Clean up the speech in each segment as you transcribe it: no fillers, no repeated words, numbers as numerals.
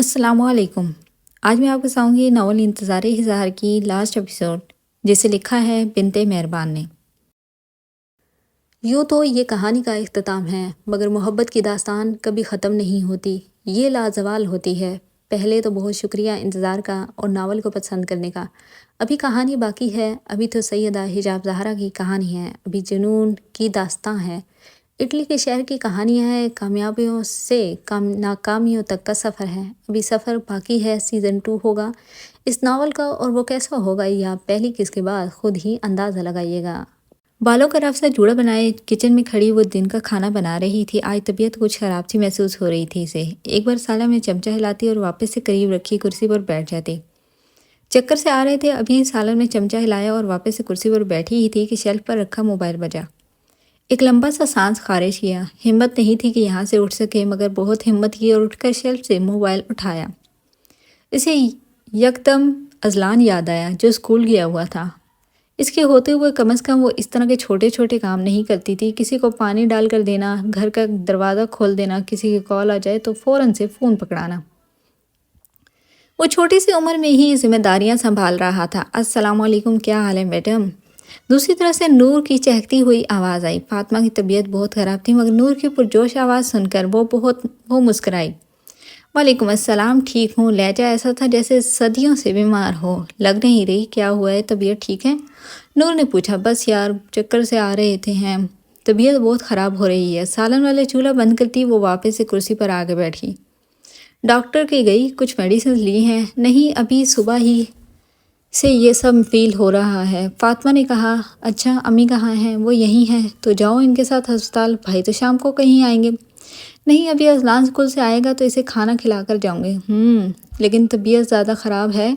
السلام علیکم۔ آج میں آپ کو سناؤں گی ناول انتظار اظہار کی لاسٹ ایپیسوڈ، جسے لکھا ہے بنت مہربان نے۔ یوں تو یہ کہانی کا اختتام ہے، مگر محبت کی داستان کبھی ختم نہیں ہوتی، یہ لازوال ہوتی ہے۔ پہلے تو بہت شکریہ انتظار کا اور ناول کو پسند کرنے کا۔ ابھی کہانی باقی ہے، ابھی تو سیدہ حجاب زہرا کی کہانی ہے، ابھی جنون کی داستان ہے، اٹلی کے شہر کی کہانیاں ہیں، کامیابیوں سے ناکامیوں تک کا سفر ہے، ابھی سفر باقی ہے۔ سیزن 2 ہوگا اس ناول کا، اور وہ کیسا ہوگا یہ آپ پہلی قسط کے بعد خود ہی اندازہ لگائیے گا۔ بالوں کا رف سے جوڑا بنائے کچن میں کھڑی وہ دن کا کھانا بنا رہی تھی۔ آج طبیعت کچھ خراب سی محسوس ہو رہی تھی اسے۔ ایک بار سالہ میں چمچہ ہلاتی اور واپس سے قریب رکھی کرسی پر بیٹھ جاتی۔ چکر سے آ رہے تھے، ابھی سالن میں چمچہ ہلایا اور واپس سے کرسی پر بیٹھی ہی تھی کہ شیلف پر رکھا موبائل بجا۔ ایک لمبا سا سانس خارج کیا۔ ہمت نہیں تھی کہ یہاں سے اٹھ سکے، مگر بہت ہمت کی اور اٹھ کر شیلف سے موبائل اٹھایا۔ اسے یکدم اذلان یاد آیا جو اسکول گیا ہوا تھا۔ اس کے ہوتے ہوئے کم از کم وہ اس طرح کے چھوٹے چھوٹے کام نہیں کرتی تھی۔ کسی کو پانی ڈال کر دینا، گھر کا دروازہ کھول دینا، کسی کی کال آ جائے تو فوراً سے فون پکڑانا۔ وہ چھوٹی سی عمر میں ہی ذمہ داریاں سنبھال رہا تھا۔ السلام علیکم، کیا حال ہے میڈم؟ دوسری طرف سے نور کی چہکتی ہوئی آواز آئی۔ فاطمہ کی طبیعت بہت خراب تھی، مگر نور کی پرجوش آواز سن کر وہ مسکرائی۔ وعلیکم السلام، ٹھیک ہوں۔ لہجہ ایسا تھا جیسے صدیوں سے بیمار ہو۔ لگ نہیں رہی، کیا ہوا ہے؟ طبیعت ٹھیک ہے؟ نور نے پوچھا۔ بس یار، چکر سے آ رہے تھے ہیں، طبیعت بہت خراب ہو رہی ہے۔ سالن والا چولہا بند کرتی وہ واپس سے کرسی پر آگے بیٹھی۔ ڈاکٹر کے گئی، کچھ میڈیسن لی ہیں؟ نہیں، ابھی صبح ہی سے یہ سب فیل ہو رہا ہے۔ فاطمہ نے کہا۔ اچھا، امی کہاں ہیں؟ وہ یہیں ہیں تو جاؤ ان کے ساتھ ہسپتال۔ بھائی تو شام کو کہیں آئیں گے؟ نہیں، ابھی اذلان اسکول سے آئے گا تو اسے کھانا کھلا کر جاؤں گے۔ لیکن طبیعت زیادہ خراب ہے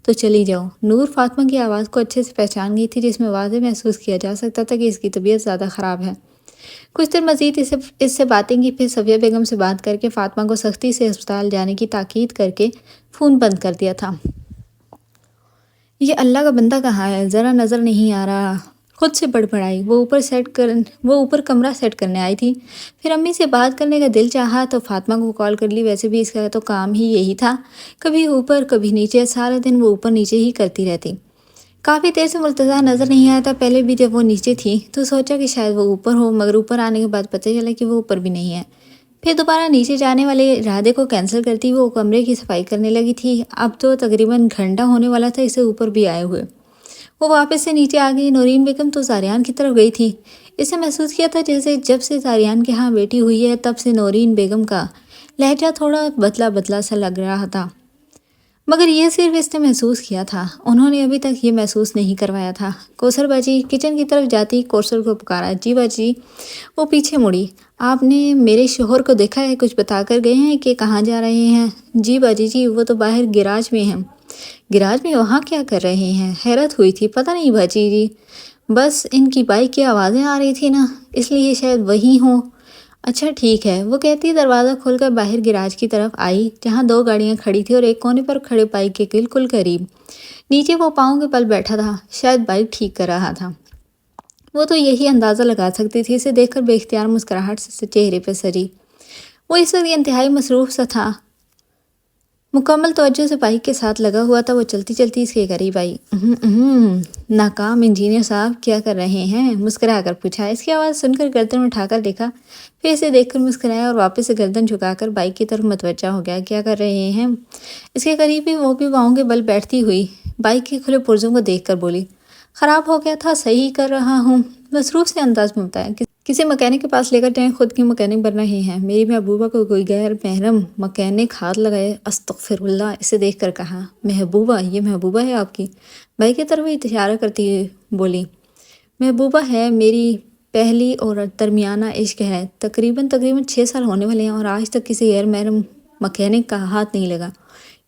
تو چلی جاؤ۔ نور فاطمہ کی آواز کو اچھے سے پہچان گئی تھی، جس میں واضح محسوس کیا جا سکتا تھا کہ اس کی طبیعت زیادہ خراب ہے۔ کچھ دیر مزید اس سے باتیں کی، پھر صفیہ بیگم سے بات کر کے فاطمہ کو سختی سے ہسپتال جانے کی تاکید کر کے فون بند کر دیا تھا۔ یہ اللہ کا بندہ کہاں ہے؟ ذرا نظر نہیں آ رہا؟ خود سے بڑبڑائی۔ وہ اوپر کمرہ سیٹ کرنے آئی تھی، پھر امی سے بات کرنے کا دل چاہا تو فاطمہ کو کال کر لی۔ ویسے بھی اس کا تو کام ہی یہی تھا، کبھی اوپر کبھی نیچے، سارا دن وہ اوپر نیچے ہی کرتی رہتی۔ کافی دیر سے مرتضیٰ نظر نہیں آیا تھا۔ پہلے بھی جب وہ نیچے تھی تو سوچا کہ شاید وہ اوپر ہو، مگر اوپر آنے کے بعد پتہ چلا کہ وہ اوپر بھی نہیں ہے۔ پھر دوبارہ نیچے جانے والے ارادے کو کینسل کرتی وہ کمرے کی صفائی کرنے لگی تھی۔ اب تو تقریباً گھنٹہ ہونے والا تھا اسے اوپر بھی آئے ہوئے۔ وہ واپس سے نیچے آ گئی۔ نورین بیگم تو زاریان کی طرف گئی تھی۔ اسے محسوس کیا تھا جیسے جب سے زاریان کے ہاں بیٹی ہوئی ہے تب سے نورین بیگم کا لہجہ تھوڑا بدلا بدلا سا لگ رہا تھا، مگر یہ صرف اس نے محسوس کیا تھا، انہوں نے ابھی تک یہ محسوس نہیں کروایا تھا۔ کوثر باجی کچن کی طرف جاتی کوثر کو پکارا۔ جی باجی۔ وہ پیچھے مڑی۔ آپ نے میرے شوہر کو دیکھا ہے؟ کچھ بتا کر گئے ہیں کہ کہاں جا رہے ہیں؟ جی باجی جی، وہ تو باہر گیراج میں ہیں۔ گیراج میں وہاں کیا کر رہے ہیں؟ حیرت ہوئی تھی۔ پتہ نہیں باجی جی، بس ان کی بائک کی آوازیں آ رہی تھی نا، اس لیے شاید وہی ہوں۔ اچھا ٹھیک ہے، وہ کہتی دروازہ کھول کر باہر گیراج کی طرف آئی، جہاں 2 گاڑیاں کھڑی تھی اور ایک کونے پر کھڑے بائک کے بالکل قریب نیچے وہ پاؤں کے بل بیٹھا تھا، شاید بائک ٹھیک کر رہا تھا۔ وہ تو یہی اندازہ لگا سکتی تھی۔ اسے دیکھ کر بے اختیار مسکراہٹ سے چہرے پہ سری۔ وہ اس وقت انتہائی مصروف سا تھا، مکمل توجہ سے بائک کے ساتھ لگا ہوا تھا۔ وہ چلتی چلتی اس کے قریب آئی۔ ناکام انجینئر صاحب کیا کر رہے ہیں؟ مسکرا کر پوچھا۔ اس کی آواز سن کر گردن اٹھا کر دیکھا، پھر اسے دیکھ کر مسکرایا اور واپس سے گردن جھکا کر بائک کی طرف متوجہ ہو گیا۔ کیا کر رہے ہیں؟ اس کے قریب ہی وہ بھی پاؤں کے بل بیٹھتی ہوئی بائک کے کھلے پرزوں کو دیکھ کر بولی۔ خراب ہو گیا تھا، صحیح کر رہا ہوں۔ مصروف سے انداز میں بتایا۔ کسی مکینک کے پاس لے کر جائیں، خود کی مکینک بن رہے ہیں۔ میری محبوبہ کو کوئی غیر محرم مکینک ہاتھ لگائے، استغفر اللہ۔ اسے دیکھ کر کہا۔ محبوبہ؟ یہ محبوبہ ہے آپ کی؟ بھائی کی طرف اشارہ کرتی ہوئی بولی۔ محبوبہ ہے، میری پہلی اور درمیانہ عشق ہے۔ تقریباً 6 سال ہونے والے ہیں اور آج تک کسی غیر محرم مکینک کا ہاتھ نہیں لگا۔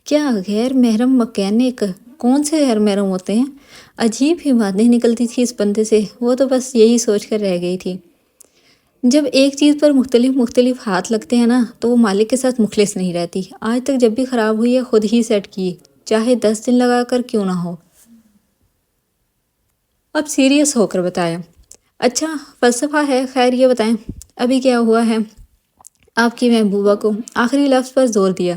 کیا غیر محرم مکینک؟ کون سے غیر محرم ہوتے ہیں؟ عجیب ہی باتیں نکلتی تھی اس بندے سے۔ وہ تو بس یہی سوچ کر رہ گئی تھی، جب ایک چیز پر مختلف ہاتھ لگتے ہیں نا تو وہ مالک کے ساتھ مخلص نہیں رہتی۔ آج تک جب بھی خراب ہوئی ہے خود ہی سیٹ کی، چاہے 10 دن لگا کر کیوں نہ ہو۔ اب سیریس ہو کر بتایا۔ اچھا فلسفہ ہے، خیر یہ بتائیں ابھی کیا ہوا ہے؟ آپ کی محبوبہ کو آخری لفظ پر زور دیا۔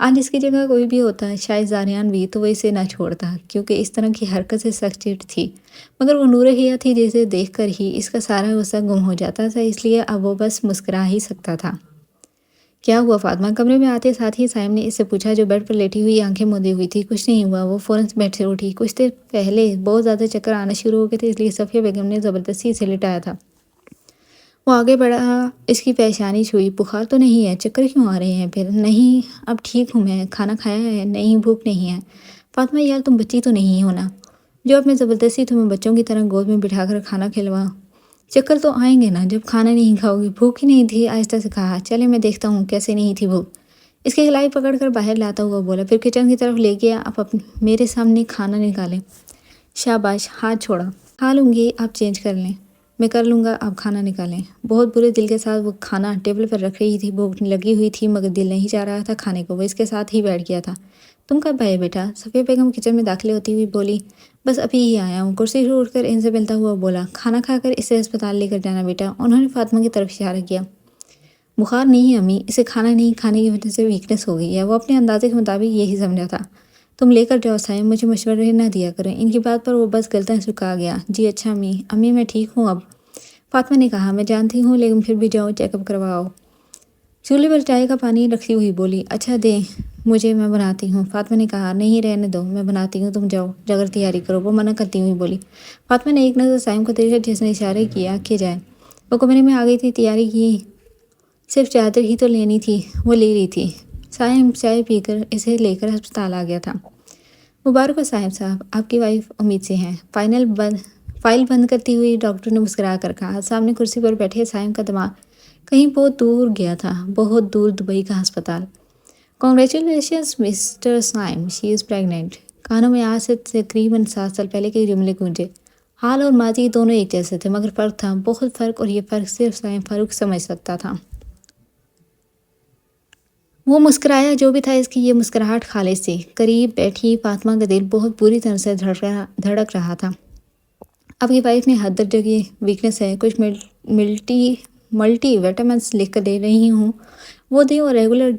آج اس کی جگہ کوئی بھی ہوتا ہے، شاید زاریان بھی، تو وہ اسے نہ چھوڑتا، کیونکہ اس طرح کی حرکت سے سخت چڑ تھی، مگر وہ نور حیا تھی جسے دیکھ کر ہی اس کا سارا غصہ گم ہو جاتا تھا، اس لیے اب وہ بس مسکرا ہی سکتا تھا۔ کیا ہوا فاطمہ؟ کمرے میں آتے ساتھ ہی سائم نے اس سے پوچھا، جو بیڈ پر لیٹی ہوئی آنکھیں موندے ہوئی تھی۔ کچھ نہیں ہوا، وہ فوراً بیڈ سے اٹھی۔ کچھ دیر پہلے بہت زیادہ چکر آنا شروع ہو گئے تھے، اس لیے صفیہ بیگم نے زبردستی اسے لٹایا تھا۔ وہ آگے بڑھا، اس کی پیشانی چھوئی۔ بخار تو نہیں ہے؟ چکر کیوں آ رہے ہیں پھر؟ نہیں، اب ٹھیک ہوں میں۔ کھانا کھایا ہے؟ نہیں، بھوک نہیں ہے۔ فاطمہ یار تم بچی تو نہیں ہو نا، جو اب میں زبردستی تمہیں بچوں کی طرح گود میں بٹھا کر کھانا کھلواؤں؟ چکر تو آئیں گے نا جب کھانا نہیں کھاؤ گی۔ بھوک ہی نہیں تھی؟ آہستہ سے کہا۔ چلے میں دیکھتا ہوں کیسے نہیں تھی بھوک۔ اس کی کلائی پکڑ کر باہر لاتا ہوا بولا، پھر کچن کی طرف لے گیا۔ اب میرے سامنے کھانا نکالیں۔ شاباش، ہاتھ چھوڑا۔ کھا لوں گی، آپ چینج کر لیں۔ میں کر لوں گا، آپ کھانا نکالیں۔ بہت برے دل کے ساتھ وہ کھانا ٹیبل پر رکھ رہی تھی۔ بھوک لگی ہوئی تھی مگر دل نہیں چاہ رہا تھا کھانے کو، وہ اس کے ساتھ ہی بیٹھ گیا تھا۔ تم کب آئے بیٹا؟ صفیہ بیگم کچن میں داخل ہوتی ہوئی بولی، بس ابھی ہی آیا ہوں۔ کرسی سے اٹھ کر ان سے ملتا ہوا بولا، کھانا کھا کر اسے ہسپتال لے کر جانا بیٹا۔ انہوں نے فاطمہ کی طرف اشارہ کیا۔ بخار نہیں ہے امی، اسے کھانا نہیں کھانے کی وجہ سے ویکنس ہو گئی ہے، وہ اپنے اندازے کے مطابق یہی سمجھا تھا۔ تم لے کر جاؤ سائم، مجھے مشورے نہ دیا کریں۔ ان کی بات پر وہ بس گلتیں سکھا گیا۔ جی اچھا امی۔ امی میں ٹھیک ہوں اب، فاطمہ نے کہا۔ میں جانتی ہوں لیکن پھر بھی جاؤ، چیک اپ کرواؤ۔ چولہے پر چائے کا پانی رکھتی ہوئی بولی، اچھا دیں مجھے، میں بناتی ہوں۔ فاطمہ نے کہا، نہیں رہنے دو، میں بناتی ہوں، تم جاؤ جا کر تیاری کرو۔ وہ منع کرتی ہوئی بولی۔ فاطمہ نے ایک نظر سائم کو دیکھا جس نے اشارہ کیا کہ جائے۔ وہ کمرے میں آ گئی تھی۔ تیاری کی، صرف چادر ہی تو لینی تھی، وہ لے لی تھی۔ سائم چائے پی کر اسے لے کر ہسپتال آ گیا تھا۔ مبارک ہو سائم صاحب، آپ کی وائف امید سے ہیں۔ فائل بند کرتی ہوئی ڈاکٹر نے مسکرا کر کہا۔ سامنے کرسی پر بیٹھے سائم کا دماغ کہیں بہت دور گیا تھا، بہت دور، دبئی کا ہسپتال۔ کنگریچولیشنز مسٹر سائم، شی از پریگننٹ۔ کانوں میں آج سے تقریباً 7 سال پہلے کے جملے گونجے۔ حال اور ماضی دونوں ایک جیسے تھے، مگر فرق تھا، بہت فرق، اور یہ فرق صرف سائم فاروق سمجھ سکتا تھا۔ وہ مسکرایا، جو بھی تھا اس کی یہ مسکراہٹ خالص تھی۔ قریب بیٹھی فاطمہ کا دل بہت بری طرح سے دھڑک رہا تھا۔ آپ کی وائف نے حد درجے کی ویکنس ہے، کچھ ملٹی وٹامنس لکھ کر دے رہی ہوں، وہ دیں، اور ریگولر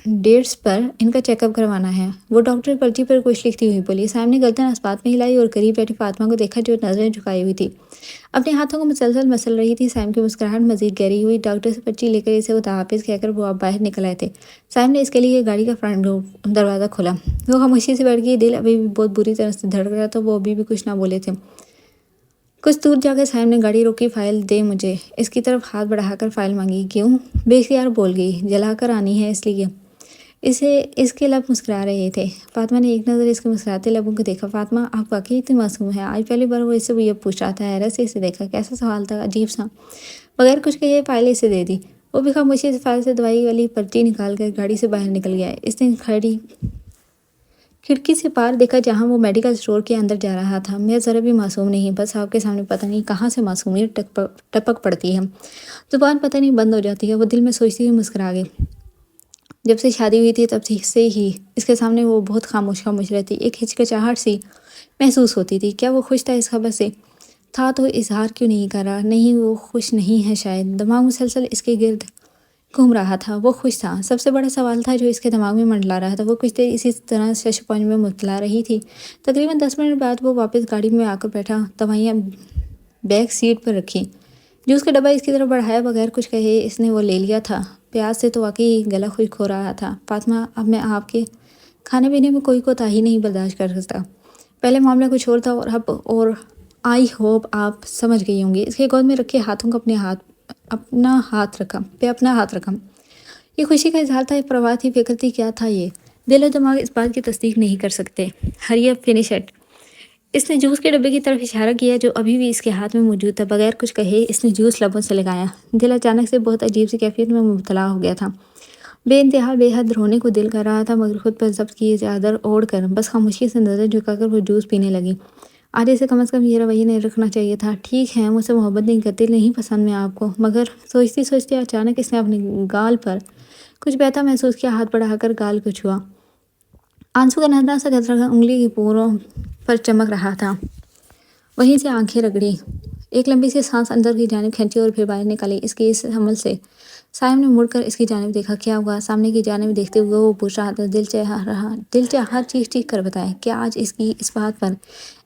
ڈیٹس پر ان کا چیک اپ کروانا ہے۔ وہ ڈاکٹر پرچی پر کچھ لکھتی ہوئی بولی۔ سائم نے غلطاً اسپات میں ہلائی اور قریب بیٹھی فاطمہ کو دیکھا جو نظریں جھکائی ہوئی تھی، اپنے ہاتھوں کو مسلسل مسل رہی تھی۔ سائم کی مسکراہٹ مزید گہری ہوئی۔ ڈاکٹر سے پرچی لے کر اسے خدا حافظ کہہ کر وہ اب باہر نکل آئے تھے۔ سائم نے اس کے لیے گاڑی کا فرنٹ دروازہ کھولا۔ وہ خاموشی سے بیٹھ گئی، دل ابھی بھی بہت بری طرح سے دھڑک رہا تھا، وہ ابھی بھی کچھ نہ بولے تھے۔ کچھ دور جا کر سائم نے گاڑی روکی۔ فائل دے مجھے، اس کی طرف ہاتھ بڑھا کر فائل مانگی۔ کیوں؟ بے اختیار بول گئی، جلا کر آنی ہے اس لیے۔ اس کے لب مسکرا رہے تھے۔ فاطمہ نے ایک نظر اس کے مسکراتے لبوں کو دیکھا۔ فاطمہ آپ واقعی اتنی معصوم ہیں؟ آج پہلی بار وہ اس سے یہ پوچھ رہا تھا۔ حیرت سے اسے دیکھا، کیسا سوال تھا، عجیب سا۔ بغیر کچھ کہے فائل اسے دے دی۔ وہ بھی خاموشی سے فائل سے دوائی والی پرچی نکال کر گاڑی سے باہر نکل گیا۔ اس نے کھڑکی سے پار دیکھا جہاں وہ میڈیکل اسٹور کے اندر جا رہا تھا۔ میں ذرا بھی معصوم نہیں، بس آپ کے سامنے پتہ نہیں کہاں سے معصومیت ٹپک پڑتی ہے، زبان پتہ نہیں بند ہو جاتی ہے۔ وہ دل میں سوچتی ہوئی مسکرا گئی۔ جب سے شادی ہوئی تھی تب سے ہی اس کے سامنے وہ بہت خاموش رہتی، ایک ہچکچاہٹ سی محسوس ہوتی تھی۔ کیا وہ خوش تھا اس خبر سے؟ تھا تو اظہار کیوں نہیں کر رہا؟ نہیں، وہ خوش نہیں ہے شاید۔ دماغ مسلسل اس کے گرد گھوم رہا تھا۔ وہ خوش تھا؟ سب سے بڑا سوال تھا جو اس کے دماغ میں منڈلا رہا تھا۔ وہ کچھ دیر اسی طرح شش پنج میں مبتلا رہی تھی۔ تقریباً 10 منٹ بعد وہ واپس گاڑی میں آ کر بیٹھا، دوائیاں بیک سیٹ پر رکھی، جوس کا ڈبہ اس کی طرف بڑھایا، بغیر کچھ کہے اس نے وہ لے لیا تھا۔ پیاس سے تو واقعی گلا خشک ہو رہا تھا۔ فاطمہ اب میں آپ کے کھانے پینے میں کوئی کوتاہی نہیں برداشت کر سکتا۔ پہلے معاملہ کچھ اور تھا، اور آئی ہوپ آپ سمجھ گئی ہوں گی۔ اس کے گود میں رکھے ہاتھوں کو اپنا ہاتھ رکھا۔ یہ خوشی کا اظہار تھا، پرواہ تھی، فکر تھی، کیا تھا یہ؟ دل و دماغ اس بات کی تصدیق نہیں کر سکتے۔ ہری اپ فنش اٹ۔ اس نے جوس کے ڈبے کی طرف اشارہ کیا جو ابھی بھی اس کے ہاتھ میں موجود تھا۔ بغیر کچھ کہے اس نے جوس لبوں سے لگایا۔ دل اچانک سے بہت عجیب سی کیفیت میں مبتلا ہو گیا تھا۔ بے انتہا بے حد رونے کو دل کر رہا تھا، مگر خود پر ضبط کی چادر اوڑھ کر بس خاموشی سے نظر جھکا کر وہ جوس پینے لگی۔ آج اسے کم از کم یہ رویہ نہیں رکھنا چاہیے تھا۔ ٹھیک ہے، مجھ سے محبت نہیں کرتی، نہیں پسند میں آپ کو، مگر سوچتی سوچتی اچانک اس نے اپنے گال پر کچھ بہتا محسوس کیا۔ ہاتھ بڑھا کر گال کو چھوا۔ آنسو کا ننھا سا قطرہ انگلی کی پوروں پر چمک رہا تھا۔ وہیں سے آنکھیں رگڑی، ایک لمبی سی سانس اندر کی جانب کھینچی اور پھر باہر نکالی۔ اس کے اس عمل سے صاحب نے مڑ کر اس کی جانب دیکھا۔ کیا ہوا؟ سامنے کی جانب دیکھتے ہوئے وہ پوچھ رہا تھا۔ دل چاہا چیخ چیخ کر بتائے کہ آج اس بات پر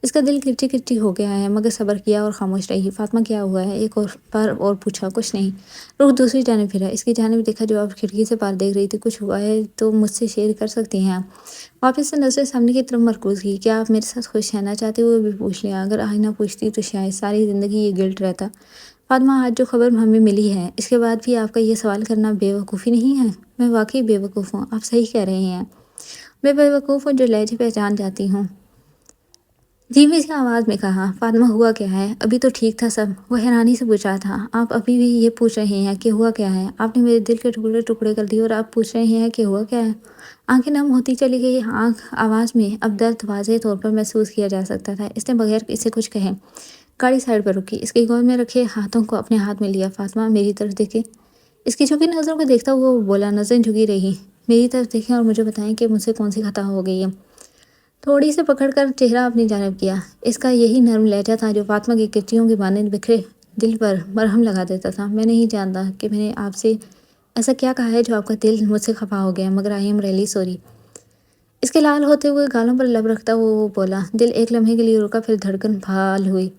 اس کا دل کرچی کرچی ہو گیا ہے، مگر صبر کیا اور خاموش رہی۔ فاطمہ کیا ہوا ہے؟ ایک اور بار اور پوچھا۔ کچھ نہیں۔ رخ دوسری جانب پھرا، اس کی جانب دیکھا جو اب کھڑکی سے پار دیکھ رہی تھی۔ کچھ ہوا ہے تو مجھ سے شیئر کر سکتی ہیں آپ۔ واپس سے نظریں سامنے کی طرف مرکوز کی۔ کیا آپ میرے ساتھ خوش ہیں؟ نہ چاہتے ہوئے بھی پوچھ لیا۔ اگر آج نہ پوچھتی تو شاید ساری زندگی یہ گلٹ رہتا۔ فاطمہ، آج جو خبر ہمیں ملی ہے اس کے بعد بھی آپ کا یہ سوال کرنا بے وقوفی نہیں ہے؟ میں واقعی بے وقوف ہوں، آپ صحیح کہہ رہے ہیں۔ میں بے وقوف ہوں جو لہجے پہچان جاتی ہوں، دھیمی سی آواز میں کہا۔ فاطمہ، ہوا کیا ہے؟ ابھی تو ٹھیک تھا سب، وہ حیرانی سے پوچھ رہا تھا۔ آپ ابھی بھی یہ پوچھ رہے ہیں کہ ہوا کیا ہے؟ آپ نے میرے دل کے ٹکڑے ٹکڑے کر دیے اور آپ پوچھ رہے ہیں کہ ہوا کیا ہے؟ آنکھیں نم ہوتی چلی گئی۔ آواز میں اب درد واضح طور پر محسوس کیا جا سکتا تھا۔ اس نے بغیر اسے کچھ کہے گاڑی سائڈ پر رکی، اس کی گود میں رکھے ہاتھوں کو اپنے ہاتھ میں لیا۔ فاطمہ، میری طرف دیکھیں۔ اس کی جھکی نظروں کو دیکھتا ہوا وہ بولا۔ نظریں جھکی رہی۔ میری طرف دیکھیں اور مجھے بتائیں کہ مجھ سے کون سی خطا ہو گئی ہے۔ تھوڑی سے پکڑ کر چہرہ اپنی جانب کیا۔ اس کا یہی نرم لہجہ تھا جو فاطمہ کی کرچیوں کی مانند بکھرے دل پر مرہم لگا دیتا تھا۔ میں نہیں جانتا کہ میں نے آپ سے ایسا کیا کہا ہے جو آپ کا دل مجھ سے خفا ہو گیا، مگر آئی ایم ریئلی سوری۔ اس کے لال ہوتے ہوئے گالوں پر لب رکھتا وہ بولا۔ دل ایک لمحے کے لیے رکا، پھر دھڑکن بحال ہوئی۔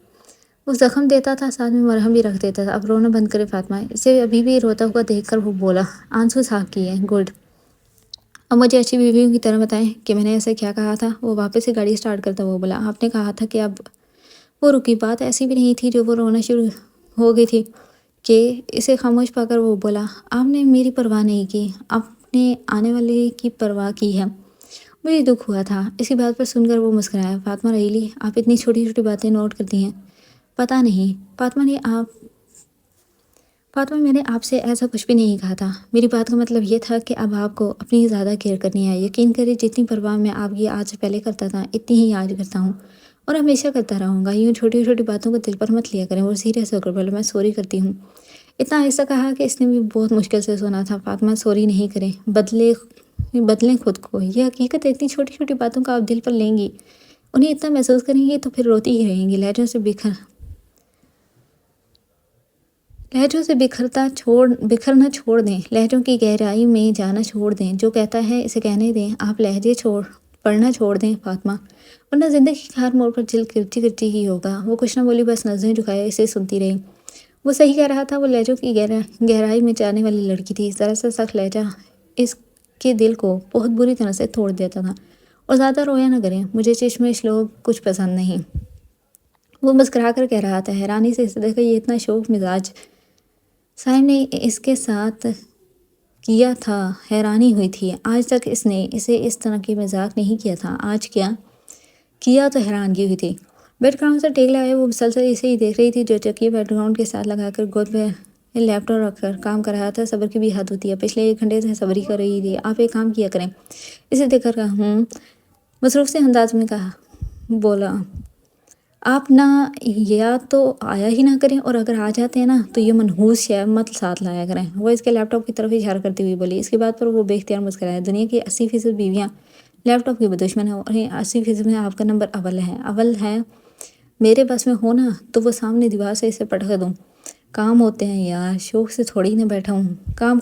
وہ زخم دیتا تھا، ساتھ میں مرہم بھی رکھ دیتا تھا۔ اب رونا بند کرے فاطمہ۔ اسے ابھی بھی روتا ہوا دیکھ کر وہ بولا۔ آنسو صاف کیے، گڈ۔ اب مجھے اچھی بیویوں کی طرح بتائیں کہ میں نے ایسا کیا کہا تھا۔ وہ واپس سے گاڑی سٹارٹ کرتا وہ بولا۔ آپ نے کہا تھا کہ اب وہ رکی۔ بات ایسی بھی نہیں تھی جو وہ رونا شروع ہو گئی تھی کہ اسے خاموش پا کر وہ بولا۔ آپ نے میری پرواہ نہیں کی، آپ نے آنے والے کی پرواہ کی ہے۔ مجھے دکھ ہوا تھا۔ اسی بات پر سن کر وہ مسکرایا۔ فاطمہ ریلی آپ اتنی چھوٹی چھوٹی باتیں نوٹ کرتی ہیں؟ پتہ نہیں فاطمہ، میں نے آپ سے ایسا کچھ بھی نہیں کہا تھا۔ میری بات کا مطلب یہ تھا کہ اب آپ کو اپنی زیادہ کیئر کرنی ہے۔ یقین کریں جتنی پرواہ میں آپ کی آج سے پہلے کرتا تھا اتنی ہی آج کرتا ہوں اور ہمیشہ کرتا رہوں گا۔ یوں چھوٹی چھوٹی باتوں کو دل پر مت لیا کریں اور سیریس ہو کر بولے میں سوری کرتی ہوں۔ اتنا ایسا کہا کہ اس نے بھی بہت مشکل سے سنا تھا۔ فاطمہ، سوری نہیں کریں، بدلیں خود کو۔ یہ حقیقت ہے اتنی چھوٹی چھوٹی باتوں کا آپ دل پر لیں گی، انہیں اتنا محسوس کریں گی تو پھر روتی ہی رہیں گی۔ لہجوں سے بکھرنا چھوڑ دیں، لہجوں کی گہرائی میں جانا چھوڑ دیں۔ جو کہتا ہے اسے کہنے دیں۔ آپ لہجے پڑھنا چھوڑ دیں فاطمہ، ورنہ زندگی کے ہر موڑ پر دل کرچی کرچی ہی ہوگا۔ وہ کچھ نہ بولی، بس نظریں جھکائے اسے سنتی رہی۔ وہ صحیح کہہ رہا تھا، وہ لہجوں کی گہرائی میں جانے والی لڑکی تھی۔ ذرا سا سخت لہجہ اس کے دل کو بہت بری طرح سے توڑ دیتا تھا۔ اور زیادہ رویا نہ کریں، مجھے چشمش لوگ کچھ پسند نہیں۔ وہ مسکرا کر کہہ رہا تھا۔ حیرانی سے اسے دیکھا یہ اتنا شوخ مزاج صاحب نے اس کے ساتھ کیا تھا، حیرانی ہوئی تھی۔ آج تک اس نے اسے اس طرح کی مذاق نہیں کیا تھا، آج کیا تو حیرانگی ہوئی تھی۔ بیک گراؤنڈ سے ٹیک لگائے وہ مسلسل اسے ہی دیکھ رہی تھی جو چکی بیک گراؤنڈ کے ساتھ لگا کر گود پہ لیپ ٹاپ رکھ کر کام کر رہا تھا۔ صبر کی بھی حد ہوتی ہے، پچھلے 1 گھنٹے سے صبر ہی کر رہی تھی۔ آپ ایک کام کیا کریں، اسے دیکھ کر کہا مصروف سے انداز میں بولا۔ آپ نہ یا تو آیا ہی نہ کریں اور اگر آ جاتے ہیں نا تو یہ منحوس شے مت ساتھ لایا کریں۔ وہ اس کے لیپ ٹاپ کی طرف اشارہ کرتی ہوئی بولی۔ اس کی بات پر وہ بے اختیار مسکرایا۔ دنیا کی 80% بیویاں لیپ ٹاپ کی دشمن ہیں اور 80% میں آپ کا نمبر اول ہے۔ میرے بس میں ہو نا تو وہ سامنے دیوار سے اسے پٹخ دوں۔ کام ہوتے ہیں یار، شوق سے تھوڑی نہ بیٹھا ہوں۔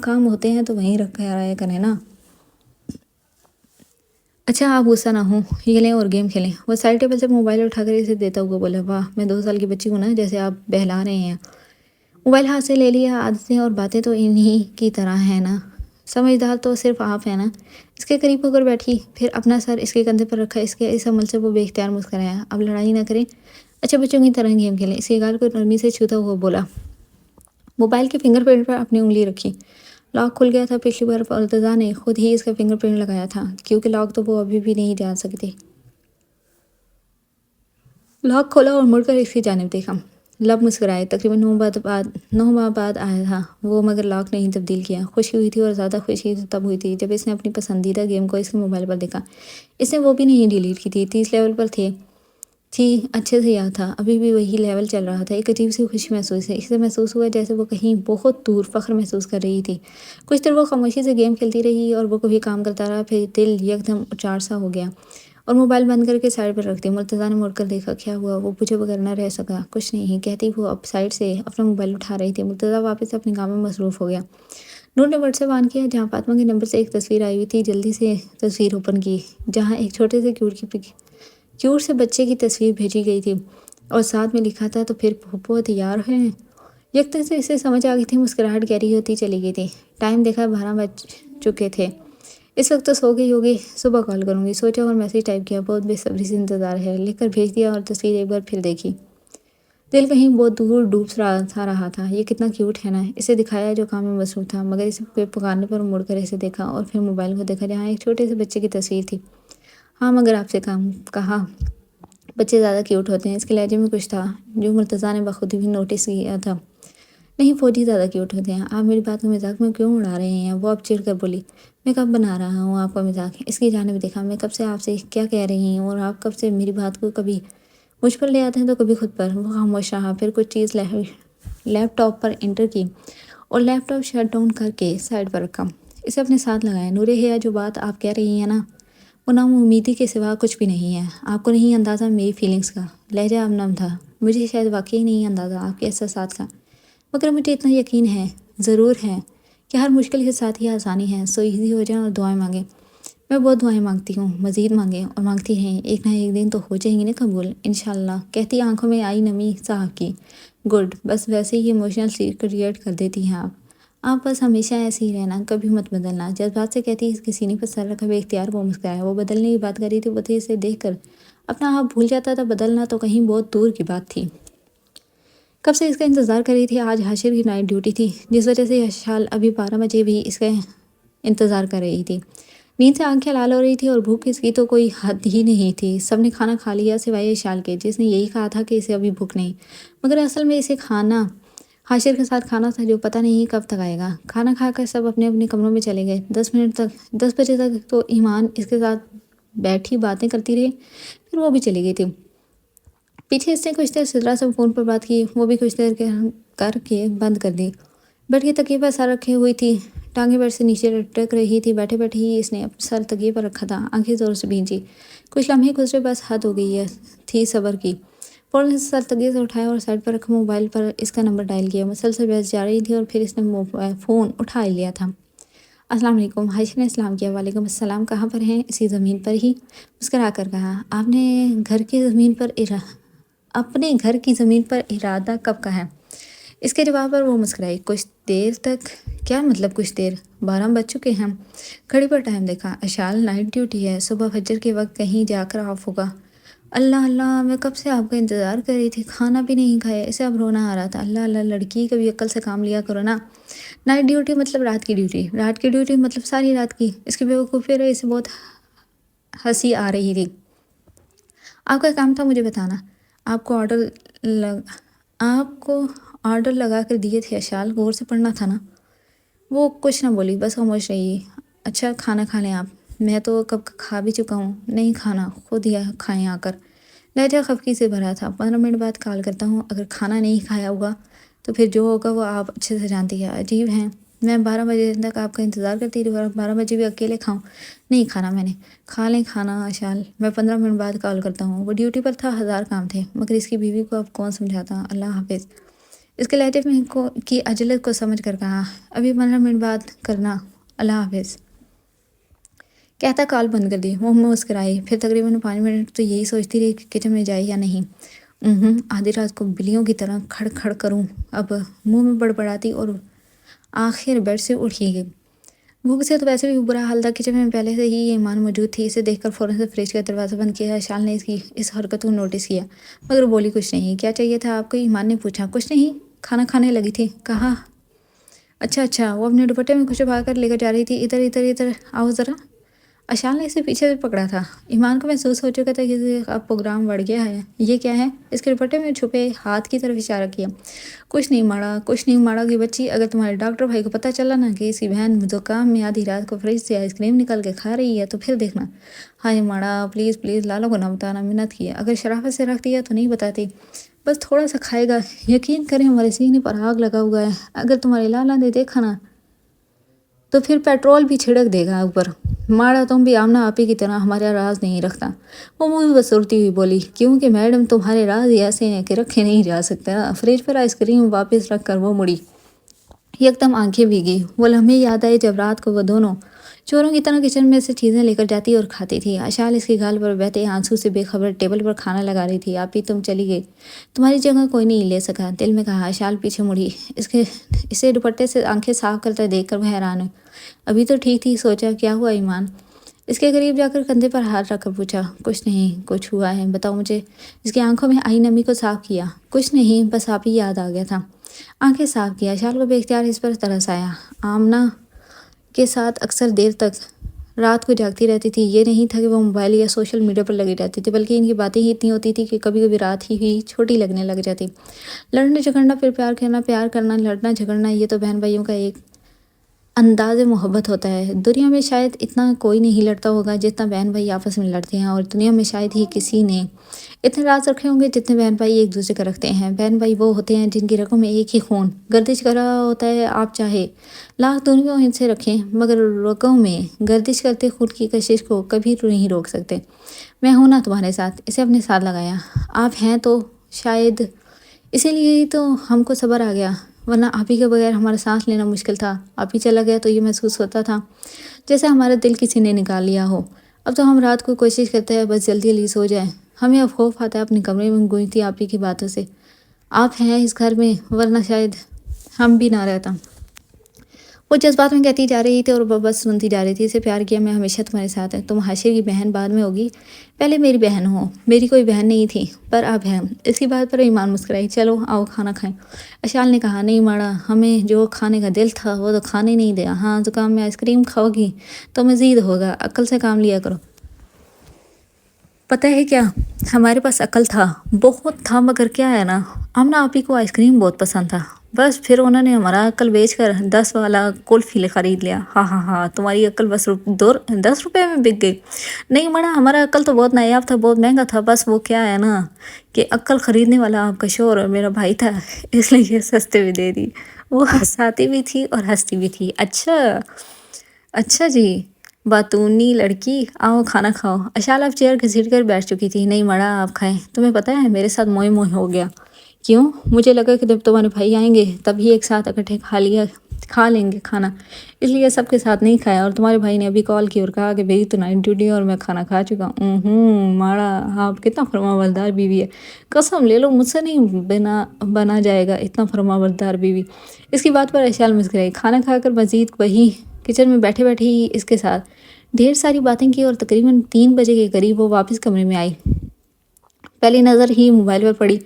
کام ہوتے ہیں تو وہیں رکھ کر آیا کریں نا۔ اچھا آپ غصہ نہ ہوں، یہ لیں اور گیم کھیلیں۔ وہ سائڈ ٹیبل سے موبائل اٹھا کر اسے دیتا ہوا بولا۔ واہ، میں 2 سال کی بچی ہوں نا جیسے آپ بہلا رہے ہیں۔ موبائل ہاتھ سے لے لیا۔ عادتیں اور باتیں تو انہی کی طرح ہیں نا، سمجھدار تو صرف آپ ہیں نا۔ اس کے قریب ہو کر بیٹھی، پھر اپنا سر اس کے کندھے پر رکھا۔ اس عمل سے وہ بے اختیار مسکرایا۔ اب لڑائی نہ کریں، اچھا بچوں کی طرح گیم کھیلیں۔ اس کے گال کو نرمی سے چھوتا ہوا بولا۔ موبائل کے فنگر پرنٹ پر اپنی انگلی رکھی۔ لاک کھل گیا تھا۔ پچھلی بار ارتضیٰ نے خود ہی اس کا فنگر پرنٹ لگایا تھا، کیونکہ لاک تو وہ ابھی بھی نہیں جان سکتے۔ لاک کھولا اور مڑ کر اس کی جانب دیکھا۔ لب مسکرائے۔ تقریباً 9 ماہ بعد آیا تھا وہ، مگر لاک نہیں تبدیل کیا۔ خوشی ہوئی تھی اور زیادہ خوشی تب ہوئی تھی جب اس نے اپنی پسندیدہ گیم کو اس کے موبائل پر دیکھا۔ اس نے وہ بھی نہیں ڈیلیٹ کی تھی۔ 30 لیول پر تھی، اچھے سے یاد تھا، ابھی بھی وہی لیول چل رہا تھا۔ ایک عجیب سی خوشی محسوس ہے، اسے محسوس ہوا جیسے وہ کہیں بہت دور فخر محسوس کر رہی تھی۔ کچھ دیر وہ خاموشی سے گیم کھیلتی رہی اور وہ کبھی کام کرتا رہا، پھر دل یکدم اچار سا ہو گیا اور موبائل بند کر کے سائڈ پر رکھ دی۔ مرتضیٰ نے مڑ کر دیکھا، کیا ہوا؟ وہ پوچھے بغیر نہ رہ سکا۔ کچھ نہیں کہتی وہ اب سائڈ سے اپنا موبائل اٹھا رہی تھی۔ مرتضیٰ واپس اپنے کام میں مصروف ہو گیا۔ نور نے واٹس ایپ آن کیا جہاں فاطمہ کے نمبر سے ایک تصویر آئی ہوئی تھی۔ جلدی سے تصویر اوپن کی جہاں ایک چھوٹے سے کیوٹ سے بچے کی تصویر بھیجی گئی تھی اور ساتھ میں لکھا تھا، تو پھر پھوپھو تیار ہیں؟ یکدم سے اسے سمجھ آ گئی تھی۔ مسکراہٹ گہری ہوتی چلی گئی تھی۔ ٹائم دیکھا، 12 بج چکے تھے۔ اس وقت تو سو گئی ہوگی، صبح کال کروں گی سوچا اور میسیج ٹائپ کیا۔ بہت بے صبری سے انتظار ہے، لکھ کر بھیج دیا اور تصویر ایک بار پھر دیکھی۔ دل کہیں بہت دور ڈوب سا رہا تھا۔ یہ کتنا کیوٹ ہے نا، اسے دکھایا جو کام میں مصروف تھا، مگر اسے پکارنے پر مڑ کر اسے دیکھا اور پھر موبائل کو دیکھا جہاں ایک چھوٹے سے بچے کی تصویر تھی۔ ہاں مگر آپ سے کہا بچے زیادہ کیوٹ ہوتے ہیں۔ اس کے لہجے میں کچھ تھا جو مرتضیٰ نے بخودی بھی نوٹس کیا تھا۔ نہیں فوجی زیادہ کیوٹ ہوتے ہیں۔ آپ میری بات کو مذاق میں کیوں اڑا رہے ہیں؟ وہ اب چڑھ کر بولی، میں کب بنا رہا ہوں آپ کا مذاق؟ اس کی جانب دیکھا، میں کب سے آپ سے کیا کہہ رہی ہوں اور آپ کب سے میری بات کو کبھی مجھ پر لے آتے ہیں تو کبھی خود پر۔ وہ خاموش رہا، پھر کچھ چیز لیپ ٹاپ پر انٹر کی اور لیپ ٹاپ شٹ ڈاؤن کر کے سائڈ پر رکھا۔ اسے اپنے ساتھ لگایا۔ نور حیا جو بات آپ کہہ رہی ہیں نا، وہ نام امیدی کے سوا کچھ بھی نہیں ہے۔ آپ کو نہیں اندازہ میری فیلنگز کا۔ لہجہ اب نم تھا۔ مجھے شاید واقعی نہیں اندازہ آپ کے احساسات کا، مگر مجھے اتنا یقین ہے، ضرور ہے، کہ ہر مشکل کے ساتھ ہی آسانی ہے۔ سو ایزی ہو جائیں اور دعائیں مانگیں۔ میں بہت دعائیں مانگتی ہوں، مزید مانگیں اور مانگتی ہیں، ایک نہ ایک دن تو ہو جائیں گی نا قبول، انشاءاللہ، کہتی آنکھوں میں آئی نمی صاحب کی۔ گڈ، بس ویسے ہی ایموشنل سی کریٹ کر دیتی ہیں آپ بس ہمیشہ ایسے ہی رہنا، کبھی مت بدلنا۔ جذبات سے کہتی اس کے سینے پر سر رکھا بے اختیار وہ مسکرایا۔ وہ بدلنے کی بات کر رہی تھی، وہ اسے دیکھ کر اپنا آپ بھول جاتا تھا۔ بدلنا تو کہیں بہت دور کی بات تھی۔ کب سے اس کا انتظار کر رہی تھی۔ آج حاشر کی نائٹ ڈیوٹی تھی، جس وجہ سے شال ابھی 12 بجے بھی اس کا انتظار کر رہی تھی۔ نیند سے آنکھیں لال ہو رہی تھی اور بھوک اس کی تو کوئی حد ہی نہیں تھی۔ سب نے کھانا کھا لیا سوائے شال کے، جس نے یہی کہا تھا کہ اسے ابھی بھوک نہیں، مگر اصل میں اسے کھانا حاشر کے ساتھ کھانا تھا جو پتہ نہیں کب تک آئے گا۔ کھانا کھا کر سب اپنے اپنے کمروں میں چلے گئے۔ 10 بجے تک تو ایمان اس کے ساتھ بیٹھی باتیں کرتی رہی، پھر وہ بھی چلی گئی تھی۔ پیچھے اس نے کچھ دیر سدرا سے فون پر بات کی، وہ بھی کچھ دیر کر کے بند کر دی۔ بیٹھ کے تکیے پر سر رکھے ہوئی تھی، ٹانگیں بیڈ سے نیچے لٹک رہی تھی۔ بیٹھے بیٹھے ہی اس نے سر تکیے پر رکھا تھا، آنکھیں زور سے بھیجی۔ کچھ لمحے گزرے، بس حد ہو گئی تھی صبر کی۔ فوراً سر تکیے سے اٹھایا اور سائڈ پر رکھا موبائل پر اس کا نمبر ڈائل کیا۔ مسلسل بحث جا رہی تھی اور پھر اس نے فون اٹھا لیا تھا۔ السلام علیکم۔ حاشر نے سلام کیا۔ وعلیکم السلام، کہاں پر ہیں؟ اسی زمین پر ہی، مسکرا کر کہا۔ اپنے گھر کی زمین پر ارادہ کب کا ہے؟ اس کے جواب پر وہ مسکرائی۔ کچھ دیر تک؟ کیا مطلب کچھ دیر؟ 12 بج چکے ہیں۔ گھڑی پر ٹائم دیکھا، اشال نائٹ ڈیوٹی ہے، صبح فجر کے وقت کہیں جا کر آف ہوگا۔ اللہ اللہ، میں کب سے آپ کا انتظار کر رہی تھی، کھانا بھی نہیں کھایا۔ اسے اب رونا آ رہا تھا۔ اللہ اللہ، لڑکی کبھی عقل سے کام لیا کرو نا۔ نائٹ ڈیوٹی مطلب رات کی ڈیوٹی، رات کی ڈیوٹی مطلب ساری رات کی۔ اس کی بیوقوفی رہی، اسے بہت ہنسی آ رہی تھی۔ آپ کا کام تھا مجھے بتانا، آپ کو آرڈر لگا کر دیے تھے اشال، غور سے پڑھنا تھا نا۔ وہ کچھ نہ بولی، بس خاموش رہی۔ اچھا کھانا کھا لیں آپ، میں تو کب کھا بھی چکا ہوں۔ نہیں کھانا، خود ہی کھائیں آ کر۔ لہجہ خفگی سے بھرا تھا۔ 15 منٹ بعد کال کرتا ہوں، اگر کھانا نہیں کھایا ہوگا تو پھر جو ہوگا وہ آپ اچھے سے جانتی ہے۔ عجیب ہیں، میں 12 بجے تک آپ کا انتظار کرتی رہی اور 12 بجے بھی اکیلے کھاؤں؟ نہیں کھانا میں نے۔ کھا لیں کھانا اشال، میں 15 منٹ بعد کال کرتا ہوں۔ وہ ڈیوٹی پر تھا، 1000 کام تھے، مگر اس کی بیوی کو اب کون سمجھاتا۔ اللہ حافظ، اس کے لہجے میں کی عجلت کو سمجھ کر کہا۔ ابھی 15 منٹ بعد کرنا، اللہ حافظ، کہتا کال بند کر دی۔ وہ مسکرائی، پھر تقریباً 5 منٹ تو یہی سوچتی رہی کہ کچن میں جائے یا نہیں۔ آدھی رات کو بلیوں کی طرح کھڑ کھڑ کروں، اب منہ میں بڑبڑاتی اور آخر بیڈ سے اٹھ ہی گئی۔ بھوک سے تو ویسے بھی برا حال تھا، کچن میں پہلے سے ہی ایمان موجود تھی۔ اسے دیکھ کر فوراً سے فریج کا دروازہ بند کیا۔ شال نے اس کی اس حرکت کو نوٹس کیا، مگر بولی کچھ نہیں۔ کیا چاہیے تھا آپ کو؟ ایمان نے پوچھا۔ کچھ نہیں، کھانا کھانے لگی تھی، کہا۔ اچھا، وہ اپنے دوپٹے میں کچھ چھپا کر لے کر جا رہی تھی۔ ادھر آؤ ذرا۔ اشال نے اسے پیچھے سے پکڑا تھا۔ ایمان کو محسوس ہو چکا تھا کہ اب پروگرام بڑھ گیا ہے۔ یہ کیا ہے؟ اس کے دوپٹے میں چھپے ہاتھ کی طرف اشارہ کیا۔ کچھ نہیں ماڑا کی بچی، اگر تمہارے ڈاکٹر بھائی کو پتہ چلا نا کہ اس کی بہن زکام میں آدھی رات کو فریج سے آئس کریم نکال کے کھا رہی ہے تو پھر دیکھنا۔ ہائے ماڑا، پلیز لالوں کو نہ بتانا، منت کی۔ اگر شرافت سے رکھ دیا تو نہیں بتاتی، بس تھوڑا سا کھائے گا۔ یقین کریں ہمارے سینے پر آگ لگا ہوا ہے، اگر تمہارے لالا نے دیکھا نا تو پھر پیٹرول بھی چھڑک دے گا اوپر۔ ماڑا تم بھی آمنا آپی کی طرح ہمارا راز نہیں رکھتا۔ وہ منہ بسرتی ہوئی بولی، کیونکہ میڈم تمہارے راز ہی ایسے ہیں کہ رکھے نہیں جا سکتے۔ فریج پر آئس کریم واپس رکھ کر وہ مڑی، یکدم آنکھیں بھیگی۔ وہ لمحے یاد آئے جب رات کو وہ دونوں چوروں کی طرح کچن میں سے چیزیں لے کر جاتی اور کھاتی تھی۔ اشال اس کی گال پر بہتے آنسو سے بے خبر ٹیبل پر کھانا لگا رہی تھی۔ آپی تم چلی گئی، تمہاری جگہ کوئی نہیں لے سکا، دل میں کہا۔ اشال پیچھے مڑی، اسے دوپٹے سے آنکھیں صاف کرتے دیکھ کر وہ حیران ہوئی۔ ابھی تو ٹھیک تھی، سوچا کیا ہوا ایمان؟ اس کے قریب جا کر کندھے پر ہاتھ رکھ کر پوچھا۔ کچھ نہیں، کچھ ہوا ہے بتاؤ مجھے۔ اس کی آنکھوں میں آئی نمی کو صاف کیا۔ کچھ نہیں، بس آپ ہی یاد آ گیا تھا۔ آنکھیں صاف کیا، اشال کو بے اختیار اس پر ترس آیا۔ آمنہ کے ساتھ اکثر دیر تک رات کو جاگتی رہتی تھی۔ یہ نہیں تھا کہ وہ موبائل یا سوشل میڈیا پر لگی رہتی تھی، بلکہ ان کی باتیں ہی اتنی ہوتی تھی کہ کبھی کبھی رات ہی چھوٹی لگنے لگ جاتی۔ لڑنا جھگڑنا، پھر پیار کرنا، لڑنا جھگڑنا، یہ تو بہن بھائیوں کا ایک انداز محبت ہوتا ہے۔ دنیا میں شاید اتنا کوئی نہیں لڑتا ہوگا جتنا بہن بھائی آپس میں لڑتے ہیں، اور دنیا میں شاید ہی کسی نے اتنے راز رکھے ہوں گے جتنے بہن بھائی ایک دوسرے کا رکھتے ہیں۔ بہن بھائی وہ ہوتے ہیں جن کی رگوں میں ایک ہی خون گردش کر رہا ہوتا ہے۔ آپ چاہے لاکھ دنیا ان سے رکھیں، مگر رگوں میں گردش کرتے خون کی کشش کو کبھی نہیں روک سکتے۔ میں ہوں نا تمہارے ساتھ، اسے اپنے ساتھ لگایا۔ آپ ہیں تو شاید اسی لیے ہی تو ہم کو صبر آ گیا، ورنہ آپ ہی کے بغیر ہمارا سانس لینا مشکل تھا۔ آپ ہی چلا گیا تو یہ محسوس ہوتا تھا جیسے ہمارا دل کسی نے نکال لیا ہو۔ اب تو ہم رات کو کوشش کرتے ہیں بس جلدی جلدی سو جائیں۔ ہمیں اب خوف آتا ہے اپنے کمرے میں گونجتی آپ ہی کی باتوں سے۔ آپ ہیں اس گھر میں، ورنہ شاید ہم بھی نہ رہتا۔ وہ جذبات میں کہتی جا رہی تھی اور وہ بس سنتی جا رہی تھی۔ اسے پیار کیا، میں ہمیشہ تمہارے ساتھ ہے۔ تم حاشر کی بہن بعد میں ہوگی، پہلے میری بہن ہو۔ میری کوئی بہن نہیں تھی پر اب ہے۔ اس کی بات پر ایمان مسکرائی۔ چلو آؤ کھانا کھائیں۔ اشال نے کہا، نہیں ماڑا، ہمیں جو کھانے کا دل تھا وہ تو کھانے نہیں دیا۔ ہاں زکام میں آئس کریم کھاؤ گی تو مزید ہوگا، عقل سے کام لیا کرو۔ پتہ ہے کیا، ہمارے پاس عقل تھا، بہت تھا، مگر کیا ہے نا، آمنہ آپی کو آئس کریم بہت پسند تھا، بس پھر انہوں نے ہمارا عقل بیچ کر 10 والا کلفی خرید لیا۔ ہاں ہاں ہاں، تمہاری عقل بس 10 روپے میں بک گئی؟ نہیں مڑا، ہمارا عقل تو بہت نایاب تھا، بہت مہنگا تھا، بس وہ کیا ہے نا کہ عقل خریدنے والا آپ کا شوہر اور میرا بھائی تھا، اس لیے یہ سستے میں دے دی۔ وہ ہنساتی بھی تھی اور ہنستی بھی تھی۔ اچھا جی، باتونی لڑکی، آؤ کھانا کھاؤ۔ اشال اب چیئر گھسیٹ کر بیٹھ چکی تھی۔ نہیں مڑا، آپ کھائیں۔ تمہیں پتہ ہے میرے ساتھ موئے موئے ہو گیا۔ کیوں؟ مجھے لگا کہ جب تمہارے بھائی آئیں گے تب ہی ایک ساتھ اکٹھے کھا لیں گے کھانا، اس لیے سب کے ساتھ نہیں کھایا۔ اور تمہارے بھائی نے ابھی کال کی اور کہا کہ میری تو نائٹ ڈیوٹی اور میں کھانا کھا چکا ہوں۔ ماڑا، آپ کتنا فرمانبردار بیوی ہے، قسم لے لو مجھ سے نہیں بنا جائے گا اتنا فرمانبردار بیوی۔ اس کی بات پر اشال مسکرائی۔ کھانا کھا کر مزید وہی کچن میں بیٹھے بیٹھے ہی اس کے ساتھ ڈھیر ساری باتیں کی، اور تقریباً 3 بجے کے قریب وہ واپس کمرے میں آئی۔ پہلی نظر ہی موبائل پر پڑی،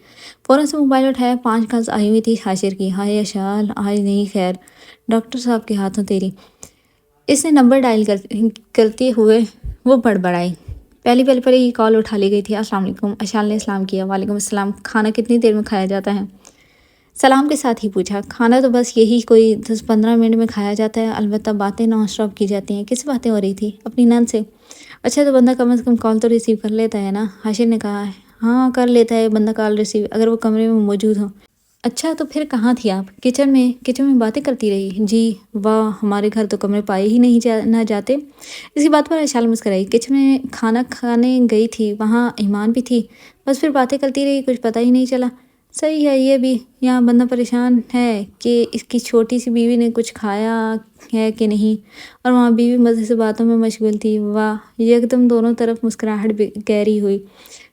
فوراً سے موبائل اٹھایا۔ 5 کالز آئی ہوئی تھی حاشر کی۔ ہائے اشال، آج نہیں خیر، ڈاکٹر صاحب کے ہاتھوں تیری۔ اس نے نمبر ڈائل کرتے ہوئے وہ بڑبڑائی۔ پہلی پر ہی کال اٹھا لی گئی تھی۔ السلام علیکم۔ اشال نے سلام کیا۔ وعلیکم السلام۔ کھانا کتنی دیر میں کھایا جاتا ہے؟ سلام کے ساتھ ہی پوچھا۔ کھانا تو بس یہی کوئی 10-15 منٹ میں کھایا جاتا ہے، البتہ باتیں نان اسٹاپ کی جاتی ہیں۔ کس باتیں ہو رہی تھی؟ اپنی نند سے۔ اچھا تو بندہ کم از کم کال تو ریسیو کر لیتا ہے نا؟ حاشر نے کہا۔ ہاں کر لیتا ہے بندہ کال ریسیو، اگر وہ کمرے میں موجود ہو۔ اچھا تو پھر کہاں تھی آپ؟ کچن میں باتیں کرتی رہی۔ جی واہ، ہمارے گھر تو کمرے پائے ہی نہیں نہ جاتے۔ اس کی بات پر اشال مسکرائی۔ کچن میں کھانا کھانے گئی تھی، وہاں ایمان بھی تھی، بس پھر باتیں کرتی رہی، کچھ پتہ ہی نہیں چلا۔ صحیح ہے یہ بھی، یہاں بندہ پریشان ہے کہ اس کی چھوٹی سی بیوی نے کچھ کھایا ہے کہ نہیں، اور وہاں بیوی مزے سے باتوں میں مشغول تھی۔ واہ، یکدم دونوں طرف مسکراہٹ گہری ہوئی۔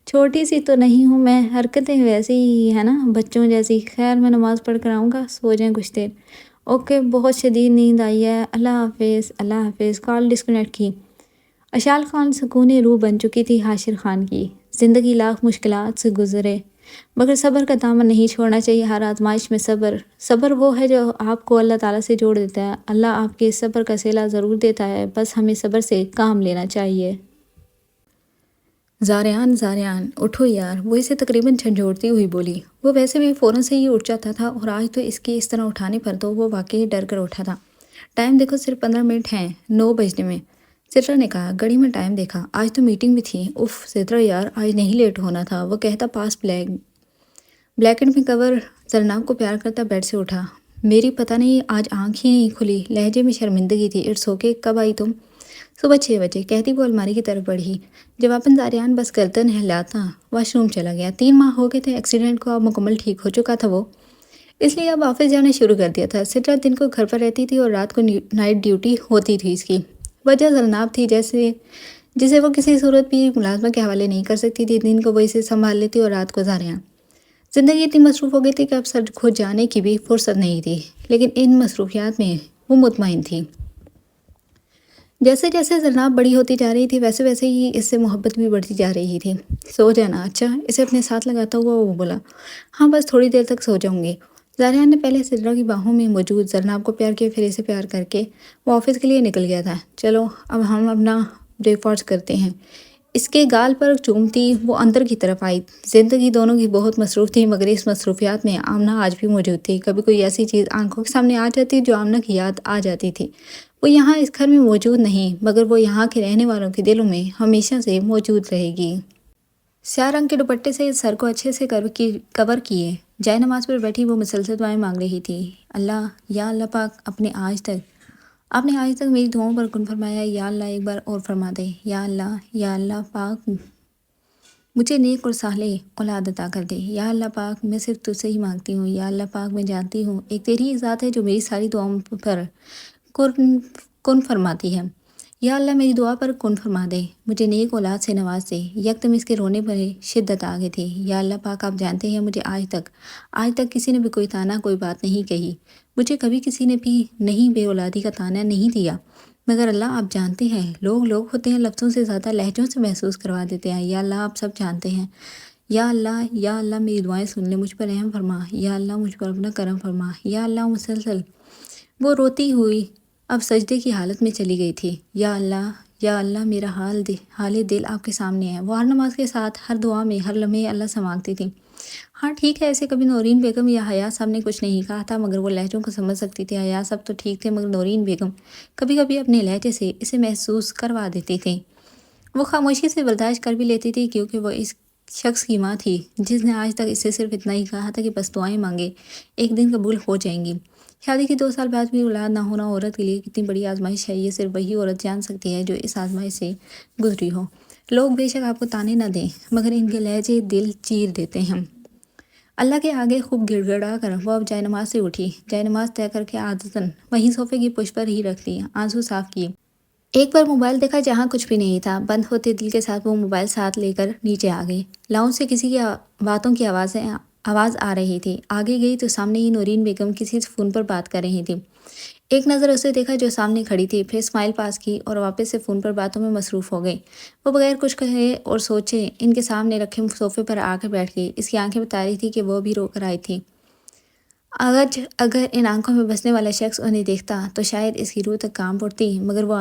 چھوٹی سی تو نہیں ہوں میں، حرکتیں ویسے ہی ہے نا، بچوں جیسی۔ خیر میں نماز پڑھ کر آؤں گا، سو جائیں کچھ دیر۔ اوکے، بہت شدید نیند آئی ہے، اللہ حافظ۔ اللہ حافظ۔ کال ڈسکنیکٹ کی۔ اشال خان سکون روح بن چکی تھی حاشر خان کی۔ زندگی لاکھ مشکلات سے گزرے، مگر صبر کا دامن نہیں چھوڑنا چاہیے۔ ہر آزمائش میں صبر وہ ہے جو آپ کو اللہ تعالیٰ سے جوڑ دیتا ہے۔ اللہ آپ کے صبر کا صلہ ضرور دیتا ہے، بس ہمیں صبر سے کام لینا چاہیے۔ زاریان اٹھو یار، وہ اسے تقریباً جھنجھوڑتی ہوئی بولی۔ وہ ویسے بھی فوراً سے ہی اٹھ جاتا تھا، اور آج تو اس کے اس طرح اٹھانے پر تو وہ واقعی ڈر کر اٹھا تھا۔ ٹائم دیکھو، صرف 15 منٹ ہیں 9 بجنے میں۔ سدرا نے کہا۔ گھڑی میں ٹائم دیکھا، آج تو میٹنگ بھی تھی۔ اف سدرا یار، آج نہیں لیٹ ہونا تھا، وہ کہتا پاس بلینکٹ میں کور زرناب کو پیار کرتا بیڈ سے اٹھا۔ میری پتہ نہیں آج آنکھ ہی نہیں کھلی، لہجے میں شرمندگی تھی۔ اٹس اوکے، کب آئی تم؟ صبح 6 بجے، کہتی وہ الماری کی طرف بڑھی۔ جواباً زاریان بس گردن ہلاتا واش روم چلا گیا۔ 3 ماہ ہو گئے تھے ایکسیڈنٹ کو، اب مکمل ٹھیک ہو چکا تھا وہ، اس لیے اب آفس جانا شروع کر دیا تھا۔ سٹرا دن کو گھر پر رہتی تھی اور رات کو نائٹ ڈیوٹی ہوتی تھی اس کی۔ وجہ زلناب تھی، جسے وہ کسی صورت بھی ملازمہ کے حوالے نہیں کر سکتی تھی۔ دن کو وہ اسے سنبھال لیتی اور رات کو زاریان۔ زندگی اتنی مصروف ہو گئی تھی کہ اب سر کھود جانے کی بھی فرصت نہیں تھی، لیکن ان مصروفیات میں وہ مطمئن تھی۔ جیسے جیسے زلناب بڑی ہوتی جا رہی تھی ویسے ویسے ہی اس سے محبت بھی بڑھتی جا رہی تھی۔ سو جانا، اچھا، اسے اپنے ساتھ لگاتا ہوا وہ بولا۔ ہاں بس تھوڑی دیر تک سو جاؤں گی۔ زاریان نے پہلے سدرا کی باہوں میں موجود زلناب کو پیار کیا، پھر اسے پیار کر کے وہ آفس کے لیے نکل گیا تھا۔ چلو اب ہم اپنا بریک فاسٹ کرتے ہیں۔ اس کے گال پر چومتی وہ اندر کی طرف آئی۔ زندگی دونوں کی بہت مصروف تھی، مگر اس مصروفیات میں آمنہ آج بھی موجود تھی۔ کبھی کوئی ایسی چیز آنکھوں کے سامنے آ جاتی جو آمنہ کی یاد آ جاتی تھی۔ وہ یہاں اس گھر میں موجود نہیں، مگر وہ یہاں کے رہنے والوں کے دلوں میں ہمیشہ سے موجود رہے گی۔ سیاہ رنگ کے دوپٹے سے سر کو اچھے سے کور کیے جائے نماز پر بیٹھی وہ مسلسل دعائیں مانگ رہی تھی۔ اللہ، یا اللہ پاک، آپ نے آج تک میری دعاؤں پر کن فرمایا، یا اللہ ایک بار اور فرما دے۔ یا اللہ پاک، مجھے نیک اور صالح اولاد عطا کر دے۔ یا اللہ پاک، میں صرف تجھ سے ہی مانگتی ہوں۔ یا اللہ پاک، میں جانتی ہوں ایک تیری ہی ذات ہے جو میری ساری دعاؤں پر کن فرماتی ہے۔ یا اللہ میری دعا پر کن فرما دے، مجھے نیک اولاد سے نواز دے۔ یکدم اس کے رونے پر شدت آ گئی تھی۔ یا اللہ پاک، آپ جانتے ہیں مجھے آج تک کسی نے بھی کوئی طعنہ، کوئی بات نہیں کہی، مجھے کبھی کسی نے بھی نہیں بے اولادی کا طعنہ نہیں دیا، مگر اللہ آپ جانتے ہیں لوگ ہوتے ہیں لفظوں سے زیادہ لہجوں سے محسوس کروا دیتے ہیں۔ یا اللہ آپ سب جانتے ہیں۔ یا اللہ میری دعائیں سن لے، مجھ پر رحم فرما۔ یا اللہ مجھ پر اپنا کرم فرما۔ یا اللہ مسلسل وہ روتی ہوئی اب سجدے کی حالت میں چلی گئی تھی۔ یا اللہ میرا حال دل آپ کے سامنے ہے۔ وہ ہر نماز کے ساتھ، ہر دعا میں، ہر لمحے اللہ سے مانگتی تھی۔ ہاں ٹھیک ہے، ایسے کبھی نورین بیگم یا حیا صاحب نے کچھ نہیں کہا تھا، مگر وہ لہجوں کو سمجھ سکتی تھی۔ حیا صاحب تو ٹھیک تھے، مگر نورین بیگم کبھی کبھی اپنے لہجے سے اسے محسوس کروا دیتی تھی۔ وہ خاموشی سے برداشت کر بھی لیتی تھی، کیونکہ وہ اس شخص کی ماں تھی جس نے آج تک اسے صرف اتنا ہی کہا تھا کہ بس دعائیں مانگے، ایک دن قبول ہو جائیں گی۔ شادی کے 2 سال بعد بھی اولاد نہ ہونا عورت کے لیے کتنی بڑی آزمائش ہے، یہ صرف وہی عورت جان سکتی ہے جو اس آزمائش سے گزری ہو۔ لوگ بے شک آپ کو طعنے نہ دیں، مگر ان کے لہجے دل چیر دیتے ہیں۔ اللہ کے آگے خوب گڑ گڑا کر وہ اب جائے نماز سے اٹھی، جائے نماز طے کر کے عادتاً وہیں صوفے کی پشت پر ہی رکھ دی، آنسو صاف کیے۔ ایک بار موبائل دیکھا جہاں کچھ بھی نہیں تھا، بند ہوتے دل کے ساتھ وہ موبائل ساتھ لے کر نیچے آ گئی۔ لاؤنج سے کسی کی باتوں کی آواز آ رہی تھی۔ آگے گئی تو سامنے ہی نورین بیگم کسی سے فون پر بات کر رہی تھی۔ ایک نظر اسے دیکھا جو سامنے کھڑی تھی، پھر اسمائل پاس کی اور واپس سے فون پر باتوں میں مصروف ہو گئی۔ وہ بغیر کچھ کہے اور سوچے ان کے سامنے رکھے صوفے پر آ کر بیٹھ گئی۔ اس کی آنکھیں بتا رہی تھی کہ وہ بھی رو کر آئی تھی۔ اگر ان آنکھوں میں بسنے والا شخص انہیں دیکھتا تو شاید اس کی روح تک کانپ اٹھتی، مگر وہ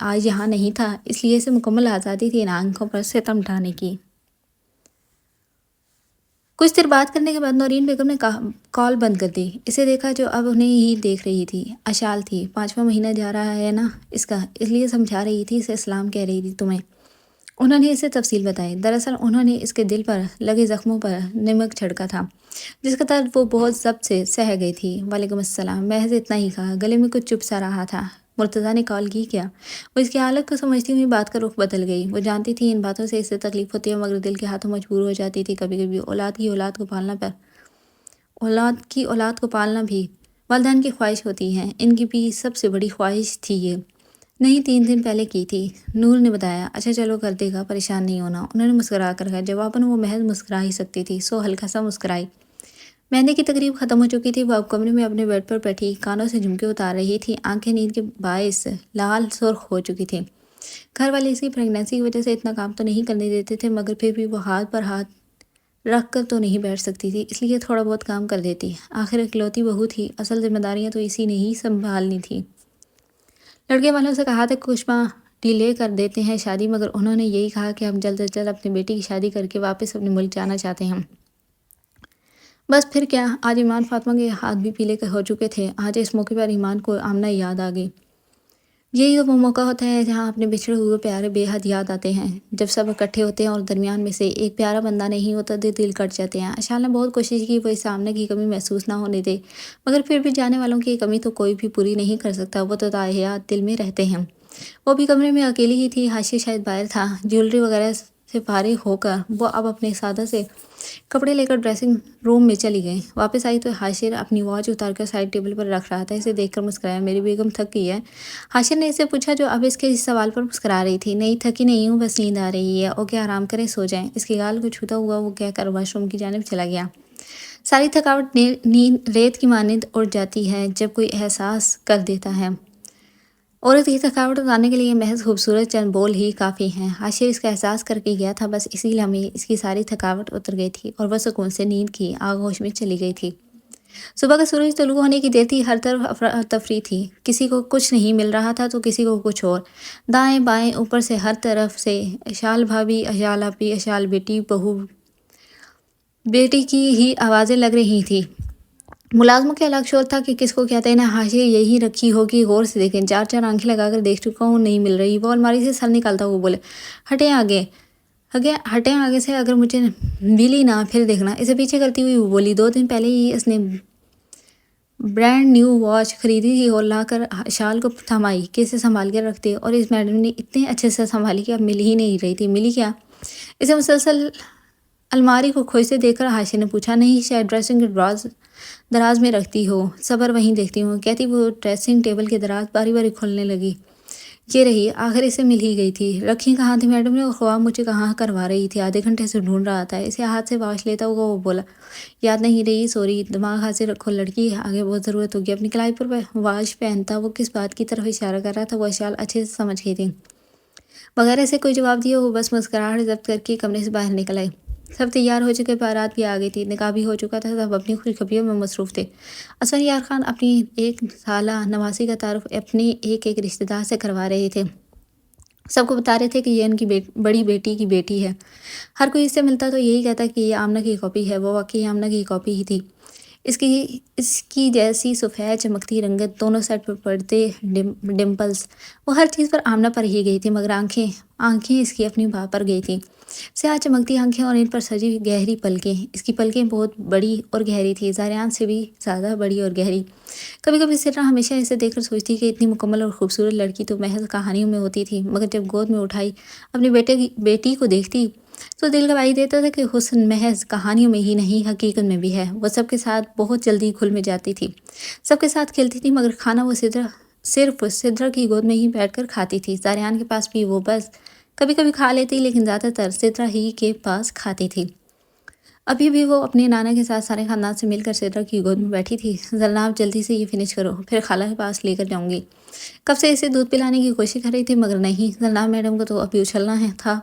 آج یہاں نہیں تھا، اس لیے اسے مکمل آزادی تھی ان آنکھوں پر ستم ڈھانے کی۔ کچھ دیر بات کرنے کے بعد نورین بیگم نے کال بند کر دی۔ اسے دیکھا جو اب انہیں ہی دیکھ رہی تھی۔ اشال تھی، 5واں مہینہ جا رہا ہے نا اس کا، اس لیے سمجھا رہی تھی، اسے اسلام کہہ رہی تھی تمہیں۔ انہوں نے اسے تفصیل بتائی۔ دراصل انہوں نے اس کے دل پر لگے زخموں پر نمک چھڑکا تھا، جس کا درد وہ بہت ضبط سے سہ گئی تھی۔ وعلیکم السلام، محض اتنا ہی کہا، گلے میں کچھ چپ سا رہا تھا۔ مرتضیٰ نے کال کی کیا؟ وہ اس کی حالت کو سمجھتی ہوئی بات کا رخ بدل گئی۔ وہ جانتی تھی ان باتوں سے اسے تکلیف ہوتی ہے، مگر دل کے ہاتھوں مجبور ہو جاتی تھی۔ کبھی کبھی اولاد کی اولاد کو پالنا بھی والدین کی خواہش ہوتی ہے، ان کی بھی سب سے بڑی خواہش تھی یہ۔ نہیں، 3 دن پہلے کی تھی، نور نے بتایا۔ اچھا چلو کر دے گا، پریشان نہیں ہونا، انہوں نے مسکرا کر کہا۔ جواباً وہ محض مسکرا ہی سکتی تھی، سو ہلکا سا مسکرائی۔ مہندی کی تقریب ختم ہو چکی تھی، وہ اب کمرے میں اپنے بیڈ پر بیٹھی کانوں سے جھمکے اتار رہی تھی۔ آنکھیں نیند کے باعث لال سرخ ہو چکی تھیں۔ گھر والے اس کی پریگنینسی کی وجہ سے اتنا کام تو نہیں کرنے دیتے تھے، مگر پھر بھی وہ ہاتھ پر ہاتھ رکھ کر تو نہیں بیٹھ سکتی تھی، اس لیے تھوڑا بہت کام کر دیتی۔ آخر اکلوتی بہو تھی، اصل ذمہ داریاں تو اسی نے ہی سنبھالنی تھی۔ لڑکے والوں سے کہا تھا کہ کچھ ماہ ڈیلے کر دیتے ہیں شادی، مگر انہوں نے یہی کہا کہ ہم جلد از جلد اپنی بیٹی کی شادی کر کے واپس اپنے ملک جانا چاہتے ہیں۔ بس پھر کیا، آج ایمان فاطمہ کے ہاتھ بھی پیلے ہو چکے تھے۔ آج اس موقع پر ایمان کو آمنہ یاد آ گئی۔ یہی وہ موقع ہوتا ہے جہاں اپنے بچھڑے ہوئے پیارے بے حد یاد آتے ہیں، جب سب اکٹھے ہوتے ہیں اور درمیان میں سے ایک پیارا بندہ نہیں ہوتا تو دل کٹ جاتے ہیں۔ اشال نے بہت کوشش کی وہ اس سامنے کی کمی محسوس نہ ہونے دے، مگر پھر بھی جانے والوں کی کمی تو کوئی بھی پوری نہیں کر سکتا، وہ تو تاحیات دل میں رہتے ہیں۔ وہ بھی کمرے میں اکیلی ہی تھی، حاشی شاید باہر تھا۔ جیولری وغیرہ سے فارغ ہو کر وہ اب اپنے سادہ سے کپڑے لے کر ڈریسنگ روم میں چلی گئی۔ واپس آئی تو حاشر اپنی واچ اتار کر سائڈ ٹیبل پر رکھ رہا تھا۔ اسے دیکھ کر مسکرایا، میری بیگم تھک گئی ہے؟ حاشر نے اسے پوچھا جو اب اس کے اس سوال پر مسکرا رہی تھی۔ نہیں تھکی نہیں ہوں، بس نیند آ رہی ہے۔ اوکے آرام کریں، سو جائیں۔ اس کے گال کو چھوتا ہوا وہ کہہ کر واش روم کی جانب چلا گیا۔ ساری تھکاوٹ نیند ریت کی مانند اڑ جاتی ہے جب کوئی احساس کر دیتا ہے۔ عورت کی تھکاوٹ اتارنے کے لیے محض خوبصورت چند بول ہی کافی ہیں۔ حاشر اس کا احساس کر کے گیا تھا، بس اسی لمحے اس کی ساری تھکاوٹ اتر گئی تھی اور وہ سکون سے نیند کی آغوش میں چلی گئی تھی۔ صبح کا سورج طلوع ہونے کی دیر تھی، ہر طرف افراتفری تھی۔ کسی کو کچھ نہیں مل رہا تھا تو کسی کو کچھ اور، دائیں بائیں اوپر سے ہر طرف سے اشال بھابھی، اشال آپی، اشال بیٹی، بہو بیٹی کی ہی آوازیں لگ رہی تھی۔ ملازموں کے الگ شور تھا کہ کس کو کہتے ہیں، حاشر یہی رکھی ہوگی، غور سے دیکھیں، چار چار آنکھیں لگا کر دیکھ چکا ہوں، نہیں مل رہی۔ وہ الماری سے سر نکالتا ہوا بولے، ہٹیں آگے، ہٹیں آگے سے، اگر مجھے ملی نہ پھر دیکھنا۔ اسے پیچھے کرتی ہوئی وہ بولی، 2 دن پہلے ہی اس نے برانڈ نیو واچ خریدی تھی اور لا کر اشال کو تھمائی کہ اسے سنبھال کے رکھتے، اور اس میڈم نے اتنے اچھے سے سنبھالی کہ اب مل ہی نہیں رہی تھی۔ ملی کیا؟ اسے مسلسل الماری کو کھوجتے دیکھ کر حاشر نے پوچھا۔ نہیں، شاید ڈریسنگ کے دراز میں رکھتی ہو، صبر وہیں دیکھتی ہوں، کہتی وہ ڈریسنگ ٹیبل کے دراز باری باری کھولنے لگی۔ یہ رہی، آخر اسے مل ہی گئی تھی۔ رکھی کہاں تھی میڈم نے، اور خواب مجھے کہاں کروا رہی تھی؟ آدھے گھنٹے سے ڈھونڈ رہا تھا۔ اسے ہاتھ سے واچ لیتا ہوا وہ بولا، یاد نہیں رہی، سوری، دماغ ہاتھ سے رکھو لڑکی، آگے بہت ضرورت ہوگی۔ اپنی کلائی پر واچ پہنتا وہ کس بات کی طرف اشارہ کر رہا تھا وہ اشال اچھے سے سمجھ گئی تھی۔ بغیر اسے کوئی جواب دیے وہ بس مسکراہٹ ضبط کر کے کمرے سے باہر نکل آئی۔ سب تیار ہو چکے، بارات بھی آ گئی تھی، نکاح بھی ہو چکا تھا، سب اپنی خوشخبریوں میں مصروف تھے۔ اسفندیار خان اپنی 1 سالہ نواسی کا تعارف اپنے ایک ایک رشتہ دار سے کروا رہے تھے۔ سب کو بتا رہے تھے کہ یہ ان کی بڑی بیٹی کی بیٹی ہے۔ ہر کوئی اس سے ملتا تو یہی کہتا کہ یہ آمنہ کی کاپی ہے۔ وہ واقعی آمنہ کی کاپی ہی تھی۔ اس کی جیسی سفید چمکتی رنگت، دونوں سائڈ پر پڑتے ڈمپلز، وہ ہر چیز پر آمنہ پر ہی گئی تھی، مگر آنکھیں اس کی اپنی ماں پر گئی تھیں۔ سیاہ چمکتی آنکھیں اور ان پر سجی گہری پلکیں۔ اس کی پلکیں بہت بڑی اور گہری تھی، زاریان سے بھی زیادہ بڑی اور گہری۔ کبھی کبھی سرا ہمیشہ اسے دیکھ کر سوچتی کہ اتنی مکمل اور خوبصورت لڑکی تو محض کہانیوں میں ہوتی تھی، مگر جب گود میں اٹھائی اپنی بیٹی کو دیکھتی تو دل گواہی دیتا تھا کہ حسن محض کہانیوں میں ہی نہیں، حقیقت میں بھی ہے۔ وہ سب کے ساتھ بہت جلدی گھل میں جاتی تھی، سب کے ساتھ کھیلتی تھی، مگر کھانا وہ صرف سدرا کی گود میں ہی بیٹھ کر کھاتی تھی۔ زاریان کے پاس بھی وہ بس کبھی کبھی کھا لیتی، لیکن زیادہ تر سدرا ہی کے پاس کھاتی تھی۔ ابھی بھی وہ اپنے نانا کے ساتھ سارے خاندان سے مل کر سدرا کی گود میں بیٹھی تھی۔ زرناب جلدی سے یہ فنش کرو، پھر خالہ کے پاس لے کر جاؤں گی۔ کب سے اسے دودھ پلانے کی کوشش کر رہی تھی، مگر نہیں، زرناب میڈم کو تو ابھی اچھلنا تھا،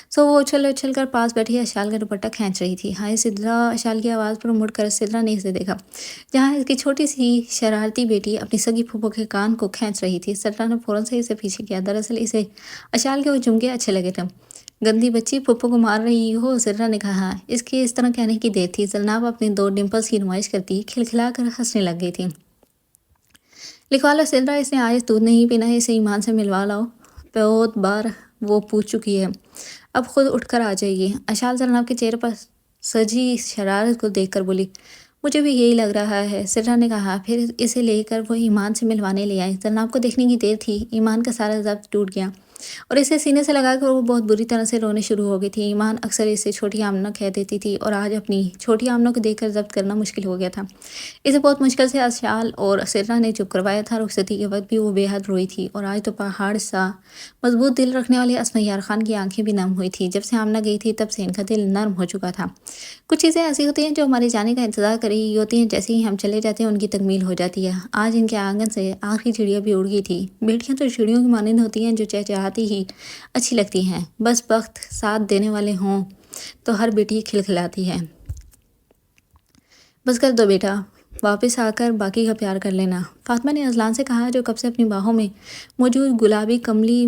سو وہ اچھل کر پاس بیٹھی اشال کا دوپٹہ کھینچ رہی تھی۔ ہائے سدرا! اشال کی آواز پر مڑ کر سدرا نے اسے دیکھا، جہاں اس کی چھوٹی سی شرارتی بیٹی اپنی سگی پھوپھو کے کان کو کھینچ رہی تھی۔ سدرا نے فوراً سے اسے پیچھے کیا، دراصل اسے اشال کے وہ جملے اچھے لگے تھے۔ گندی بچی، پھوپھو کو مار رہی ہو؟ سدرا نے کہا۔ اس کے اس طرح کہنے کی دیر تھی، زرناب اپنے 2 ڈمپلز کی نمائش کرتی کھلکھلا کر ہنسنے لگ گئی تھی۔ لکھوا لو سدرا، اس نے آج دودھ نہیں پینا ہے، اسے ایمان سے ملوا لاؤ، بہت بار وہ پوچھ چکی ہے، اب خود اٹھ کر آ جائے گی۔ اشال زرناب کے چہرے پر سجی شرارت کو دیکھ کر بولی، مجھے بھی یہی لگ رہا ہے، سدرا نے کہا۔ پھر اسے لے کر وہ ایمان سے ملوانے لے آئی۔ زرناب کو دیکھنے کی دیر تھی، ایمان کا سارا ضبط ٹوٹ گیا اور اسے سینے سے لگا کر وہ بہت بری طرح سے رونے شروع ہو گئی تھی۔ ایمان اکثر اسے چھوٹی آمنہ کہہ دیتی تھی اور آج اپنی چھوٹی آمنہ کو دیکھ کر ضبط کرنا مشکل ہو گیا تھا۔ اسے بہت مشکل سے اشال اور سدرا نے چپ کروایا تھا۔ رخصتی کے وقت بھی وہ بے حد روئی تھی، اور آج تو پہاڑ سا مضبوط دل رکھنے والے اسفندیار خان کی آنکھیں بھی نم ہوئی تھی۔ جب سے آمنہ گئی تھی تب سے ان کا دل نرم ہو چکا تھا۔ کچھ چیزیں ایسی ہوتی ہیں جو ہمارے جانے کا انتظار کر رہی ہوتی ہیں، جیسے ہی ہم چلے جاتے ہیں ان کی تکمیل ہو جاتی ہے۔ آج ان کے آنگن سے آخری چڑیا بھی اڑ گئی تھی۔ بیٹیاں تو چڑیوں کی مانند ہوتی ہیں جو چہچہاتی ہی اچھی لگتی ہیں، بس وقت ساتھ دینے والے ہوں تو ہر بیٹی کھلکھلاتی ہے۔ بس کر دو بیٹا، واپس آ کر باقی کا پیار کر لینا، فاطمہ نے اذلان سے کہا، جو کب سے اپنی باہوں میں موجود گلابی کمبل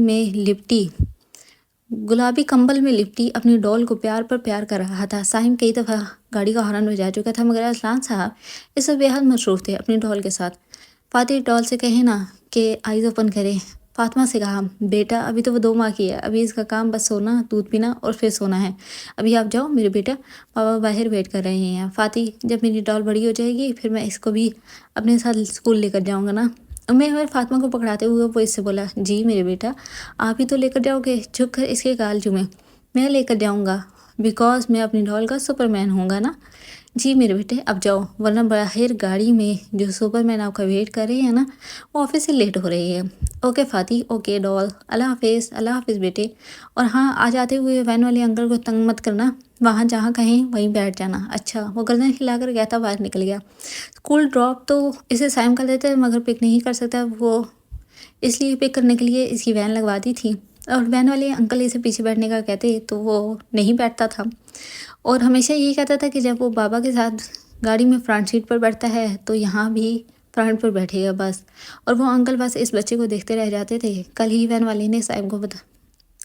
میں لپٹی اپنی ڈول کو پیار پر پیار کر رہا تھا۔ سائم کئی دفعہ گاڑی کا ہارن بجا چکا تھا، مگر اذلان صاحب اس وقت بے حد مصروف تھے اپنی ڈول کے ساتھ۔ فاتح ڈول سے کہے نا کہ آئیز اوپن کرے، فاطمہ سے کہا بیٹا ابھی تو وہ 2 ماہ کی ہے، ابھی اس کا کام بس سونا، دودھ پینا اور پھر سونا ہے، ابھی آپ جاؤ میرے بیٹا، پاپا باہر ویٹ کر رہے ہیں۔ فاطی جب میری ڈال بڑی ہو جائے گی پھر میں اس کو بھی اپنے ساتھ اسکول لے کر جاؤں گا نا۔ میں فاطمہ کو پکڑاتے ہوئے وہ اس سے بولا جی میرے بیٹا آپ ہی تو لے کر جاؤ گے، جھک کر اس کے گال چومے، میں لے کر جاؤں گا بیکاز میں اپنی ڈال کا سپر مین ہوں گا نا۔ جی میرے بیٹے اب جاؤ ورنہ باہر گاڑی میں جو سپر مین آپ کا ویٹ کر رہے ہیں نا وہ آفس سے لیٹ ہو رہی ہے۔ اوکے فاطی، اوکے ڈال، اللہ حافظ، اللہ حافظ بیٹے، اور ہاں آ جاتے ہوئے وین والے انکل کو تنگ مت کرنا، وہاں جہاں کہیں وہیں بیٹھ جانا۔ اچھا، وہ گردن ہلا کر کہتا باہر نکل گیا۔ اسکول ڈراپ تو اسے سائم کر دیتے مگر پک نہیں کر سکتا، وہ اس لیے پک کرنے کے لیے اس کی وین لگوا دی تھی، اور وین والے انکل اسے پیچھے بیٹھنے کا کہتے تو وہ نہیں بیٹھتا تھا، اور ہمیشہ یہی کہتا تھا کہ جب وہ بابا کے ساتھ گاڑی میں فرنٹ سیٹ پر بیٹھتا ہے تو یہاں بھی فرنٹ پر بیٹھے گا بس، اور وہ انکل بس اس بچے کو دیکھتے رہ جاتے تھے۔ کل ہی وین والے نے سائم کو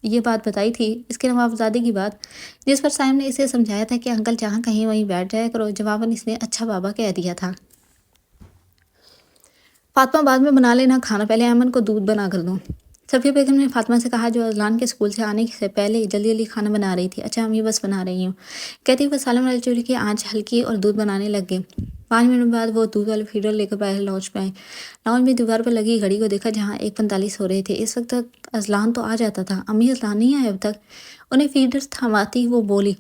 یہ بات بتائی تھی، اس کے نوابزادے کی بات، جس پر سائم نے اسے سمجھایا تھا کہ انکل جہاں کہیں وہیں بیٹھ جایا کرو، جواباً اس نے اچھا بابا کہہ دیا تھا۔ فاطمہ بعد میں بنا لینا کھانا، پہلے ایمن کو دودھ بنا کر دوں۔ صفیہ بیگم نے فاطمہ سے کہا جو اذلان کے اسکول سے آنے سے پہلے جلدی جلدی کھانا بنا رہی تھی۔ اچھا امی بس بنا رہی ہوں، کہتی وہ سالن والے چولہے کی آنچ ہلکی اور دودھ بنانے لگ گئے۔ 5 منٹ بعد وہ دودھ والے فیڈر لے کر باہر لانچ پہ آئے۔ لانچ میں دیوار پر لگی گھڑی کو دیکھا جہاں 1:45 ہو رہے تھے۔ اس وقت تک اذلان تو آ جاتا تھا، امی اذلان نہیں آئے اب تک؟ انہیں فیڈر تھماتی وہ بولی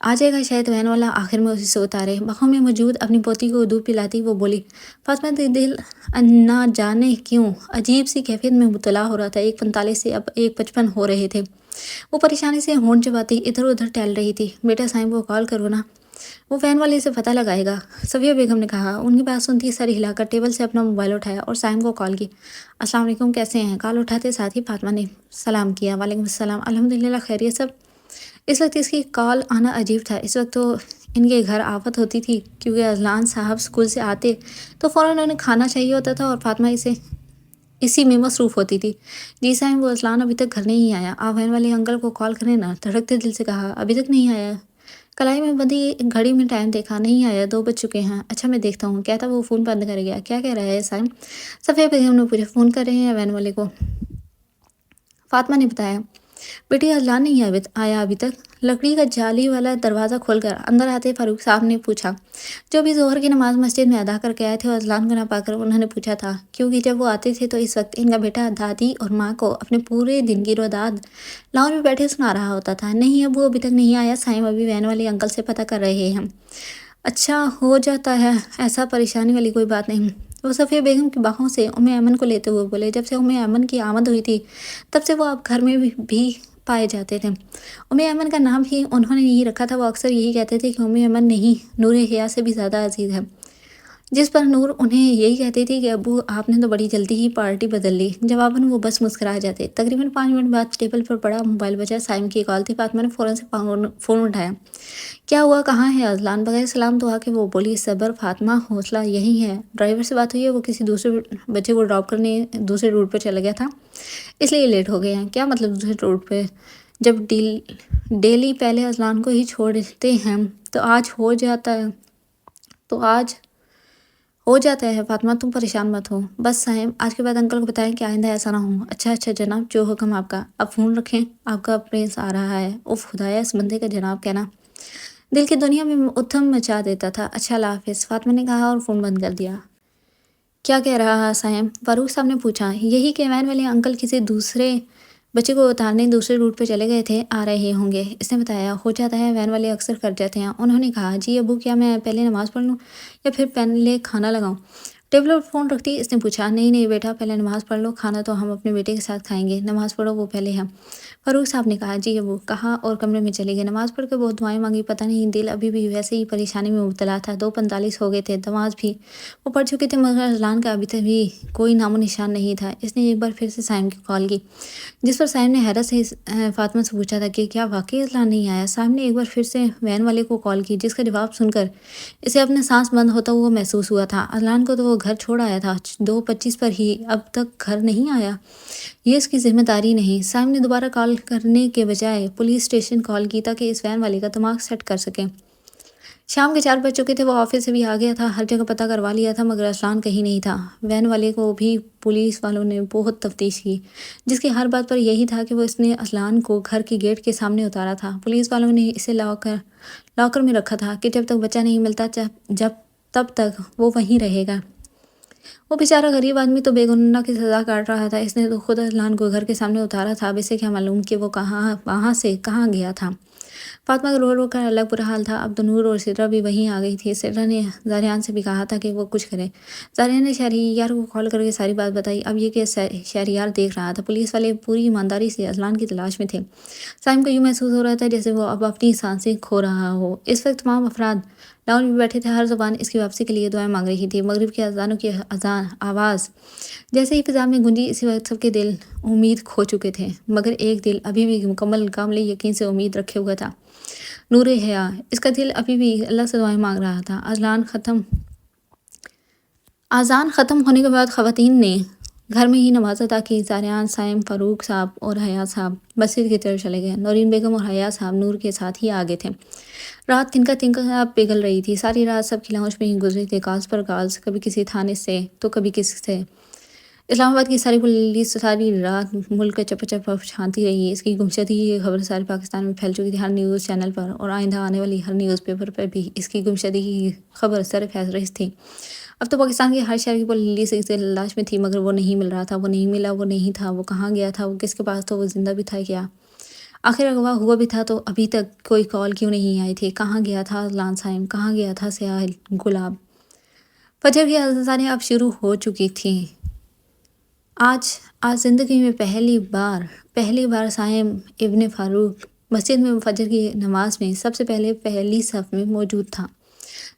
آ جائے گا شاید وین والا آخر میں اسی سے اتارے۔ بخوں میں موجود اپنی پوتی کو دودھ پلاتی وہ بولی فاطمہ دل نہ جانے کیوں عجیب سی کیفیت میں مبتلا ہو رہا تھا۔ 1:45 سے اب 1:55 ہو رہے تھے۔ وہ پریشانی سے ہونٹ چباتی ادھر ادھر ٹہل رہی تھی۔ بیٹا سائم کو کال کرو نا، وہ وین والے سے پتہ لگائے گا، صفیہ بیگم نے کہا۔ ان کی بات سنتی سر ہلا کر ٹیبل سے اپنا موبائل اٹھایا اور سائم کو کال کی۔ السلام علیکم، کیسے ہیں؟ کال اٹھاتے ساتھ ہی فاطمہ نے سلام کیا۔ وعلیکم السلام، الحمدللہ خیریت سب؟ اس وقت اس کی کال آنا عجیب تھا۔ اس وقت تو ان کے گھر آفت ہوتی تھی کیونکہ اذلان صاحب اسکول سے آتے تو فوراً انہیں کھانا چاہیے ہوتا تھا اور فاطمہ اسی میں مصروف ہوتی تھی۔ جی سائم وہ اذلان ابھی تک گھر نہیں آیا، آپ وین والے انکل کو کال کریں نا، دھڑکتے دل سے کہا۔ ابھی تک نہیں آیا؟ کلائی میں بندی گھڑی میں ٹائم دیکھا، نہیں آیا، 2 بج چکے ہیں۔ اچھا میں دیکھتا ہوں، کہتا وہ فون بند کر گیا۔ کیا کہہ رہا ہے سائم؟ صفیہ بیگم نے پوچھا۔ فون کر رہے ہیں وین والے کو، فاطمہ نے بتایا۔ بیٹی اذلان نہیں آیا ابھی تک؟ لکڑی کا جالی والا دروازہ کھول کر اندر آتے فاروق صاحب نے پوچھا، جو بھی ظہر کی نماز مسجد میں ادا کر کے آئے تھے اور اذلان کو نہ پا کر انہوں نے پوچھا تھا، کیونکہ جب وہ آتے تھے تو اس وقت ان کا بیٹا دادی اور ماں کو اپنے پورے دن کی روداد لاؤنج میں بیٹھے سنا رہا ہوتا تھا۔ نہیں ابو ابھی تک نہیں آیا سائم، ابھی وین والے انکل سے پتہ کر رہے ہیں۔ اچھا ہو جاتا ہے، ایسا پریشانی والی کوئی بات نہیں، وہ صفیہ بیگم کی باہوں سے ایمن کو لیتے ہوئے بولے۔ جب سے ایمن کی آمد ہوئی تھی تب سے وہ اب گھر میں بھی پائے جاتے تھے۔ ایمن کا نام ہی انہوں نے یہی رکھا تھا۔ وہ اکثر یہی کہتے تھے کہ ایمن نہیں، نور حیا سے بھی زیادہ عزیز ہے، جس پر نور انہیں یہی کہتی تھی کہ ابو آپ نے تو بڑی جلدی ہی پارٹی بدل لی۔ جواباً وہ بس مسکرا جاتے۔ تقریباً 5 منٹ بعد ٹیبل پر پڑا موبائل بجا، سائم کی کال تھی۔ فاطمہ نے فوراً سے فون اٹھایا۔ کیا ہوا، کہاں ہے اذلان؟ بغیر سلام دعا کے وہ بولی صبر فاطمہ، حوصلہ، یہی ہے۔ ڈرائیور سے بات ہوئی ہے، وہ کسی دوسرے بچے کو ڈراپ کرنے دوسرے روٹ پہ چلا گیا تھا، اس لیے لیٹ ہو گئے ہیں۔ کیا مطلب دوسرے روٹ پہ؟ جب ڈیلی پہلے اذلان کو ہی چھوڑتے ہیں تو آج ہو جاتا ہے۔ فاطمہ تم پریشان مت ہو، بس سائم آج کے بعد انکل کو بتائیں کہ آئندہ ایسا نہ ہو۔ اچھا جناب، جو حکم آپ کا۔ اب فون رکھیں، آپ کا پرنس آ رہا ہے۔ اف خدایا، اس بندے کا جناب کہنا دل کی دنیا میں اتھم مچا دیتا تھا۔ اچھا اللہ حافظ، فاطمہ نے کہا اور فون بند کر دیا۔ کیا کہہ رہا سائم؟ فاروق صاحب نے پوچھا۔ یہی کہ وین والے انکل کسی دوسرے بچے کو اتارنے دوسرے روٹ پہ چلے گئے تھے، آ رہے ہوں گے۔ اس نے بتایا۔ ہو جاتا ہے، وین والے اکثر کر جاتے ہیں۔ انہوں نے کہا جی ابو کیا میں پہلے نماز پڑھ لوں یا پھر پہلے کھانا لگاؤں؟ ٹیبل پر فون رکھتی اس نے پوچھا۔ نہیں بیٹا، پہلے نماز پڑھ لو، کھانا تو ہم اپنے بیٹے کے ساتھ کھائیں گے، نماز پڑھو وہ پہلے ہے۔ فاروق صاحب نے کہا جی ابو، کہا اور کمرے میں چلی گئی۔ نماز پڑھ کے بہت دعائیں مانگی، پتہ نہیں دل ابھی بھی ویسے ہی پریشانی میں مبتلا تھا۔ 2:45 ہو گئے تھے، نماز بھی وہ پڑھ چکے تھے مگر اذلان کا ابھی تک بھی کوئی نام و نشان نہیں تھا۔ اس نے ایک بار پھر سے سائم کی کال کی، جس پر سائم نے حیرت سے فاطمہ سے پوچھا تھا کہ کیا واقعی اذلان نہیں آیا؟ سائم نے ایک بار پھر سے وین والے کو کال کی، جس کا جواب سن کر اسے اپنا سانس بند ہوتا ہوا محسوس ہوا تھا۔ اذلان کو تو وہ گھر چھوڑ آیا تھا 2:25 پر ہی، اب تک گھر نہیں آیا، یہ اس کی ذمہ داری نہیں۔ سائم نے دوبارہ کال کرنے کے بجائے پولیس اسٹیشن کال کی تاکہ اس وین والے کا دماغ سیٹ کر سکیں۔ شام کے 4 بج چکے تھے، وہ آفس سے بھی آ گیا تھا، ہر جگہ پتہ کروا لیا تھا مگر ارسلان کہیں نہیں تھا۔ وین والے کو بھی پولیس والوں نے بہت تفتیش کی، جس کی ہر بات پر یہی تھا کہ وہ اس نے ارسلان کو گھر کے گیٹ کے سامنے اتارا تھا۔ پولیس والوں نے اسے لاکر میں رکھا تھا کہ جب تک بچہ نہیں ملتا تب تک وہ وہیں رہے گا۔ وہ بیچارہ غریب آدمی تو بے گناہ کی سزا کاٹ رہا تھا، اس نے تو خود ارسلان کو گھر کے سامنے اتارا تھا، اب اسے کیا معلوم کہ وہ وہاں سے کہاں گیا تھا۔ فاطمہ کا رو رو کر الگ برا حال تھا، اب تو نور اور سدرہ بھی وہیں آ گئی تھی۔ سدرہ نے زاریان سے بھی کہا تھا کہ وہ کچھ کرے۔ زاریان نے شہریار کو کال کر کے ساری بات بتائی، اب یہ کہ شہریار دیکھ رہا تھا۔ پولیس والے پوری ایمانداری سے ارسلان کی تلاش میں تھے۔ سائم کو یوں محسوس ہو رہا تھا جیسے وہ اب اپنی سانسیں کھو رہا ہو۔ اس وقت تمام افراد لاؤنج میں بیٹھے تھے، ہر زبان اس کی واپسی کے لیے دعائیں مانگ رہی تھی۔ مغرب کی اذانوں کی آواز جیسے ہی فضا میں گونجی، اسی وقت سب کے دل امید کھو چکے تھے، مگر ایک دل ابھی بھی مکمل کامل یقین سے امید رکھے ہوا تھا، نور حیا۔ اس کا دل ابھی بھی اللہ سے دعائیں مانگ رہا تھا۔ اذان ختم ہونے کے بعد خواتین نے گھر میں ہی نماز ادا کی۔ زاریان، سائم، فاروق صاحب اور حیا صاحب مسجد کی طرف چلے گئے۔ نورین بیگم اور حیا صاحب نور کے ساتھ ہی آگے تھے۔ رات تنکا تنکا پگھل رہی تھی، ساری رات سب کی لاؤنج میں ہی گزری تھی، کالز پر کالز، کبھی کسی تھانے سے تو کبھی کسی سے۔ اسلام آباد کی ساری پولیس ساری رات ملک کا چپا چپا چھانتی رہی۔ اس کی گمشدگی کی خبر سارے پاکستان میں پھیل چکی تھی، ہر نیوز چینل پر اور آئندہ آنے والی ہر نیوز پیپر پر بھی اس کی گمشدگی کی خبر سر فہرست تھی۔ اب تو پاکستان کے ہر شہر کی پولیس اس تلاش میں تھی، مگر وہ نہیں مل رہا تھا، وہ نہیں ملا، وہ نہیں تھا، وہ کہاں گیا تھا، وہ کس کے پاس تھا، وہ زندہ بھی تھا کیا؟ آخر اغوا ہوا بھی تھا تو ابھی تک کوئی کال کیوں نہیں آئی تھی؟ کہاں گیا تھا ارسلان سائم؟ کہاں گیا تھا سیاہ گلاب؟ فجر کی اذانیں اب شروع ہو چکی تھیں۔ آج زندگی میں پہلی بار سائم ابن فاروق مسجد میں فجر کی نماز میں سب سے پہلی صف میں موجود تھا۔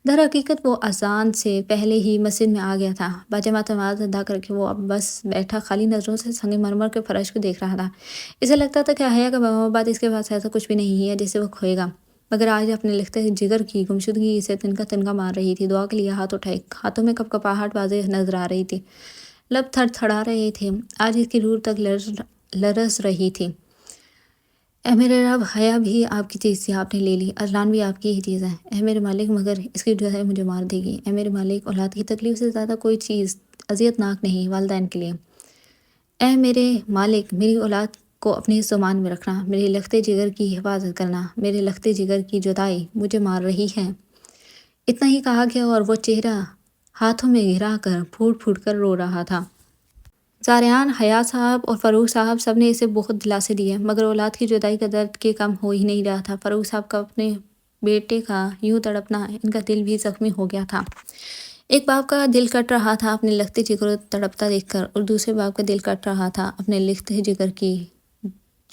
در حقیقت وہ اذان سے پہلے ہی مسجد میں آ گیا تھا۔ باجماعت نماز ادا کر کے وہ اب بس بیٹھا خالی نظروں سے سنگ مرمر کے فرش کو دیکھ رہا تھا۔ اسے لگتا تھا کہ حیا کا بعد اس کے پاس ایسا کچھ بھی نہیں ہے جسے وہ کھوئے گا، مگر آج اپنے لکھتے جگر کی گمشدگی اسے تنکا تنکا مار رہی تھی۔ دعا کے لیے ہاتھ اٹھائے، ہاتھوں میں کپکپاہٹ واضح نظر آ رہی تھی، لب تھڑ تھڑا رہے تھے، آج اس کی روح تک لرز رہی تھی۔ اے میرے رب، حیا بھی آپ کی چیز تھی، آپ نے لے لی، ارسلان بھی آپ کی ہی چیز ہے، اے میرے مالک، مگر اس کی جزا مجھے مار دے گی۔ اے میرے مالک، اولاد کی تکلیف سے زیادہ کوئی چیز اذیت ناک نہیں والدین کے لیے۔ اے میرے مالک، میری اولاد کو اپنے زمان میں رکھنا، میرے لختے جگر کی حفاظت کرنا، میرے لختے جگر کی جدائی مجھے مار رہی ہے۔ اتنا ہی کہا گیا اور وہ چہرہ ہاتھوں میں گھرا کر پھوٹ پھوٹ کر رو رہا تھا۔ زاریان، حیا صاحب اور فاروق صاحب سب نے اسے بہت دلاسے دیے، مگر اولاد کی جدائی کا درد کے کم ہو ہی نہیں رہا تھا۔ فاروق صاحب کا اپنے بیٹے کا یوں تڑپنا، ان کا دل بھی زخمی ہو گیا تھا۔ ایک باپ کا دل کٹ رہا تھا اپنے لختے جگر کو تڑپتا دیکھ کر، اور دوسرے باپ کا دل کٹ رہا تھا اپنے لختے جگر کی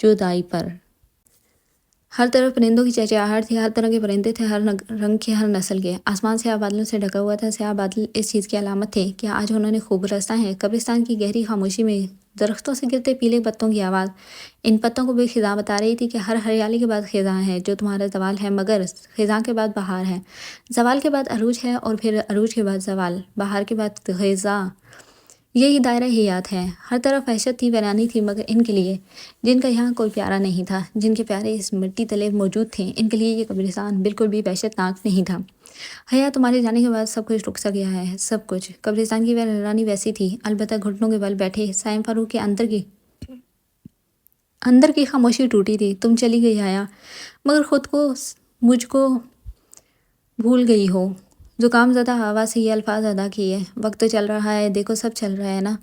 جدائی پر۔ ہر طرف پرندوں کی چہچہاہٹ تھی، ہر طرح کے پرندے تھے، ہر رنگ کے، ہر نسل کے۔ آسمان سیاہ بادلوں سے ڈھکا ہوا تھا، سیاہ بادل اس چیز کی علامت تھے کہ آج انہوں نے خوب برسنا ہے۔ قبرستان کی گہری خاموشی میں درختوں سے گرتے پیلے پتوں کی آواز ان پتوں کو بھی خزاں بتا رہی تھی کہ ہر ہریالی کے بعد خزاں ہے، جو تمہارا زوال ہے، مگر خزاں کے بعد بہار ہے، زوال کے بعد عروج ہے، اور پھر عروج کے بعد زوال، بہار کے بعد خزاں۔ یہی دائرہ حیات ہے۔ ہر طرف وحشت تھی، ویرانی تھی، مگر ان کے لیے جن کا یہاں کوئی پیارا نہیں تھا، جن کے پیارے اس مٹی تلے موجود تھے، ان کے لیے یہ قبرستان بالکل بھی وحشت ناک نہیں تھا۔ حیا، تمہارے جانے کے بعد سب کچھ رک سا گیا ہے، سب کچھ۔ قبرستان کی ویرانی ویسی تھی، البتہ گھٹنوں کے بل بیٹھے سائم فاروق کے اندر کی خاموشی ٹوٹی تھی۔ تم چلی گئی حیا، مگر خود کو مجھ کو بھول گئی ہو۔ زکام زدہ آواز سے یہ الفاظ ادا کیے۔ وقت تو چل رہا ہے، دیکھو سب چل رہا ہے نا،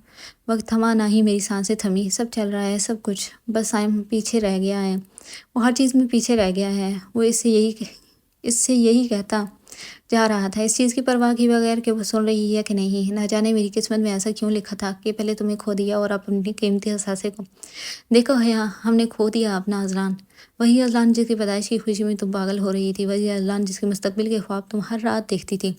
وقت تھما نہ ہی میری سانسیں تھمی، سب چل رہا ہے، سب کچھ، بس سائم پیچھے رہ گیا ہے، وہ ہر چیز میں پیچھے رہ گیا ہے۔ وہ اس سے یہی کہتا جا رہا تھا، اس چیز کی پرواہ کی بغیر کہ وہ سن رہی ہے کہ نہیں۔ نہ جانے میری قسمت میں ایسا کیوں لکھا تھا کہ پہلے تمہیں کھو دیا اور اب اپنی قیمتی اثاثے کو۔ دیکھو حیا، ہم نے کھو دیا اپنا ارسلان، وہی ارسلان جس کی پیدائش کی خوشی میں تم پاگل ہو رہی تھی، وہی ارسلان جس کے مستقبل کے خواب تم ہر رات دیکھتی تھی،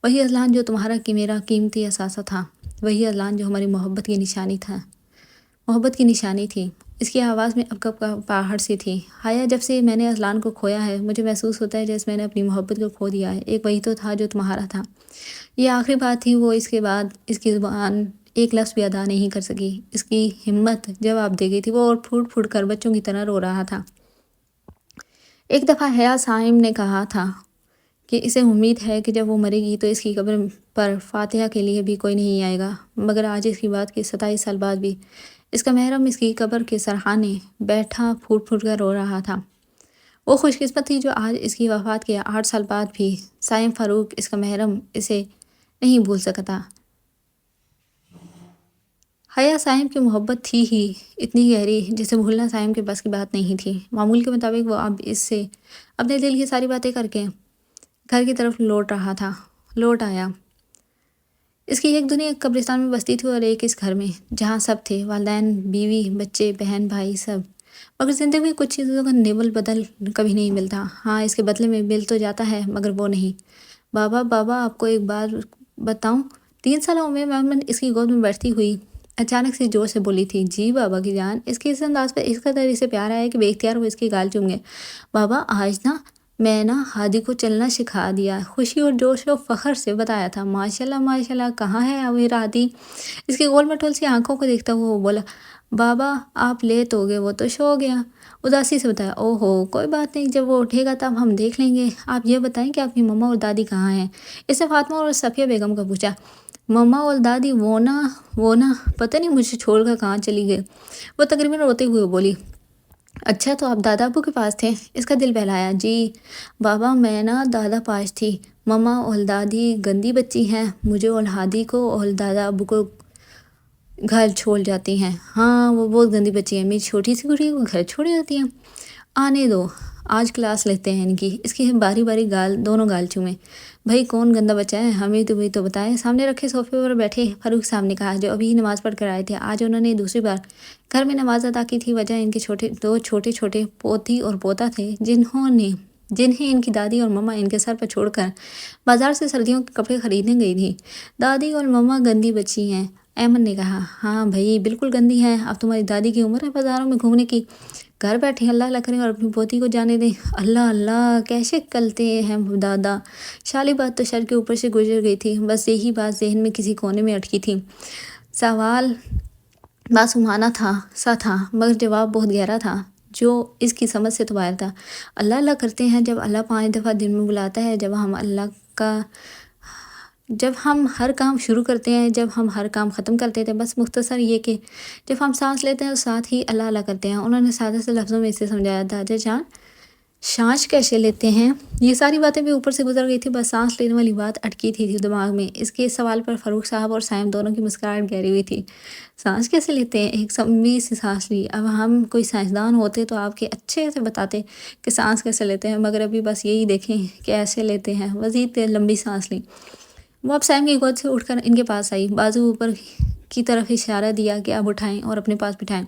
وہی ارسلان جو تمہارا میرا قیمتی اثاثہ تھا، وہی ارسلان جو ہماری محبت کی نشانی تھی۔ اس کی آواز میں اب کپکپاہٹ سی تھی۔ حیا، جب سے میں نے ارسلان کو کھویا ہے، مجھے محسوس ہوتا ہے جیسے میں نے اپنی محبت کو کھو دیا ہے۔ ایک وہی تو تھا جو تمہارا تھا، یہ آخری بات تھی، وہ اس کے بعد اس کی زبان ایک لفظ بھی ادا نہیں کر سکی، اس کی ہمت جواب دے گئی تھی، وہ اور پھوٹ پھوٹ کر بچوں کی طرح رو رہا تھا۔ ایک دفعہ حیا، سائم نے کہا تھا کہ اسے امید ہے کہ جب وہ مرے گی تو اس کی قبر پر فاتحہ کے لیے بھی کوئی نہیں آئے گا، مگر آج اس کی بات کے 27 سال بعد بھی اس کا محرم اس کی قبر کے سرحانے بیٹھا پھوٹ پھوٹ کر رو رہا تھا۔ وہ خوش قسمت تھی جو آج اس کی وفات کے 8 سال بعد بھی سائم فاروق اس کا محرم اسے نہیں بھول سکتا۔ حیا سائم کی محبت تھی ہی اتنی گہری جسے بھولنا سائم کے بس کی بات نہیں تھی۔ معمول کے مطابق وہ اب اس سے اپنے دل کی ساری باتیں کر کے گھر کی طرف لوٹ آیا۔ اس کی ایک دنیا ایک قبرستان میں بستی تھی اور ایک اس گھر میں جہاں سب تھے، والدین، بیوی، بچے، بہن، بھائی، سب۔ مگر زندگی میں کچھ چیزوں کا نیول بدل کبھی نہیں ملتا۔ ہاں، اس کے بدلے میں مل تو جاتا ہے مگر وہ نہیں۔ بابا آپ کو ایک بات بتاؤں؟ 3 سالہ عمر میں ایمن اس کی گود میں بیٹھتی ہوئی اچانک سے زور سے بولی تھی۔ جی بابا کی جان۔ اس کے اس انداز پر اس قدر اسے پیار آیا کہ بے اختیار وہ اس کی گال چوم گئے۔ بابا آج میں ہادی کو چلنا سکھا دیا، خوشی اور جوش و فخر سے بتایا تھا۔ ماشاءاللہ کہاں ہے ابھی ہادی؟ اس کی گول مٹول سی آنکھوں کو دیکھتا ہوا وہ بولا، بابا آپ لیٹ ہو گئے، وہ تو سو گیا۔ اداسی سے بتایا، اوہو کوئی بات نہیں، جب وہ اٹھے گا تب ہم دیکھ لیں گے۔ آپ یہ بتائیں کہ آپ کی مما اور دادی کہاں ہیں؟ اس نے فاطمہ اور صفیہ بیگم کا پوچھا۔ مما اور دادی وہ نا پتہ نہیں مجھے چھوڑ کر کہاں چلی گئے، وہ تقریباً روتے ہوئے بولی۔ اچھا تو آپ دادا ابو کے پاس تھے؟ اس کا دل بہلایا۔ جی بابا میں دادا پاس تھی، مما اور دادی گندی بچی ہیں، مجھے اور ہادی کو اور دادا ابو کو گھر چھوڑ جاتی ہیں۔ ہاں وہ بہت گندی بچی ہیں، میری چھوٹی سی گڑی کو گھر چھوڑ جاتی ہیں۔ آنے دو، آج کلاس لیتے ہیں ان کی۔ اس کی باری باری دونوں گال چومے۔ بھائی کون گندا بچہ ہے، ہمیں تو بھی تو بتائیں۔ سامنے رکھے صوفے پر بیٹھے فاروق صاحب نے کہا، جو ابھی نماز پڑھ کر آئے تھے۔ آج انہوں نے دوسری بار گھر میں نماز ادا کی تھی۔ وجہ ان کے دو چھوٹے پوتی اور پوتا تھے جنہیں ان کی دادی اور مما ان کے سر پر چھوڑ کر بازار سے سردیوں کے کپڑے خریدنے گئی تھی۔ دادی اور مما گندی بچی ہیں، ایمن نے کہا۔ ہاں بھائی بالکل گندی ہیں، اب تمہاری دادی کی عمر ہے بازاروں میں گھومنے کی، گھر بیٹھے اللہ کریں اور اپنی پوتی کو جانے دیں۔ اللہ کیسے کلتے ہیں دادا۔ شالی بات تو سر کے اوپر سے گزر گئی تھی، بس یہی بات ذہن میں کسی کونے میں اٹکی تھی۔ سوال معصومانہ تھا مگر جواب بہت گہرا تھا جو اس کی سمجھ سے تو باہر تھا۔ اللہ کرتے ہیں جب اللہ 5 دفعہ دن میں بلاتا ہے، جب ہم ہر کام شروع کرتے ہیں، جب ہم ہر کام ختم کرتے تھے، بس مختصر یہ کہ جب ہم سانس لیتے ہیں ساتھ ہی اللہ کرتے ہیں۔ انہوں نے سادہ سے لفظوں میں اسے سمجھایا۔ دادا جان سانس کیسے لیتے ہیں؟ یہ ساری باتیں بھی اوپر سے گزر گئی تھی، بس سانس لینے والی بات اٹکی تھی دماغ میں۔ اس کے سوال پر فاروق صاحب اور سائم دونوں کی مسکراہٹ گہری ہوئی تھی۔ سانس کیسے لیتے ہیں؟ ایک لمبی سی سانس لی۔ اب ہم کوئی سائنسدان ہوتے تو آپ کے اچھے سے بتاتے کہ سانس کیسے لیتے ہیں، مگر ابھی بس یہی دیکھیں کہ ایسے لیتے ہیں۔ مزید لمبی سانس لی۔ وہ اب سائم کی گود سے اٹھ کر ان کے پاس آئی، بازو اوپر کی طرف اشارہ دیا کہ اب اٹھائیں اور اپنے پاس بٹھائیں۔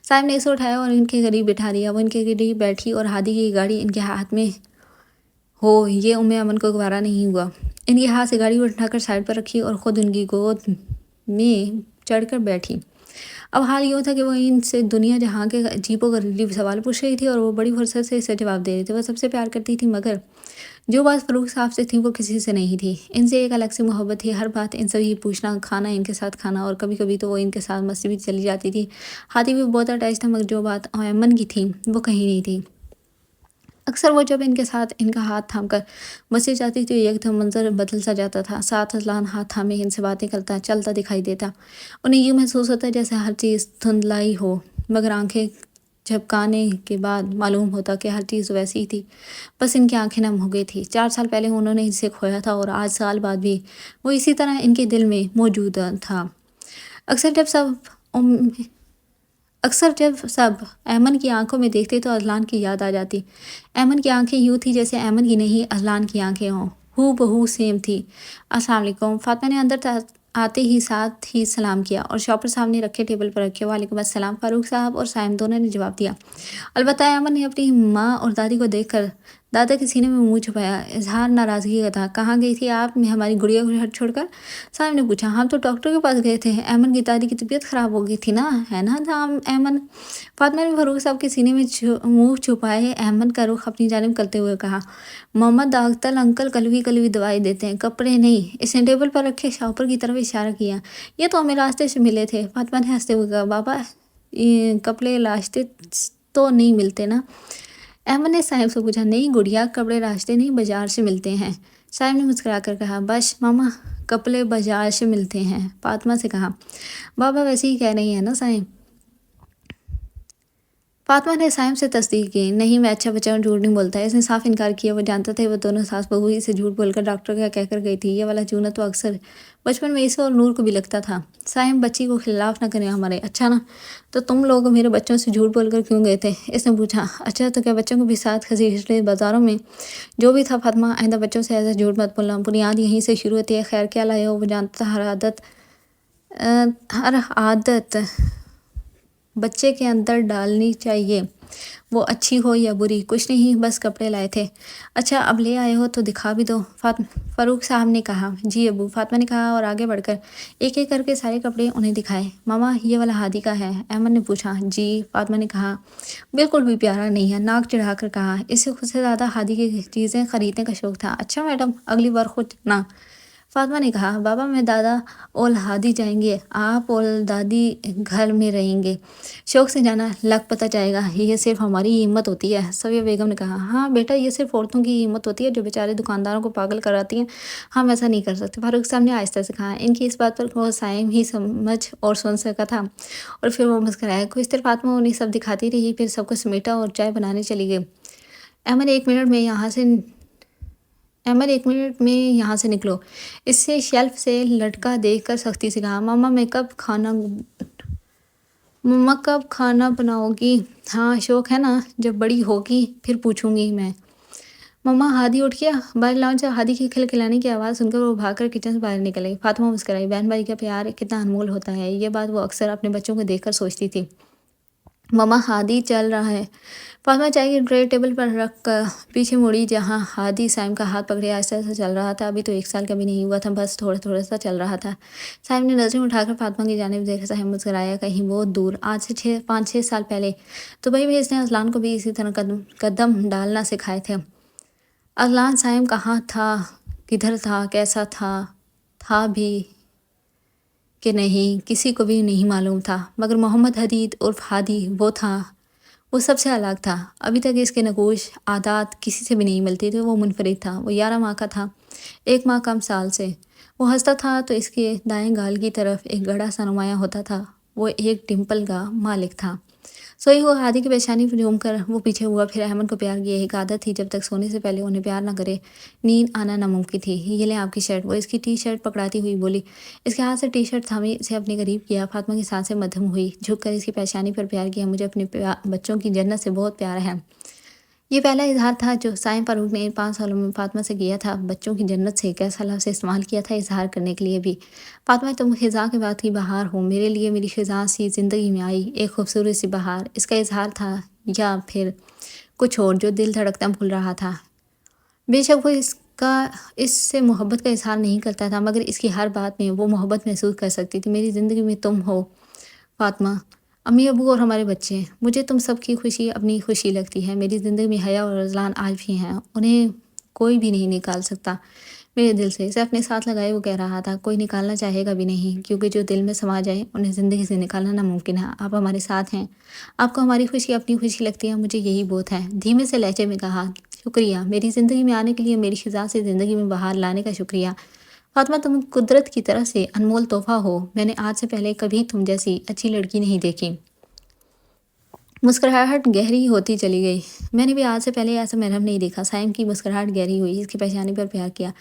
سائم نے اسے اٹھایا اور ان کے قریب بٹھا دیا۔ وہ ان کے قریب بیٹھی اور ہادی کی گاڑی ان کے ہاتھ میں ہو یہ امن کو گوارا نہیں ہوا۔ ان کے ہاتھ سے گاڑی اٹھا کر سائڈ پر رکھی اور خود ان کی گود میں چڑھ کر بیٹھی۔ اب حال یوں تھا کہ وہ ان سے دنیا جہاں کے عجیب و غریب سوال پوچھ رہی تھی اور وہ بڑی فرصت سے اسے جواب دے رہی تھی۔ وہ سب سے پیار کرتی تھی مگر جو بات فاروق صاحب سے تھی وہ کسی سے نہیں تھی۔ ان سے ایک الگ سی محبت تھی، ہر بات ان سے ہی پوچھنا، کھانا ان کے ساتھ کھانا، اور کبھی کبھی تو وہ ان کے ساتھ مسجد بھی چلی جاتی تھی۔ ہادی بھی بہت اٹیچ تھا مگر جو بات ایمن کی تھی وہ کہیں نہیں تھی۔ اکثر وہ جب ان کے ساتھ ان کا ہاتھ تھام کر مسجد جاتی تھی ایک دم منظر بدل سا جاتا تھا۔ ساتھ اذلان ہاتھ تھامے ان سے باتیں کرتا چلتا دکھائی دیتا۔ انہیں یوں محسوس ہوتا جیسے ہر چیز دھندلائی ہو، مگر آنکھیں جھپکانے کے بعد معلوم ہوتا کہ ہر چیز ویسی ہی تھی، بس ان کی آنکھیں نم ہو گئی تھی۔ 4 سال پہلے انہوں نے اسے کھویا تھا اور آج سال بعد بھی وہ اسی طرح ان کے دل میں موجود تھا۔ اکثر جب سب ایمن کی آنکھوں میں دیکھتے تو اذلان کی یاد آ جاتی۔ ایمن کی آنکھیں یوں تھی جیسے ایمن کی نہیں اذلان کی آنکھیں ہوں، ہو بہو سیم تھی۔ السلام علیکم۔ فاطمہ نے اندر آتے ہی ساتھ ہی سلام کیا اور شاپر سامنے رکھے ٹیبل پر رکھے۔ وعلیکم السلام۔ فاروق صاحب اور سائم دونوں نے جواب دیا۔ البتہ ایمن نے اپنی ماں اور دادی کو دیکھ کر دادا کے سینے میں منہ چھپایا، اظہار ناراضگی کا تھا۔ کہاں گئی تھی آپ ہماری گڑیا کو گھر چھوڑ کر؟ سائم نے پوچھا۔ ہم تو ڈاکٹر کے پاس گئے تھے، ایمن کی دادی کی طبیعت خراب ہو گئی تھی نا، ہے نا ایمن؟ فاطمہ نے فاروق صاحب کے سینے میں منہ چھپائے ایمن کا رخ اپنی جانب کرتے ہوئے کہا۔ محمد ڈاکٹر انکل کلوی دوائی دیتے ہیں، کپڑے نہیں۔ اس نے ٹیبل پر رکھے شاپر کی طرف اشارہ کیا۔ یہ تو ہمیں راستے سے ملے تھے۔ فاطمہ نے ہنستے ہوئے کہا۔ بابا کپڑے راستے تو نہیں ملتے نا، احمد نے صاحب سے پوچھا، نہیں گڑیا، کپڑے راستے نہیں بازار سے ملتے ہیں۔ صاحب نے مسکرا کر کہا، بش ماما، کپڑے بازار سے ملتے ہیں۔ فاطمہ سے کہا، بابا ویسے ہی کہہ رہی ہیں نا صاحب۔ فاطمہ نے صائم سے تصدیق کی، نہیں میں اچھا بچہ ہوں، جھوٹ نہیں بولتا ہے۔ اس نے صاف انکار کیا، وہ جانتا تھا وہ دونوں ساس بہو ہی سے جھوٹ بول کر ڈاکٹر کا کہہ کر گئی تھی۔ یہ والا چونا تو اکثر بچپن میں اسے اور نور کو بھی لگتا تھا۔ صائم بچی کو خلاف نہ کریں ہمارے، اچھا نا؟ تو تم لوگ میرے بچوں سے جھوٹ بول کر کیوں گئے تھے؟ اس نے پوچھا۔ اچھا تو کیا بچوں کو بھی ساتھ گھسیٹ بازاروں میں؟ جو بھی تھا فاطمہ، آئندہ بچوں سے ایسا جھوٹ مت بولنا، بنیاد یہیں سے شروع ہوتی ہے۔ خیر کیا لائے ہو؟ وہ جانتا تھا ہر عادت بچے کے اندر ڈالنی چاہیے، وہ اچھی ہو یا بری۔ کچھ نہیں، بس کپڑے لائے تھے۔ اچھا اب لے آئے ہو تو دکھا بھی دو، فاروق صاحب نے کہا۔ جی ابو، فاطمہ نے کہا اور آگے بڑھ کر ایک ایک کر کے سارے کپڑے انہیں دکھائے۔ ماما یہ والا ہادی کا ہے؟ احمد نے پوچھا۔ جی، فاطمہ نے کہا۔ بالکل بھی پیارا نہیں ہے، ناک چڑھا کر کہا۔ اسے خود سے زیادہ ہادی کی چیزیں خریدنے کا شوق تھا۔ اچھا میڈم، اگلی بار خود نہ۔ فاطمہ نے کہا، بابا میں دادا اور ہادی جائیں گے، آپ اور دادی گھر میں رہیں گے، شوق سے جانا، لگ پتہ جائے گا، یہ صرف ہماری ہی ہمت ہوتی ہے۔ صفیہ بیگم نے کہا، ہاں بیٹا، یہ صرف عورتوں کی ہمت ہوتی ہے جو بیچارے دکانداروں کو پاگل کراتی ہیں، ہم ایسا نہیں کر سکتے۔ فاروق صاحب نے آہستہ سے کہا۔ ان کی اس بات پر وہ صائم ہی سمجھ اور سن سکا تھا، اور پھر وہ مسکرایا۔ کچھ دیر فاطمہ انہیں سب دکھاتی رہی، پھر سب کو سمیٹا اور چائے بنانے چلی گئی۔ احمد ایک منٹ میں یہاں سے نکلو، اس سے شیلف سے لٹکا دیکھ کر سختی سے کہا۔ مما کب کھانا بناؤ گی؟ ہاں شوق ہے نا، جب بڑی ہوگی پھر پوچھوں گی میں۔ مما ہادی اٹھ گیا؟ باہر لاؤنج سے ہادی کی کھلکھلانے کی آواز سن کر وہ بھاگ کر کچن سے باہر نکل گئی۔ فاطمہ مسکرائی، بہن بھائی کا پیار کتنا انمول ہوتا ہے، یہ بات وہ اکثر اپنے بچوں کو دیکھ کر سوچتی تھی۔ مما ہادی چل رہا ہے۔ فاطمہ چائے کی ٹرے ٹیبل پر رکھ کر پیچھے مڑی، جہاں ہادی صائم کا ہاتھ پکڑے آہستہ آہستہ چل رہا تھا۔ ابھی تو 1 سال کا بھی نہیں ہوا تھا، بس تھوڑا تھوڑا سا چل رہا تھا۔ صائم نے نظریں اٹھا کر فاطمہ کی جانب دیکھا۔ صائم مسکرایا، کہیں بہت دور، آج سے 5-6 سال پہلے دبئی میں اس نے اذلان کو بھی اسی طرح قدم ڈالنا سکھائے تھے۔ اذلان صائم کہاں تھا، کدھر تھا، کیسا تھا بھی کہ نہیں، کسی کو بھی نہیں معلوم تھا، مگر محمد حدید عرف ہادی وہ تھا، وہ سب سے الگ تھا۔ ابھی تک اس کے نقوش عادات کسی سے بھی نہیں ملتے تھے، وہ منفرد تھا۔ وہ 11 ماہ کا تھا، 1 ماہ کم سال سے۔ وہ ہنستا تھا تو اس کے دائیں گال کی طرف ایک گڑھا سا نمایاں ہوتا تھا، وہ ایک ڈمپل کا مالک تھا۔ سوئی ہوئے ہادی کی پیشانی پر جھوم کر وہ پیچھے ہوا، پھر احمد کو پیار کیا۔ ایک عادت تھی، جب تک سونے سے پہلے انہیں پیار نہ کرے نیند آنا ناممکن تھی۔ یہ لیں آپ کی شرٹ، وہ اس کی ٹی شرٹ پکڑاتی ہوئی بولی۔ اس کے ہاتھ سے ٹی شرٹ تھامی اسے اپنے قریب کیا۔ فاطمہ کی سانسیں مدھم ہوئی، جھک کر اس کی پیشانی پر پیار کیا۔ مجھے اپنے بچوں کی جنت سے بہت پیار ہے۔ یہ پہلا اظہار تھا جو صائم فاروق نے ان 5 سالوں میں فاطمہ سے کیا تھا۔ بچوں کی جنت سے کیسا لفظ استعمال کیا تھا اظہار کرنے کے لیے بھی۔ فاطمہ تم خزاں کے بعد کی بہار ہو، میرے لیے میری خزاں سی زندگی میں آئی، ایک خوبصورت سی بہار۔ اس کا اظہار تھا یا پھر کچھ اور جو دل دھڑکتا پھول رہا تھا؟ بے شک وہ اس سے محبت کا اظہار نہیں کرتا تھا، مگر اس کی ہر بات میں وہ محبت محسوس کر سکتی تھی۔ میری زندگی میں تم ہو فاطمہ، امی ابو اور ہمارے بچے، مجھے تم سب کی خوشی اپنی خوشی لگتی ہے۔ میری زندگی میں حیا اور اذلان آج بھی ہیں، انہیں کوئی بھی نہیں نکال سکتا میرے دل سے۔ اسے اپنے ساتھ لگائے وہ کہہ رہا تھا، کوئی نکالنا چاہے گا بھی نہیں، کیونکہ جو دل میں سما جائے انہیں زندگی سے نکالنا ناممکن ہے۔ آپ ہمارے ساتھ ہیں، آپ کو ہماری خوشی اپنی خوشی لگتی ہے، مجھے یہی بہت ہے۔ دھیمے سے لہجے میں کہا، شکریہ، میری زندگی میں آنے کے لیے، میری خزاں سے زندگی میں بہار لانے کا شکریہ۔ فاطمہ تم قدرت کی طرف سے انمول تحفہ ہو، میں نے آج سے پہلے کبھی تم جیسی اچھی لڑکی نہیں دیکھی۔ مسکراہٹ گہری ہوتی چلی گئی۔ میں نے بھی آج سے پہلے ایسا محرم نہیں دیکھا۔ صائم کی مسکراہٹ گہری ہوئی، اس کی پیشانی پر پیار کیا۔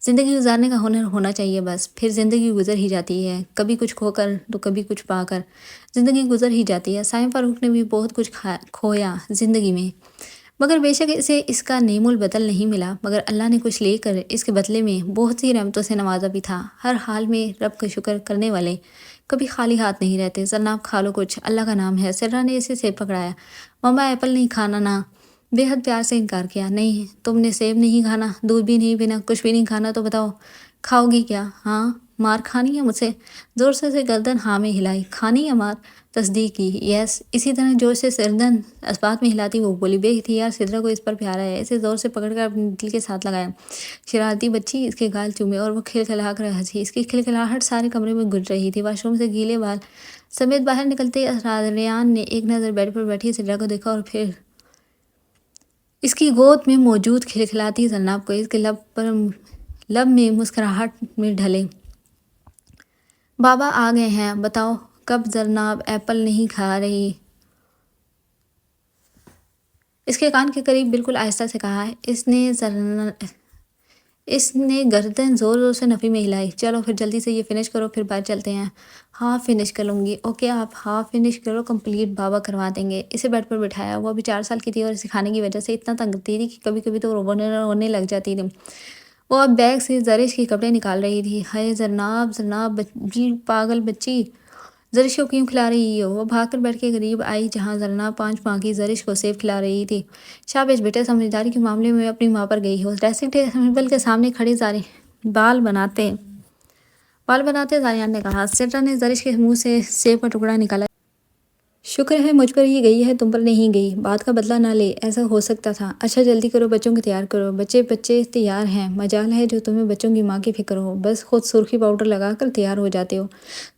زندگی گزارنے کا ہنر ہونا چاہیے بس، پھر زندگی گزر ہی جاتی ہے، کبھی کچھ کھو کر تو کبھی کچھ پا کر زندگی گزر ہی جاتی ہے۔ صائم فاروق نے بھی بہت کچھ کھویا زندگی میں، مگر بے شک اسے اس کا نعیم البدل نہیں ملا، مگر اللہ نے کچھ لے کر اس کے بدلے میں بہت سی رحمتوں سے نوازا بھی تھا۔ ہر حال میں رب کا شکر کرنے والے کبھی خالی ہاتھ نہیں رہتے۔ ذرا کھا لو کچھ، اللہ کا نام ہے۔ سرا نے اسے سیب پکڑایا۔ مما ایپل نہیں کھانا نا؟ بے حد پیار سے انکار کیا۔ نہیں، تم نے سیب نہیں کھانا، دودھ بھی نہیں پینا، کچھ بھی نہیں کھانا، تو بتاؤ کھاؤ گی کیا؟ ہاں، مار کھانی ہے مجھ سے؟ زور سے گردن ہاں میں ہلائی۔ کھانی ہے مار؟ تصدیق کی، یس۔ اسی طرح جوش سے گردن اسبات میں ہلاتی وہ بولی۔ بے اختیار سدرا کو اس پر پیار آیا، اسے زور سے پکڑ کر اپنے دل کے ساتھ لگایا۔ شرارتی بچی، اس کے گال چومے اور وہ کھلکھلا کر ہنسی۔ اس کی کھلکھلاہٹ سارے کمرے میں گونج رہی تھی۔ واش روم سے گیلے بال سمیت باہر نکلتے ریان نے ایک نظر بیڈ پر بیٹھی سدرا کو دیکھا اور پھر اس کی گود میں موجود کھلکھلاتی زرناب کو اس کے لب میں مسکراہٹ میں ڈھلے۔ بابا آ گئے ہیں، بتاؤ کب زرناب ایپل نہیں کھا رہی؟ اس کے کان کے قریب بالکل آہستہ سے کہا۔ اس نے گردن زور زور سے نفی میں ہلائی۔ چلو پھر جلدی سے یہ فنش کرو، پھر باہر چلتے ہیں۔ ہاں فنش کر لوں گی۔ اوکے آپ ہاف فنش کرو، کمپلیٹ بابا کروا دیں گے۔ اسے بیڈ پر بٹھایا۔ وہ ابھی 4 سال کی تھی اور اسے کھانے کی وجہ سے اتنا تنگ کرتی تھی کہ کبھی کبھی تو رونے لگ جاتی تھی۔ وہ اب بیگ سے زرش کے کپڑے نکال رہی تھی۔ ہائے زرناب، زرناب پاگل بچی، زرش کو کیوں کھلا رہی ہو؟ وہ بھاگ کر بیڈ کے قریب آئی جہاں زرناب 5 ماہ کی زرش کو سیب کھلا رہی تھی۔ شاباش بیٹے، سمجھداری کے معاملے میں اپنی ماں پر گئی ہو۔ ڈریسنگ ٹیبل کے سامنے کھڑی بال بناتے زاریان نے کہا۔ سٹرا نے زرش کے منہ سے سیب کا ٹکڑا نکالا۔ شکر ہے مجھ پر ہی گئی ہے، تم پر نہیں گئی۔ بات کا بدلہ نہ لے، ایسا ہو سکتا تھا۔ اچھا جلدی کرو، بچوں کو تیار کرو۔ بچے تیار ہیں، مجال ہے جو تمہیں بچوں کی ماں کی فکر ہو، بس خود سرخی پاؤڈر لگا کر تیار ہو جاتے ہو۔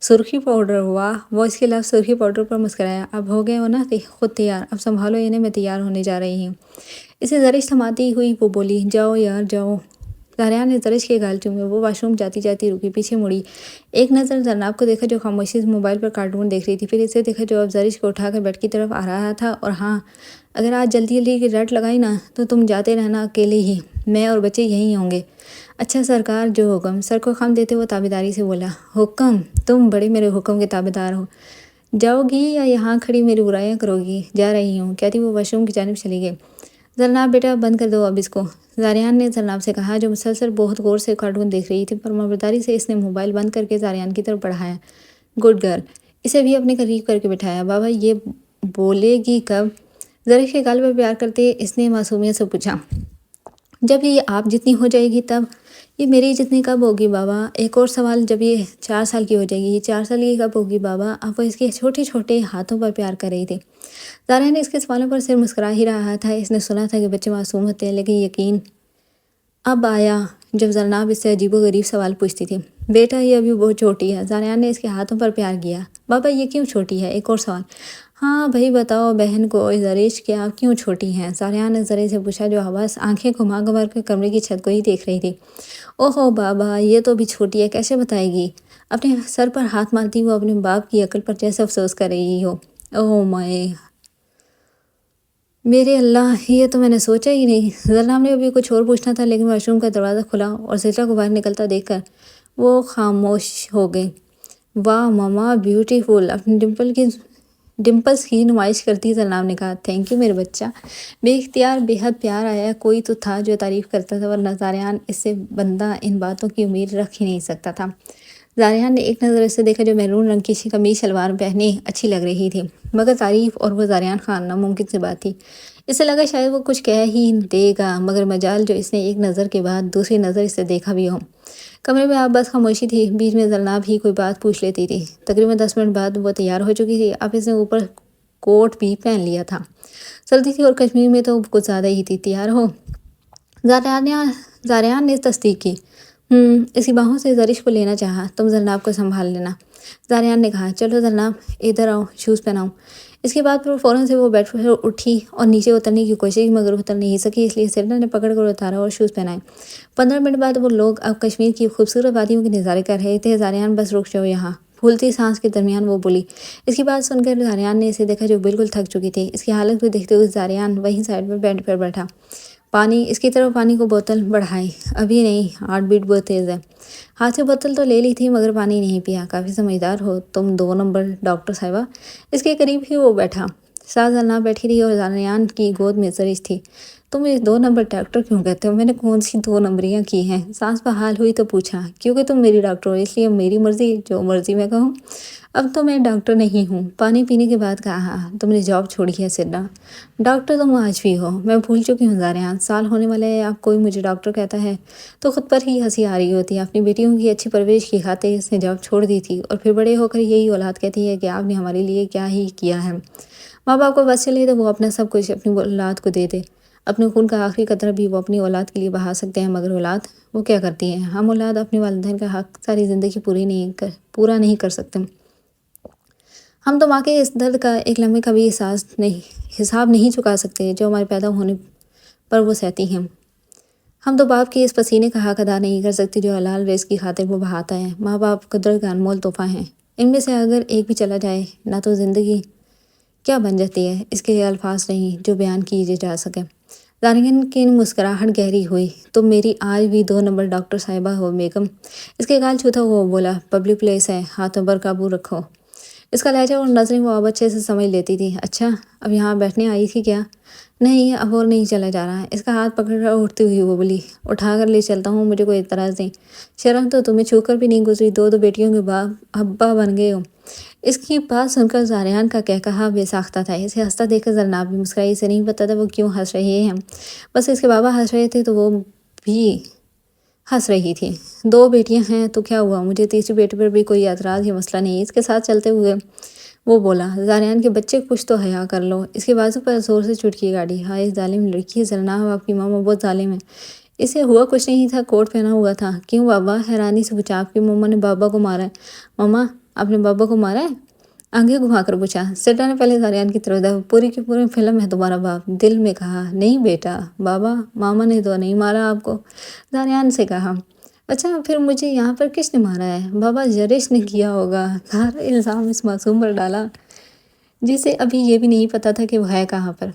سرخی پاؤڈر، واہ! وہ اس کے لفظ سرخی پاؤڈر پر مسکرایا۔ اب ہو گئے ہو نا خود تیار، اب سنبھالو انہیں، میں تیار ہونے جا رہی ہوں۔ اسے زرش تھماتی ہوئی وہ بولی، جاؤ یار جاؤ۔ زاریان نے زرش کے گال چومے۔ وہ واش روم جاتی جاتی رکی، پیچھے مڑی، ایک نظر زرناب کو دیکھا جو خاموشی سے موبائل پر کارٹون دیکھ رہی تھی، پھر اسے دیکھا جو اب زرش کو اٹھا کر بیڈ کی طرف آ رہا تھا۔ اور ہاں، اگر آج جلدی کی رٹ لگائی نا تو تم جاتے رہنا اکیلے ہی، میں اور بچے یہیں ہوں گے۔ اچھا سرکار، جو حکم۔ سر کو خم دیتے وہ تابعداری سے بولا۔ حکم؟ تم بڑے میرے حکم کے تابعدار ہو۔ جاؤ گی یا یہاں کھڑی میری برائیاں کرو گی؟ جا رہی ہوں، کہتی وہ واش روم کی جانب چلی گئی۔ زرناب بیٹا بند کر دو اب اس کو، زاریان نے زرناب سے کہا جو مسلسل بہت غور سے کارٹون دیکھ رہی تھی۔ فرمانبرداری سے اس نے موبائل بند کر کے زاریان کی طرف بڑھایا۔ Good girl. اسے بھی اپنے قریب کر کے بٹھایا۔ بابا یہ بولے گی کب؟ زرش کے گال پر پیار کرتے اس نے معصومیت سے پوچھا۔ جب یہ آپ جتنی ہو جائے گی تب۔ یہ میری جتنی کب ہوگی بابا؟ ایک اور سوال، جب یہ 4 سال کی ہو جائے گی۔ یہ 4 سال کی کب ہوگی بابا؟ اب وہ اس کے چھوٹے چھوٹے ہاتھوں پر پیار کر رہی تھی۔ زاریان نے اس کے سوالوں پر صرف مسکرا ہی رہا تھا۔ اس نے سنا تھا کہ بچے معصوم ہوتے ہیں، لیکن یقین اب آیا جب زرناب اس سے عجیب و غریب سوال پوچھتی تھی۔ بیٹا یہ ابھی بہت چھوٹی ہے۔ زاریان نے اس کے ہاتھوں پر پیار کیا۔ بابا یہ کیوں چھوٹی ہے؟ ایک اور سوال۔ ہاں بھائی بتاؤ بہن کو زرش کہ آپ کیوں چھوٹی ہیں؟ زاریان نے زرش سے پوچھا جو حواس آنکھیں گھما گھما کر کمرے کی چھت کو ہی دیکھ رہی تھی۔ اوہو بابا یہ تو بھی چھوٹی ہے، کیسے بتائے گی؟ اپنے سر پر ہاتھ مارتی وہ اپنے باپ کی عقل پر جیسے افسوس کر رہی ہو۔ اوہ میرے اللہ، یہ تو میں نے سوچا ہی نہیں۔ زرناب نے ابھی کچھ اور پوچھنا تھا لیکن واش روم کا دروازہ کھلا اور سٹرا کو باہر نکلتا دیکھ کر وہ خاموش ہو گئی۔ واہ ماما بیوٹیفل، اپنی ڈمپلز کی نمائش کرتی زرناب نے کہا۔ تھینک یو میرے بچہ۔ بے اختیار بے حد پیار آیا۔ کوئی تو تھا جو تعریف کرتا تھا، ورنہ زاریان اس سے بندہ ان باتوں کی امید رکھ ہی نہیں سکتا تھا۔ زاریان نے ایک نظر اسے دیکھا جو میرون رنگ کی قمیص شلوار پہنے اچھی لگ رہی تھی، مگر تعریف اور وہ زاریان خان ناممکن سی بات تھی۔ اسے لگا شاید وہ کچھ کہہ ہی دے گا، مگر مجال جو اس نے ایک نظر کے بعد دوسری نظر اسے دیکھا بھی ہو۔ کمرے میں اب بس خاموشی تھی، بیچ میں زرناب ہی کوئی بات پوچھ لیتی تھی۔ تقریباً 10 منٹ بعد وہ تیار ہو چکی تھی۔ اب اس نے اوپر کوٹ بھی پہن لیا تھا، سردی تھی اور کشمیر میں تو کچھ زیادہ ہی تھی۔ تیار ہو؟ زاریان نے تصدیق کی۔ اس کی باہوں سے زرش کو لینا چاہا۔ تم زرناب کو سنبھال لینا، زاریان نے کہا۔ چلو زرناب ادھر آؤ، شوز پہناؤ۔ اس کے بعد فوراً سے وہ بیڈ پر اٹھی اور نیچے اترنے کی کوشش کی، مگر اتر نہیں سکی، اس لیے سٹرا نے پکڑ کر اتارا اور شوز پہنائے۔ 15 منٹ بعد وہ لوگ اب کشمیر کی خوبصورت وادیوں کے نظارے کر رہے تھے۔ زاریان بس رک جاؤ یہاں، پھولتی سانس کے درمیان وہ بولی۔ اس کی بات سن کر زاریان نے اسے دیکھا جو بالکل تھک چکی تھی۔ اس کی حالت کو دیکھتے ہوئے زاریان وہیں سائڈ پر بیڈ پر بیٹھا۔ پانی، اس کی طرف پانی کو بوتل بڑھائی۔ ابھی نہیں، ہارٹ بیٹ بہت تیز ہے۔ ہاتھ سے بوتل تو لے لی تھی مگر پانی نہیں پیا۔ کافی سمجھدار ہو تم 2 نمبر ڈاکٹر صاحبہ۔ اس کے قریب ہی وہ بیٹھا۔ ساتھ زرناب بیٹھی رہی اور زاریان کی گود میں زرش تھی۔ تم اس 2 نمبر ڈاکٹر کیوں کہتے ہو؟ میں نے کون سی 2 نمبریاں کی ہیں؟ سانس بحال ہوئی تو پوچھا۔ کیونکہ تم میری ڈاکٹر ہو، اس لیے میری مرضی، جو مرضی میں کہوں۔ اب تو میں ڈاکٹر نہیں ہوں۔ پانی پینے کے بعد کہا۔ تم نے جاب چھوڑی ہے سٹرا؟ ڈاکٹر تم آج بھی ہو، میں بھول چکی ہوں زاریان۔ سال ہونے والے ہیں، اب کوئی مجھے ڈاکٹر کہتا ہے تو خود پر ہی ہنسی آ رہی ہوتی ہے۔ اپنی بیٹیوں کی اچھی پرورش کی خاطر اس نے جاب چھوڑ دی تھی، اور پھر بڑے ہو کر یہی اولاد کہتی ہے کہ آپ نے ہمارے لیے کیا ہی کیا ہے۔ ماں باپ کو بس چلے تو وہ اپنا سب کچھ اپنی اولاد کو دے دے۔ اپنے خون کا آخری قطرہ بھی وہ اپنی اولاد کے لیے بہا سکتے ہیں، مگر اولاد وہ کیا کرتی ہے؟ ہم اولاد اپنے والدین کا حق ساری زندگی پورا نہیں کر سکتے۔ ہم تو ماں کے اس درد کا ایک لمحے کا بھی حساب نہیں چکا سکتے جو ہمارے پیدا ہونے پر وہ سہتی ہیں۔ ہم تو باپ کی اس پسینے کا حق ادا نہیں کر سکتی جو حلال رزق کی خاطر وہ بہاتا ہے۔ ماں باپ قدرت کا انمول تحفہ ہیں، ان میں سے اگر ایک بھی چلا جائے نہ تو زندگی کیا بن جاتی ہے، اس کے لیے الفاظ نہیں جو بیان کیے جا سکے۔ زارعین کی مسکراہٹ گہری ہوئی۔ تم میری آج بھی 2 نمبر ڈاکٹر صاحبہ ہو بیگم۔ اس کے گال چھوتا ہوا بولا، پبلک پلیس ہے، ہاتھوں پر قابو رکھو۔ اس کا لہجہ اور نظریں وہ اب اچھے سے سمجھ لیتی تھی۔ اچھا اب یہاں بیٹھنے آئی تھی کیا؟ نہیں اب اور نہیں چلا جا رہا۔ اس کا ہاتھ پکڑ کر اٹھتی ہوئی وہ بولی، اٹھا کر لے چلتا ہوں، مجھے کوئی اعتراض نہیں۔ شرم تو تمہیں چھو کر بھی نہیں گزری، 2 بیٹیوں کے باپ ابا بن گئے ہو۔ اس کی بات سن کر زارعین کا کہا بے ساختہ تھا۔ اسے ہنستا دیکھ کر زرناب بھی مسکرائی۔ اسے نہیں پتا تھا وہ کیوں ہنس رہے ہیں، بس اس کے بابا ہنس رہے تھے تو وہ بھی ہنس رہی تھی۔ 2 بیٹیاں ہیں تو کیا ہوا، مجھے تیسری بیٹی پر بھی کوئی اعتراض یا مسئلہ نہیں۔ اس کے ساتھ چلتے ہوئے وہ بولا، زارعین کے بچے کچھ تو حیا کر لو۔ اس کے بازو پر زور سے چٹکی گاڑی۔ ہائے ظالم لڑکی، زرناب آپ کی ماما بہت ظالم ہے۔ اسے ہوا کچھ نہیں تھا، کوٹ پہنا ہوا تھا۔ کیوں بابا؟ حیرانی سے پوچھا۔ آپ کی ماما نے بابا کو مارا ہے۔ ماما آپ نے بابا کو مارا ہے؟ آنکھیں گھما کر پوچھا۔ سیٹا نے پہلے زارعین کی طرف دیکھا۔ پوری کی پوری فلم ہے تمہارا باپ۔ دل میں کہا، نہیں بیٹا، بابا ماما نے تو نہیں مارا آپ کو۔ زارعین سے کہا، اچھا پھر مجھے یہاں پر کس نے مارا ہے؟ بابا جرش نے کیا ہوگا۔ سارا الزام اس معصوم پر ڈالا جسے ابھی یہ بھی نہیں پتا تھا کہ وہ ہے کہاں پر۔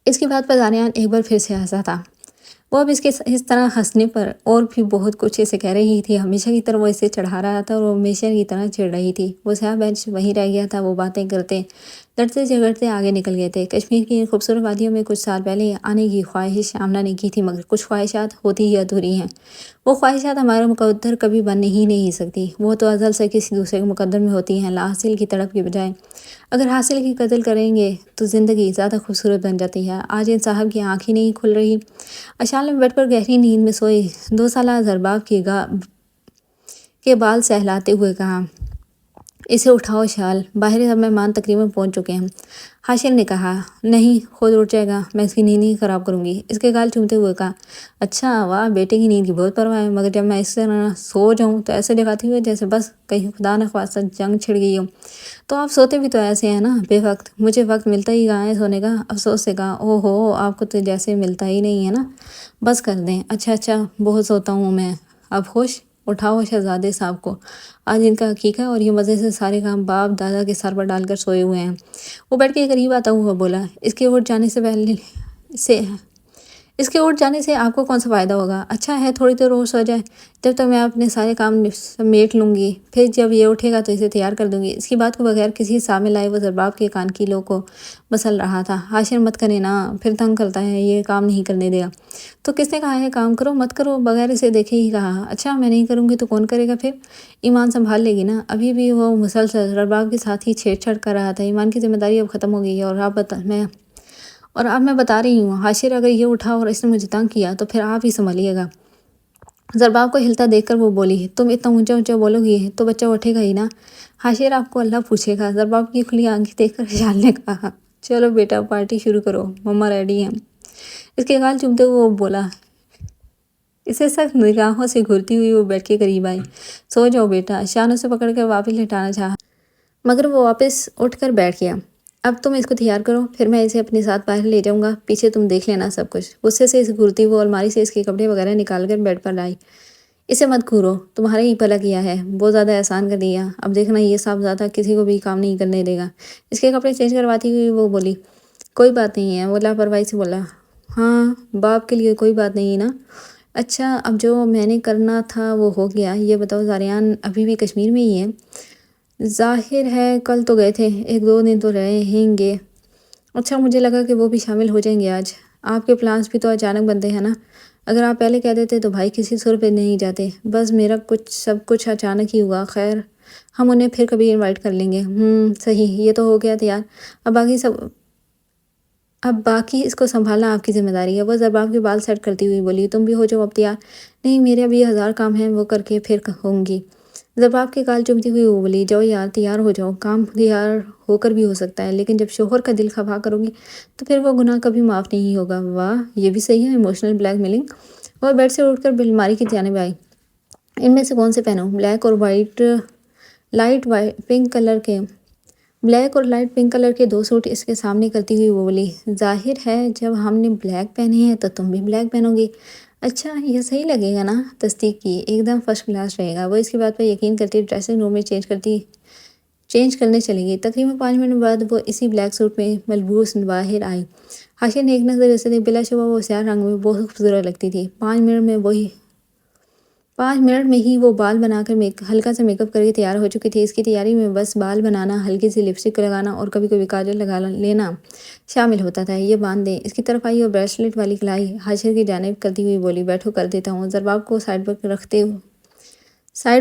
اس کی بات پر زارعین ایک بار پھر سے ہنسا تھا۔ وہ اب اس طرح ہنسنے پر اور بھی بہت کچھ اسے کہہ رہی تھی۔ ہمیشہ کی طرح وہ اسے چڑھا رہا تھا اور وہ ہمیشہ کی طرح چڑھ رہی تھی۔ وہ سیاہ بینچ وہیں رہ گیا تھا۔ وہ باتیں کرتے لڑتے جھگڑتے آگے نکل گئے تھے۔ کشمیر کی ان خوبصورت وادیوں میں کچھ سال پہلے آنے کی خواہش آمنہ نے کی تھی، مگر کچھ خواہشات ہوتی ہی ادھوری ہیں۔ وہ خواہشات ہمارا مقدر کبھی بن ہی نہیں سکتی، وہ تو ازل سے کسی دوسرے کے مقدر میں ہوتی ہیں۔ لاحاصل کی تڑپ کی بجائے اگر حاصل کی قدر کریں گے تو زندگی زیادہ خوبصورت بن جاتی ہے۔ آج ان صاحب کی آنکھ ہی نہیں کھل رہی۔ اشال میں بیٹھ پر گہری نیند میں سوئی 2 سالہ زرباب کے بال سہلاتے ہوئے کہا، اسے اٹھاؤ شال، باہر سب مہمان تقریباً پہنچ چکے ہیں۔ حاشر نے کہا، نہیں خود اٹھ جائے گا، میں اس کی نیند نہیں خراب کروں گی۔ اس کے گال چومتے ہوئے کہا، اچھا واہ، بیٹے کی نیند کی بہت پرواہ ہے، مگر جب میں اس طرح سو جاؤں تو ایسے دکھاتی ہوئے جیسے بس کہیں خدا نخواستہ جنگ چھڑ گئی ہو۔ تو آپ سوتے بھی تو ایسے ہیں نا، بے وقت۔ مجھے وقت ملتا ہی کہاں ہے سونے کا؟ افسوس سے کہا، اوہ ہو، آپ کو تو جیسے ملتا ہی نہیں ہے نا، بس کر دیں۔ اچھا بہت سوتا ہوں میں، اب خوش؟ اٹھاؤ شہزادے صاحب کو، آج ان کا عقیقہ اور یہ مزے سے سارے کام باپ دادا کے سر پر ڈال کر سوئے ہوئے ہیں۔ وہ بیٹھ کے قریب آتا ہوا بولا، اس کے اٹھ جانے سے آپ کو کون سا فائدہ ہوگا؟ اچھا ہے تھوڑی دیر اور سو جائے، جب تک میں اپنے سارے کام سمیٹ لوں گی، پھر جب یہ اٹھے گا تو اسے تیار کر دوں گی۔ اس کی بات کو بغیر کسی حساب میں لائے وہ زرباب کے کان کیلوں کو مسل رہا تھا۔ حاشر مت کرے نا، پھر تنگ کرتا ہے، یہ کام نہیں کرنے دے گا۔ تو کس نے کہا ہے کام کرو مت کرو؟ بغیر اسے دیکھے ہی کہا۔ اچھا میں نہیں کروں گی تو کون کرے گا پھر؟ ایمان سنبھال لے گی نا؟ ابھی بھی وہ مسلسل زرباب کے ساتھ ہی چھیڑ چھاڑ کر رہا تھا۔ ایمان کی ذمہ داری اب ختم ہو گئی ہے اور اب میں بتا رہی ہوں، حاشر اگر یہ اٹھا اور اس نے مجھے تنگ کیا تو پھر آپ ہی سنبھلیے گا۔ زرباب کو ہلتا دیکھ کر وہ بولی، تم اتنا اونچا بولو گی تو بچہ اٹھے گا ہی نا۔ حاشر آپ کو اللہ پوچھے گا۔ زرباب کی کھلی آنکھیں دیکھ کر شال نے کہا، چلو بیٹا پارٹی شروع کرو، مما ریڈی ہیں۔ اس کے گال چومتے ہوئے وہ بولا۔ اسے سخت نگاہوں سے گھورتی ہوئی وہ بیٹھ کے قریب آئی۔ سو جاؤ بیٹا، شانوں سے پکڑ کر واپس لٹانا چاہا مگر وہ واپس اٹھ کر بیٹھ گیا۔ اب تم اس کو تیار کرو، پھر میں اسے اپنے ساتھ باہر لے جاؤں گا، پیچھے تم دیکھ لینا سب کچھ۔ غصے سے اسے گھورتی وہ الماری سے اس کے کپڑے وغیرہ نکال کر بیڈ پر لائی۔ اسے مت گھورو، تمہارا ہی بھلا کیا ہے، بہت زیادہ احسان کر دیا، اب دیکھنا یہ صاحب زیادہ کسی کو بھی کام نہیں کرنے دے گا۔ اس کے کپڑے چینج کرواتی ہوئی وہ بولی، کوئی بات نہیں ہے۔ وہ لاپرواہی سے بولا، ہاں باپ کے لیے کوئی بات نہیں نا۔ اچھا اب جو میں نے کرنا تھا وہ ہو گیا، یہ بتاؤ زارعین ابھی بھی کشمیر میں ہی ہے؟ ظاہر ہے کل تو گئے تھے، 1-2 دن تو رہیں گے۔ اچھا مجھے لگا کہ وہ بھی شامل ہو جائیں گے آج۔ آپ کے پلانس بھی تو اچانک بنتے ہیں نا، اگر آپ پہلے کہہ دیتے تو بھائی کسی سر پہ نہیں جاتے، بس میرا سب کچھ اچانک ہی ہوا۔ خیر ہم انہیں پھر کبھی انوائٹ کر لیں گے۔ صحیح، یہ تو ہو گیا تیار، اب باقی اس کو سنبھالنا آپ کی ذمہ داری ہے۔ وہ زرباب کے بال سیٹ کرتی ہوئی بولی، تم بھی ہو جاؤ اب تیار۔ نہیں میرے ابھی 1000 کام ہیں، وہ کر کے پھر ہوں گی۔ زرباب کے گال چومتی ہوئی وہ بولی، جاؤ یار تیار ہو جاؤ، کام تیار ہو کر بھی ہو سکتا ہے لیکن جب شوہر کا دل خفا کرو گی تو پھر وہ گناہ کبھی معاف نہیں ہوگا۔ واہ یہ بھی صحیح ہے، ایموشنل بلیک میلنگ۔ وہ بیڈ سے اٹھ کر الماری کی جانب آئی۔ ان میں سے کون سے پہنوں؟ بلیک اور وائٹ، لائٹ پنک کلر کے بلیک اور لائٹ پنک کلر کے دو سوٹ اس کے سامنے کرتی ہوئی وہ بولی، ظاہر ہے جب ہم نے بلیک پہنے ہیں تو تم بھی بلیک پہنو گی۔ اچھا یہ صحیح لگے گا نا؟ تصدیق کی، ایک دم فرسٹ کلاس رہے گا۔ وہ اس کی بات پر یقین کرتی ڈریسنگ روم میں چینج کرنے چلی گئی۔ تقریباً 5 منٹ بعد وہ اسی بلیک سوٹ میں ملبوس باہر آئی۔ حاشیہ نے ایک نظر اسے دی، بلا شبہ وہ سیاہ رنگ میں بہت خوبصورت لگتی تھی۔ 5 منٹ میں ہی وہ بال بنا کر ہلکا سا میک اپ کر کے تیار ہو چکی تھی۔ اس کی تیاری میں بس بال بنانا، ہلکی سی لپسٹک لگانا اور کبھی کبھی کاجل لگا لینا شامل ہوتا تھا۔ یہ باندھ دیں۔ اس کی طرف آئی اور بریسلٹ والی کلائی حاشیہ کی جانب کرتی ہوئی بولی، بیٹھو کر دیتا ہوں۔ زرباب کو سائڈ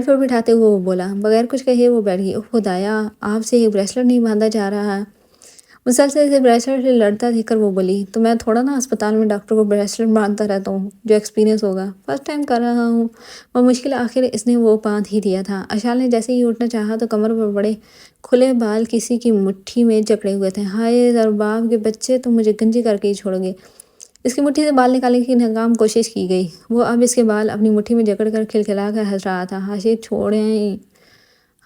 پر بٹھاتے ہوئے وہ بولا۔ بغیر کچھ کہے وہ بیٹھ گئی۔ اوہ خدایا، آپ سے ایک بریسلٹ نہیں باندھا جا رہا۔ مسلسل اسے بریسلٹ سے لڑتا دیکھ کر وہ بولی، تو میں تھوڑا نا اسپتال میں ڈاکٹر کو بریسلٹ باندھتا رہتا ہوں، جو ایکسپیرینس ہوگا، فرسٹ ٹائم کر رہا ہوں۔ بمشکل آخر اس نے وہ باندھ ہی دیا تھا۔ اشال نے جیسے ہی اٹھنا چاہا تو کمر پر بڑے کھلے بال کسی کی مٹھی میں جکڑے ہوئے تھے۔ ہائے زرباب کے بچے، تم مجھے گنجی کر کے ہی چھوڑو گے۔ اس کی مٹھی سے بال نکالنے کی ناکام کوشش کی گئی۔ وہ اب اس کے بال اپنی مٹھی میں جکڑ کر کھلکھلا کر ہنس رہا تھا۔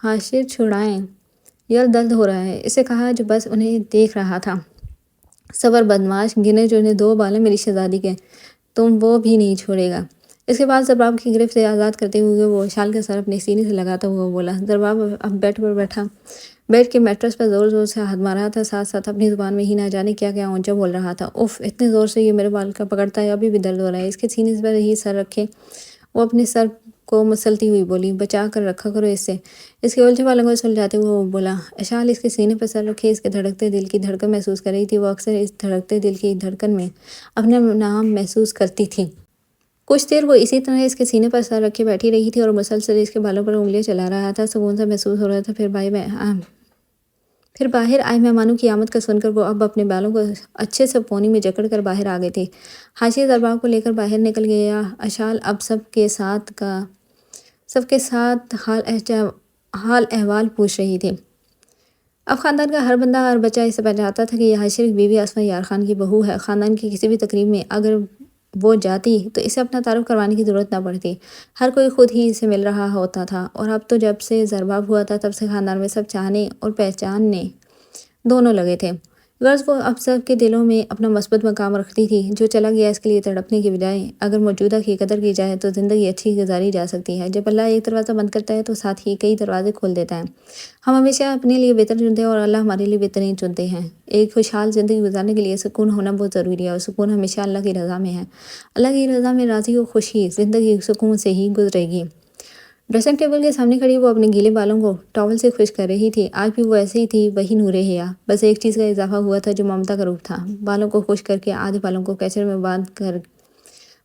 حاشر چھڑائیں، یہ درد ہو رہا ہے، اسے کہا جو بس انہیں دیکھ رہا تھا۔ صبر بدماش، گنے چنے 2 بال ہیں میری شہزادی کے، تم وہ بھی نہیں چھوڑے گا۔ اس کے بعد زرباب کی گرفت سے آزاد کرتے ہوئے وہ اشال کا سر اپنے سینے سے لگاتا ہوا بولا۔ زرباب اب بیڈ پر بیٹھا، بیڈ کے میٹرس پر زور زور سے ہاتھ مار رہا تھا، ساتھ ساتھ اپنی زبان میں ہی نہ جانے کیا کیا اونچا بول رہا تھا۔ اف، اتنے زور سے یہ میرے بال کا پکڑتا ہے، ابھی بھی درد ہو رہا ہے۔ اس کے سینے پر ہی سر رکھے وہ اپنے سر کو مسلتی ہوئی بولی، بچا کر رکھا کرو اس سے۔ اس کے الجھے بالوں کو سلجھاتے ہوئے وہ بولا۔ اشال اس کے سینے پر سر رکھے اس کے دھڑکتے دل کی دھڑکن محسوس کر رہی تھی۔ وہ اکثر اس دھڑکتے دل کی دھڑکن میں اپنا نام محسوس کرتی تھی۔ کچھ دیر وہ اسی طرح اس کے سینے پر سر رکھے بیٹھی رہی تھی اور مسلسل اس کے بالوں پر انگلیاں چلا رہا تھا۔ سکون سا محسوس ہو رہا تھا۔ پھر باہر آئے مہمانوں کی آمد کا سن کر وہ اب اپنے بالوں کو اچھے سے پونی میں جکڑ کر باہر آ گئی تھی۔ حاشیہ زرباب کو لے کر باہر نکل گیا۔ اشال اب سب کے ساتھ حال احوال پوچھ رہی تھی۔ اب خاندان کا ہر بندہ ہر بچہ اسے پہچانتا تھا کہ یہ حاشر کی بیوی اسما یار خان کی بہو ہے۔ خاندان کی کسی بھی تقریب میں اگر وہ جاتی تو اسے اپنا تعارف کروانے کی ضرورت نہ پڑتی، ہر کوئی خود ہی اسے مل رہا ہوتا تھا۔ اور اب تو جب سے زرباب ہوا تھا تب سے خاندان میں سب چاہنے اور پہچاننے دونوں لگے تھے۔ غرض وہ اب سب کے دلوں میں اپنا مثبت مقام رکھتی تھی۔ جو چلا گیا اس کے لیے تڑپنے کی بجائے اگر موجودہ کی قدر کی جائے تو زندگی اچھی گزاری جا سکتی ہے۔ جب اللہ ایک دروازہ بند کرتا ہے تو ساتھ ہی کئی دروازے کھول دیتا ہے۔ ہم ہمیشہ اپنے لیے بہتر چنتے ہیں اور اللہ ہمارے لیے بہترین چنتے ہیں۔ ایک خوشحال زندگی گزارنے کے لیے سکون ہونا بہت ضروری ہے، اور سکون ہمیشہ اللہ کی رضا میں ہے۔ اللہ کی رضا میں راضی و خوشی زندگی سکون سے ہی گزرے گی۔ ڈریسنگ ٹیبل کے سامنے کھڑی وہ اپنے گیلے بالوں کو ٹاول سے خشک کر رہی تھی۔ آج بھی وہ ایسے ہی تھی، وہی نور حیا، بس ایک چیز کا اضافہ ہوا تھا جو ممتا کا روپ تھا۔ بالوں کو خشک کر کے آدھے بالوں کو کیچڑ میں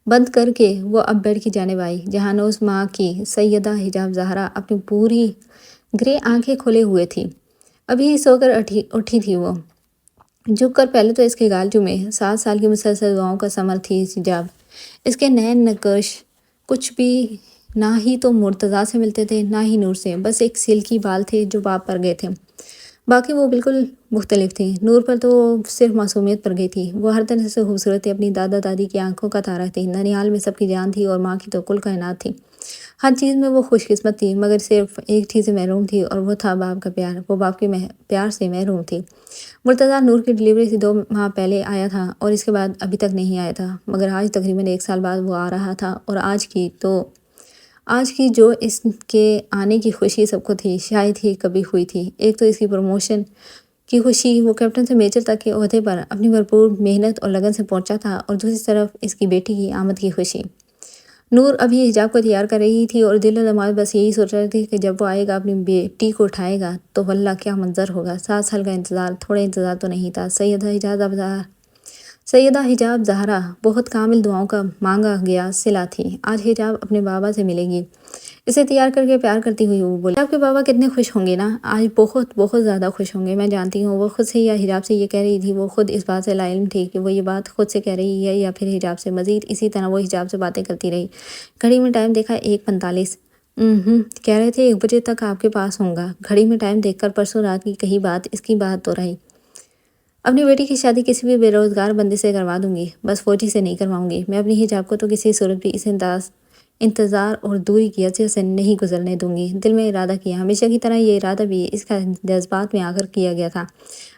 بند کر کے وہ اب بیڈ کی جانب آئی، جہاں نوز ماں کی سیدہ حجاب زہرا اپنی پوری گرے آنکھیں کھولے ہوئے تھی۔ ابھی سو کر اٹھی تھی وہ، جھک کر پہلے تو اس کے گال چومے۔ 7 سال کی مسلسل دعاؤں کا ثمر تھی حجاب۔ اس کے نین نقش کچھ بھی نہ ہی تو مرتضیٰ سے ملتے تھے نہ ہی نور سے، بس ایک سلکی بال تھے جو باپ پر گئے تھے، باقی وہ بالکل مختلف تھی۔ نور پر تو صرف معصومیت پر گئی تھی۔ وہ ہر طرح سے خوبصورت تھی، اپنی دادا دادی کی آنکھوں کا تارا تھی، ننیال میں سب کی جان تھی اور ماں کی تو کل کائنات تھی۔ ہر چیز میں وہ خوش قسمت تھی، مگر صرف ایک چیز سے محروم تھی اور وہ تھا باپ کا پیار۔ وہ باپ کے پیار سے محروم تھی۔ مرتضیٰ نور کی ڈلیوری سے 2 ماہ پہلے آیا تھا اور اس کے بعد ابھی تک نہیں آیا تھا، مگر آج تقریباً 1 سال بعد وہ آ رہا تھا۔ اور آج کی جو اس کے آنے کی خوشی سب کو تھی، شاید ہی کبھی ہوئی تھی۔ ایک تو اس کی پروموشن کی خوشی، وہ کیپٹن سے میجر تک کے عہدے پر اپنی بھرپور محنت اور لگن سے پہنچا تھا، اور دوسری طرف اس کی بیٹی کی آمد کی خوشی۔ نور ابھی حجاب کو تیار کر رہی تھی اور دل و دماغ بس یہی سوچ رہے تھے کہ جب وہ آئے گا اپنی بیٹی کو اٹھائے گا تو واللہ کیا منظر ہوگا۔ 7 سال کا انتظار تھوڑے انتظار تو نہیں تھا۔ سیدہ حجاب زہرا بہت کامل دعاؤں کا مانگا گیا صلہ تھی۔ آج حجاب اپنے بابا سے ملے گی۔ اسے تیار کر کے پیار کرتی ہوئی وہ بولی، آپ کے بابا کتنے خوش ہوں گے نا، آج بہت بہت زیادہ خوش ہوں گے، میں جانتی ہوں۔ وہ خود سے یا حجاب سے یہ کہہ رہی تھی، وہ خود اس بات سے لاعلم تھی کہ وہ یہ بات خود سے کہہ رہی ہے یا پھر حجاب سے۔ مزید اسی طرح وہ حجاب سے باتیں کرتی رہی۔ گھڑی میں ٹائم دیکھا 1:45۔ کہہ رہے تھے 1 بجے تک آپ کے پاس ہوں گا۔ گھڑی میں ٹائم دیکھ کر پرسوں رات کی کہی بات اس کی بات تو رہی۔ اپنی بیٹی کی شادی کسی بھی بے روزگار بندے سے کروا دوں گی، بس فوجی سے نہیں کرواؤں گی۔ میں اپنی حجاب کو تو کسی صورت بھی اس انتظار اور دوری کی وجہ سے نہیں گزرنے دوں گی۔ دل میں ارادہ کیا، ہمیشہ کی طرح یہ ارادہ بھی اس کا جذبات میں آ کر کیا گیا تھا،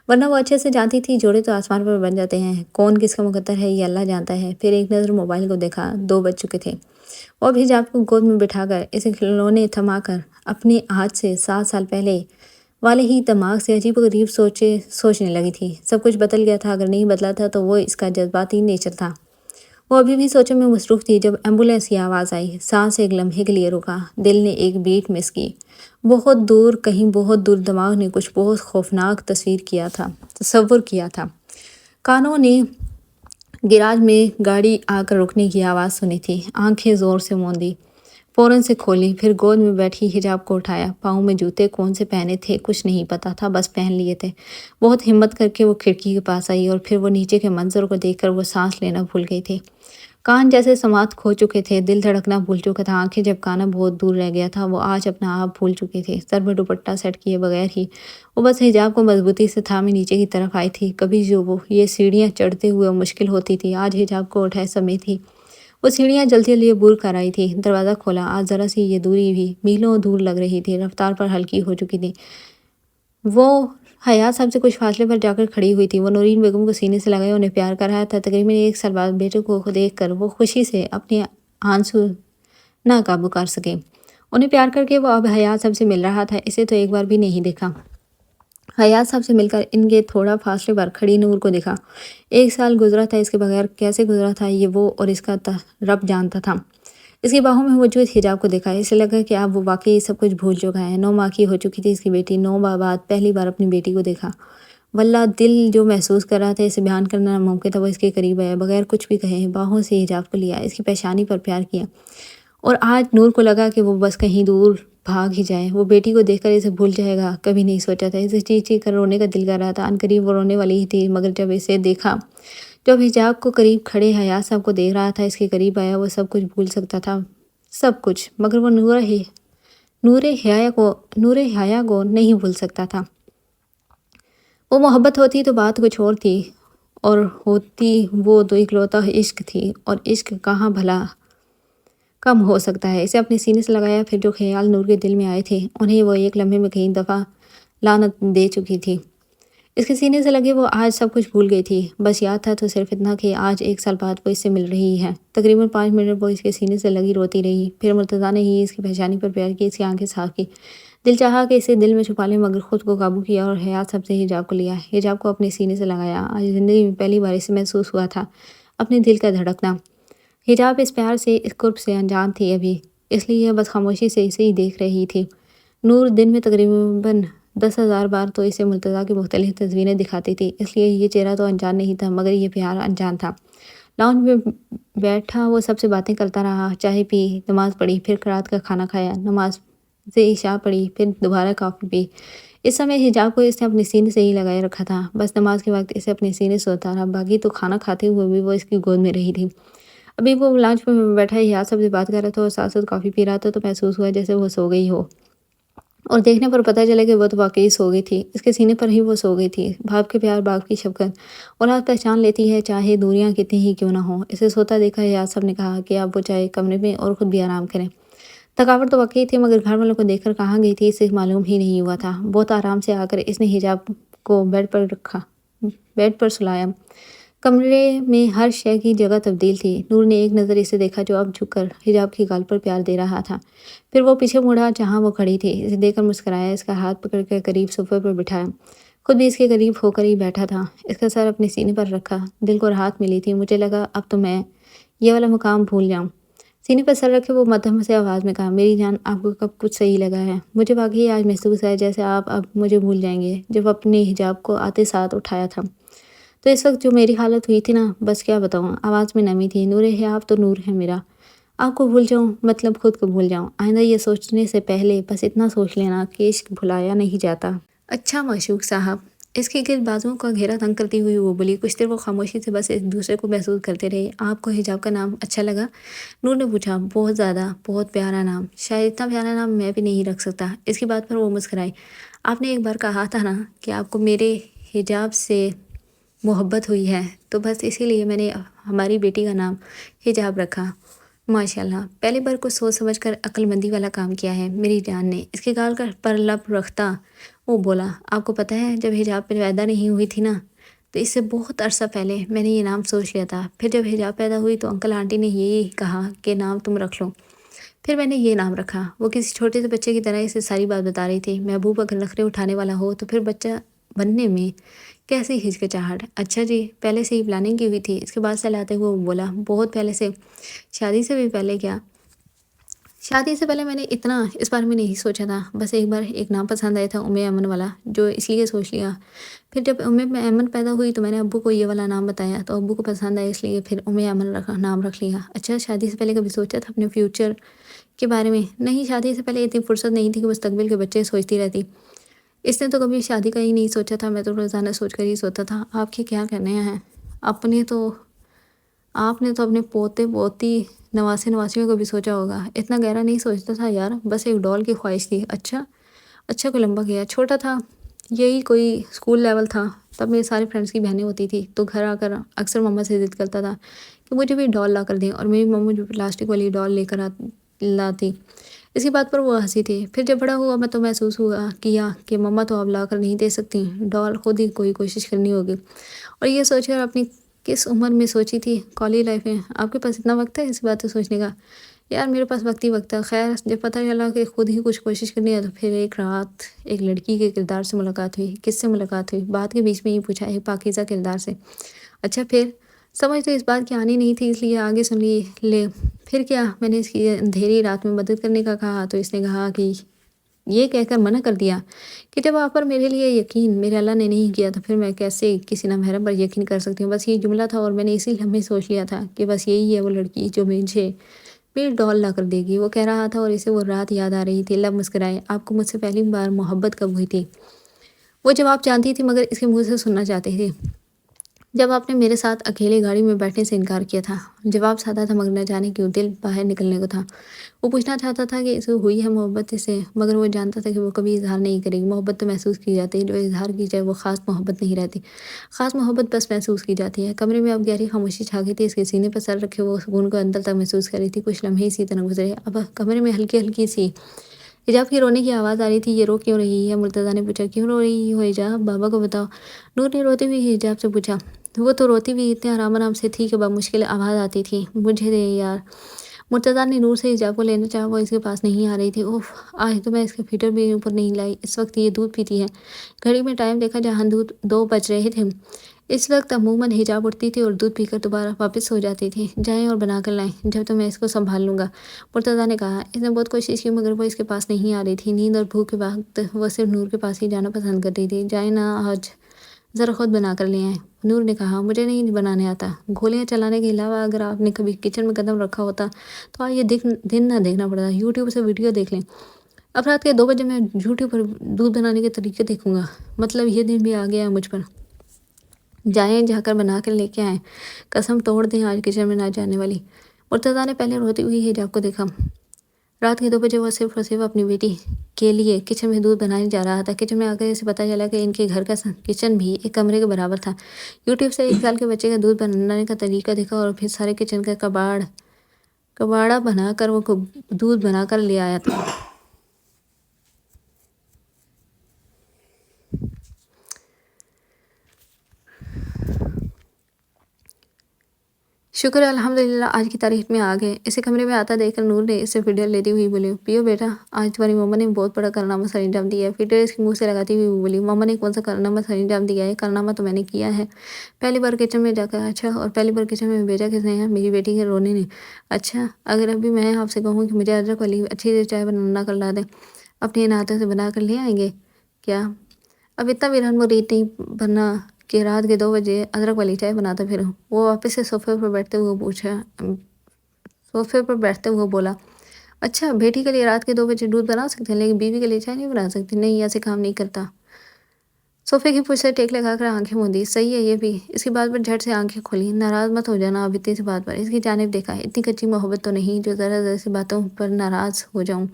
ورنہ وہ اچھے سے جانتی تھی جوڑے تو آسمان پر بن جاتے ہیں، کون کس کا مقدر ہے یہ اللہ جانتا ہے۔ پھر ایک نظر موبائل کو دیکھا، 2 بج چکے تھے۔ وہ بھی حجاب کو گود میں بٹھا کر اسے کھلونے تھما کر اپنے آج سے 7 سال پہلے والے ہی دماغ سے عجیب و غریب سوچنے لگی تھی۔ سب کچھ بدل گیا تھا، اگر نہیں بدلا تھا تو وہ اس کا جذباتی نیچر تھا۔ وہ ابھی بھی سوچوں میں مصروف تھی جب ایمبولینس کی آواز آئی۔ سانس ایک لمحے کے لیے رکا، دل نے ایک بیٹ مس کی۔ بہت دور، کہیں بہت دور دماغ نے کچھ بہت خوفناک تصور کیا تھا۔ کانوں نے گراج میں گاڑی آ کر رکنے کی آواز سنی تھی، آنکھیں زور سے موندی، فوراً سے کھولی، پھر گود میں بیٹھی حجاب کو اٹھایا۔ پاؤں میں جوتے کون سے پہنے تھے کچھ نہیں پتا تھا، بس پہن لیے تھے۔ بہت ہمت کر کے وہ کھڑکی کے پاس آئی اور پھر وہ نیچے کے منظر کو دیکھ کر وہ سانس لینا بھول گئی تھی۔ کان جیسے سماعت کھو چکے تھے، دل دھڑکنا بھول چکا تھا، آنکھیں جھپکانا بہت دور رہ گیا تھا۔ وہ آج اپنا آپ بھول چکی تھی، سر میں دوپٹہ سیٹ کیے بغیر ہی وہ بس حجاب کو مضبوطی سے تھامے نیچے کی طرف آئی تھی۔ کبھی جو وہ یہ سیڑھیاں چڑھتے ہوئے مشکل ہوتی تھی، آج حجاب کو اٹھائے سمیت ہی وہ سیڑھیاں جلدی جلدی عبور کر آئی تھی۔ دروازہ کھولا، آج ذرا سی یہ دوری بھی میلوں دور لگ رہی تھی، رفتار پر ہلکی ہو چکی تھی۔ وہ حیات صاحب سے کچھ فاصلے پر جا کر کھڑی ہوئی تھی۔ وہ نورین بیگم کو سینے سے لگائے انہیں پیار کر رہا تھا۔ تقریباً 1 سال بعد بیٹے کو دیکھ کر وہ خوشی سے اپنے آنسو نہ قابو کر سکے۔ انہیں پیار کر کے وہ اب حیات صاحب سے مل رہا تھا، اسے تو ایک بار بھی نہیں دیکھا۔ حیات صاحب سے مل کر ان کے تھوڑا فاصلے پر کھڑی نور کو دیکھا۔ 1 سال گزرا تھا، اس کے بغیر کیسے گزرا تھا یہ وہ اور اس کا رب جانتا تھا۔ اس کی باہوں میں موجود حجاب کو دیکھا، اسے لگا کہ اب وہ واقعی سب کچھ بھول چکا ہے۔ 9 ماہ کی ہو چکی تھی اس کی بیٹی، 9 ماہ بعد پہلی بار اپنی بیٹی کو دیکھا۔ واللہ دل جو محسوس کر رہا تھا اسے بیان کرنا ناممکن تھا۔ وہ اس کے قریب آیا، بغیر کچھ بھی کہے باہوں سے حجاب کو لیا، اس کی پیشانی پر پیار کیا، اور آج نور کو لگا کہ وہ بس کہیں دور بھاگ ہی جائے، وہ بیٹی کو دیکھ کر اسے بھول جائے گا۔ کبھی نہیں سوچا تھا، اسے چیخ چیخ کر رونے کا دل کر رہا تھا، عنقریب وہ رونے والی ہی تھی، مگر جب اسے دیکھا، جب حجاب کو قریب کھڑے حیات صاحب کو دیکھ رہا تھا، اس کے قریب آیا، وہ سب کچھ بھول سکتا تھا، سب کچھ، مگر وہ نور حیا کو نہیں بھول سکتا تھا۔ وہ محبت ہوتی تو بات کچھ اور تھی، اور ہوتی وہ تو اکلوتا عشق تھی، اور عشق کہاں بھلا کم ہو سکتا ہے۔ اسے اپنے سینے سے لگایا، پھر جو خیال نور کے دل میں آئے تھے انہیں وہ ایک لمحے میں کئی دفعہ لعنت دے چکی تھی۔ اس کے سینے سے لگے وہ آج سب کچھ بھول گئی تھی، بس یاد تھا تو صرف اتنا کہ آج 1 سال بعد وہ اس سے مل رہی ہے۔ تقریباً 5 منٹ وہ اس کے سینے سے لگی روتی رہی، پھر مرتضیٰ نے ہی اس کی پیشانی پر پیار کی، اس کی آنکھیں صاف کی، دل چاہا کہ اسے دل میں چھپا لے، مگر خود کو قابو کیا اور حیات صاحب سے حجاب کو لیا، حجاب کو اپنے سینے سے لگایا۔ آج زندگی میں پہلی بار اسے محسوس ہوا تھا اپنے دل کا دھڑکنا۔ حجاب اس پیار سے، اس قرب سے انجان تھی ابھی، اس لیے بس خاموشی سے اسے ہی دیکھ رہی تھی۔ نور دن میں تقریباً 10,000 بار تو اسے مرتضیٰ کی مختلف تصویریں دکھاتی تھی، اس لیے یہ چہرہ تو انجان نہیں تھا، مگر یہ پیار انجان تھا۔ لاؤنج میں بیٹھا وہ سب سے باتیں کرتا رہا، چائے پی، نماز پڑھی، پھر رات کا کھانا کھایا، نماز سے عشاء پڑھی، پھر دوبارہ کافی پی۔ اس سمے حجاب کو اس نے اپنے سینے سے ہی لگائے رکھا تھا، بس نماز کے وقت اسے اپنے سینے سے اتارا، باقی تو کھانا کھاتے ہوئے بھی وہ اس کی گود میں رہی تھی۔ ابھی وہ لانچ میں بیٹھا حیات صاحب سے بات کر رہا تھا اور ساتھ ساتھ کافی پی رہا تھا، تو محسوس ہوا جیسے وہ سو گئی ہو، اور دیکھنے پر پتہ چلا کہ وہ تو واقعی سو گئی تھی، اس کے سینے پر ہی وہ سو گئی تھی۔ باپ کے پیار، باپ کی شفقت اولاد پہچان لیتی ہے، چاہے دوریاں کتنی ہی کیوں نہ ہوں۔ اسے سوتا دیکھا حیات صاحب نے کہا کہ اب وہ چائے کمرے میں اور خود بھی آرام کریں۔ تھکاوٹ تو واقعی تھی، مگر گھر والوں کو دیکھ کر کہاں گئی تھی اسے معلوم ہی نہیں ہوا تھا۔ بہت آرام سے آ کر اس نے حجاب کو بیڈ پر سلایا۔ کمرے میں ہر شے کی جگہ تبدیل تھی۔ نور نے ایک نظر اسے دیکھا جو اب جھک کر حجاب کی گال پر پیار دے رہا تھا، پھر وہ پیچھے مڑا جہاں وہ کھڑی تھی، اسے دیکھ کر مسکرایا، اس کا ہاتھ پکڑ کر قریب صوفے پر بٹھایا، خود بھی اس کے قریب ہو کر ہی بیٹھا تھا، اس کا سر اپنے سینے پر رکھا۔ دل کو راحت ملی تھی، مجھے لگا اب تو میں یہ والا مقام بھول جاؤں۔ سینے پر سر رکھے وہ مدھم سے آواز میں کہا، میری جان آپ کو کب کچھ صحیح لگا ہے؟ مجھے واقعی آج محسوس ہے جیسے آپ اب مجھے بھول جائیں گے۔ جب اپنے حجاب کو آتے ساتھ اٹھایا تھا تو اس وقت جو میری حالت ہوئی تھی نا، بس کیا بتاؤں، آواز میں نمی تھی۔ نور ہے آپ تو نور ہے میرا، آپ کو بھول جاؤں مطلب خود کو بھول جاؤں۔ آئندہ یہ سوچنے سے پہلے بس اتنا سوچ لینا کہ عشق بھلایا نہیں جاتا۔ اچھا معشوق صاحب، اس کے گرد بازوؤں کا گھیرا تنگ کرتی ہوئی وہ بولی۔ کچھ دیر وہ خاموشی سے بس ایک دوسرے کو محسوس کرتے رہے۔ آپ کو حجاب کا نام اچھا لگا؟ نور نے پوچھا۔ بہت زیادہ، بہت پیارا نام، شاید اتنا پیارا نام میں بھی نہیں رکھ سکتا۔ اس کی بات پر وہ مسکرائی۔ آپ نے ایک بار کہا تھا نا کہ آپ کو میرے حجاب سے محبت ہوئی ہے، تو بس اسی لیے میں نے ہماری بیٹی کا نام حجاب رکھا۔ ماشاءاللہ، پہلی بار کچھ سوچ سمجھ کر عقل مندی والا کام کیا ہے میری جان نے، اس کے گال پر لب رکھتا وہ بولا، آپ کو پتہ ہے جب حجاب پیدا نہیں ہوئی تھی نا، تو اس سے بہت عرصہ پہلے میں نے یہ نام سوچ لیا تھا۔ پھر جب حجاب پیدا ہوئی تو انکل آنٹی نے یہی کہا کہ نام تم رکھ لو۔ پھر میں نے یہ نام رکھا۔ وہ کسی چھوٹے سے بچے کی طرح اسے ساری بات بتا رہی تھی۔ محبوب اگر نخرے اٹھانے والا ہو تو پھر بچہ بننے میں کیسی ہچکچاہٹ۔ اچھا جی، پہلے سے ہی پلاننگ کی ہوئی تھی؟ اس کے بعد سلاتے ہوئے وہ بولا، بہت پہلے سے، شادی سے بھی پہلے کیا؟ شادی سے پہلے میں نے اتنا اس بارے میں نہیں سوچا تھا، بس ایک بار ایک نام پسند آیا تھا، ایمن والا، جو اس لیے سوچ لیا۔ پھر جب ایمن پیدا ہوئی تو میں نے ابو کو یہ والا نام بتایا تو ابو کو پسند آیا، اس لیے پھر ایمن نام رکھ لیا۔ اچھا، شادی سے پہلے کبھی سوچا تھا اپنے فیوچر کے بارے میں؟ نہیں، شادی سے پہلے اتنی فرصت نہیں تھی کہ مستقبل کے بچے سوچتی رہتی۔ اس نے تو کبھی شادی کا ہی نہیں سوچا تھا، میں تو روزانہ سوچ کر ہی سوتا تھا۔ آپ کے کیا کہنے ہیں؟ اپنے تو آپ نے تو اپنے پوتے پوتی نواسے نواسیوں کو بھی سوچا ہوگا۔ اتنا گہرا نہیں سوچتا تھا یار، بس ایک ڈول کی خواہش تھی۔ اچھا کو لمبا گیا، چھوٹا تھا، یہی کوئی اسکول لیول تھا، تب میرے سارے فرینڈس کی بہنیں ہوتی تھی تو گھر آ کر اکثر مما سے ضد کرتا تھا کہ مجھے بھی ڈول لا کر دیں، اور میری مما جو پلاسٹک والی ڈول لے کر لاتی۔ اسی بات پر وہ ہنسی تھی۔ پھر جب بڑا ہوا میں تو محسوس کیا کہ مما تو اب لا کر نہیں دے سکتی، ڈول خود ہی کوئی کوشش کرنی ہوگی۔ اور یہ سوچ کر اپنی کس عمر میں سوچی تھی، کالج لائف میں۔ آپ کے پاس اتنا وقت ہے اس بات سوچنے کا؟ یار میرے پاس وقت ہی وقت ہے۔ خیر، جب پتہ چلا کہ خود ہی کچھ کوشش کرنی ہے تو پھر ایک رات ایک لڑکی کے کردار سے ملاقات ہوئی۔ کس سے ملاقات ہوئی؟ بات کے بیچ میں ہی پوچھا، ایک پاکیزہ کردار سے۔ اچھا پھر؟ سمجھ تو اس بات کی آنی نہیں تھی، اس لیے آگے سن لے۔ پھر کیا؟ میں نے اس کی اندھیری رات میں مدد کرنے کا کہا تو اس نے کہا کہ یہ کہہ کر منع کر دیا کہ جب آپ پر میرے لیے یقین میرے اللہ نے نہیں کیا تو پھر میں کیسے کسی نامحرم پر یقین کر سکتی ہوں؟ بس یہ جملہ تھا اور میں نے اسی لمحے سوچ لیا تھا کہ بس یہی ہے وہ لڑکی جو مجھے میری ڈول لا کر دے گی۔ وہ کہہ رہا تھا اور اسے وہ رات یاد آ رہی تھی۔ لب مسکرائے، آپ کو مجھ سے پہلی بار محبت کب ہوئی تھی؟ وہ جواب جانتی تھی مگر اس کے منہ سے سننا چاہتی تھی۔ جب آپ نے میرے ساتھ اکیلے گاڑی میں بیٹھنے سے انکار کیا تھا۔ جواب سادہ تھا مگر نہ جانے کیوں دل باہر نکلنے کو تھا۔ وہ پوچھنا چاہتا تھا کہ اسے ہوئی ہے محبت اس سے، مگر وہ جانتا تھا کہ وہ کبھی اظہار نہیں کرے گی۔ محبت تو محسوس کی جاتی ہے، جو اظہار کی جائے وہ خاص محبت نہیں رہتی۔ خاص محبت بس محسوس کی جاتی ہے۔ کمرے میں اب گہری خاموشی چھا گئی تھی۔ اس کے سینے پر سر رکھے وہ سکون کو اندر تک محسوس کر رہی تھی۔ کچھ لمحے اسی طرح گزرے، اب کمرے میں ہلکی ہلکی سی حجاب کی رونے کی آواز آ رہی تھی۔ یہ رو کیوں رہی ہے؟ مرتضیٰ نے پوچھا۔ کیوں رو رہی ہو حجاب؟ بابا کو بتاؤ، نور نے روتی ہوئی حجاب سے پوچھا۔ وہ تو روتی بھی اتنے آرام سے تھی کہ بمشکل آواز آتی تھی۔ مجھے دے یار۔ مرتضیٰ نے نور سے حجاب کو لینا چاہا، وہ اس کے پاس نہیں آ رہی تھی۔ اوف، آج تو میں اس کے فیٹر بھی اوپر نہیں لائی۔ اس وقت یہ دودھ پیتی ہے؟ گھڑی میں ٹائم دیکھا، جہاں 2 بج رہے تھے۔ اس وقت عموماً حجاب اٹھتی تھی اور دودھ پی کر دوبارہ واپس سو جاتی تھی۔ جائیں اور بنا کر لائیں، جب تو میں اس کو سنبھال لوں گا، مرتضیٰ نے کہا۔ اس نے بہت کوشش کی مگر وہ اس کے پاس نہیں آ رہی تھی۔ نیند اور بھوک کے وقت وہ صرف نور کے پاس ہی جانا پسند کرتی تھی۔ جائیں نا، آج ذرا خود بنا کر لے آئیں، نور نے کہا۔ مجھے نہیں بنانے آتا۔ گولیاں چلانے کے علاوہ اگر آپ نے کبھی کچن میں قدم رکھا ہوتا تو آج یہ دن نہ دیکھنا پڑتا۔ یوٹیوب سے ویڈیو دیکھ لیں۔ اب رات کے 2 بجے میں یوٹیوب پر دودھ بنانے کے طریقے دیکھوں گا، مطلب یہ دن بھی آ گیا ہے مجھ پر۔ جائیں، جا کر بنا کر لے کے آئیں، قسم توڑ دیں آج کچن میں نہ جانے والی۔ مرتضیٰ نے پہلے روتی ہوئی حجاب کو دیکھا۔ رات کے 2 بجے وہ صرف اور صرف اپنی بیٹی کے لیے کچن میں دودھ بنانے جا رہا تھا۔ کچن میں آ کر اسے پتہ چلا کہ ان کے گھر کا کچن بھی ایک کمرے کے برابر تھا۔ یوٹیوب سے 1 سال کے بچے کا دودھ بنانے کا طریقہ دیکھا اور پھر سارے کچن کا کباڑا بنا کر وہ دودھ بنا کر لے آیا تھا۔ شکر ہے الحمدللہ آج کی تاریخ میں آ گئے۔ اسے کمرے میں آتا دیکھ کر نور نے اس سے فیڈر لیتی ہوئی بولی، پیو بیٹا، آج تمہاری مما نے بہت بڑا کارنامہ سر انجام دیا ہے۔ فیڈر اس کے منہ سے لگاتی ہوئی بولی، مما نے کون سا کارنامہ سر انجام دیا ہے؟ کارنامہ تو میں نے کیا ہے، پہلی بار کچن میں جا کر۔ اچھا، اور پہلی بار کچن میں بھیجا کس نے ہے؟ میری بیٹی کے رونے نے۔ اچھا، اگر ابھی میں آپ سے کہوں کہ مجھے ادرک والی اچھی سے چائے بنا کر لا دیں، اپنے ان ہاتھوں سے بنا کر لے آئیں گے کیا؟ اب اتنا بھی رن مرید نہیں بننا کہ رات کے 2 بجے ادرک والی چائے بناتا پھروں۔ وہ واپس سے صوفے پر بیٹھتے ہوئے بولا، اچھا بیٹی کے لیے رات کے 2 بجے دودھ بنا سکتے ہیں لیکن بیوی کے لیے چائے نہیں بنا سکتے؟ نہیں، ایسے کام نہیں کرتا۔ صوفے کی پشت سے ٹیک لگا کر آنکھیں موندی، صحیح ہے یہ بھی۔ اس کی بات پر جھٹ سے آنکھیں کھولی۔ ناراض مت ہو جانا اب اتنی سی بات پر۔ اس کی جانب دیکھا، اتنی کچی محبت تو نہیں جو ذرا ذرا سی باتوں پر ناراض ہو جاؤں۔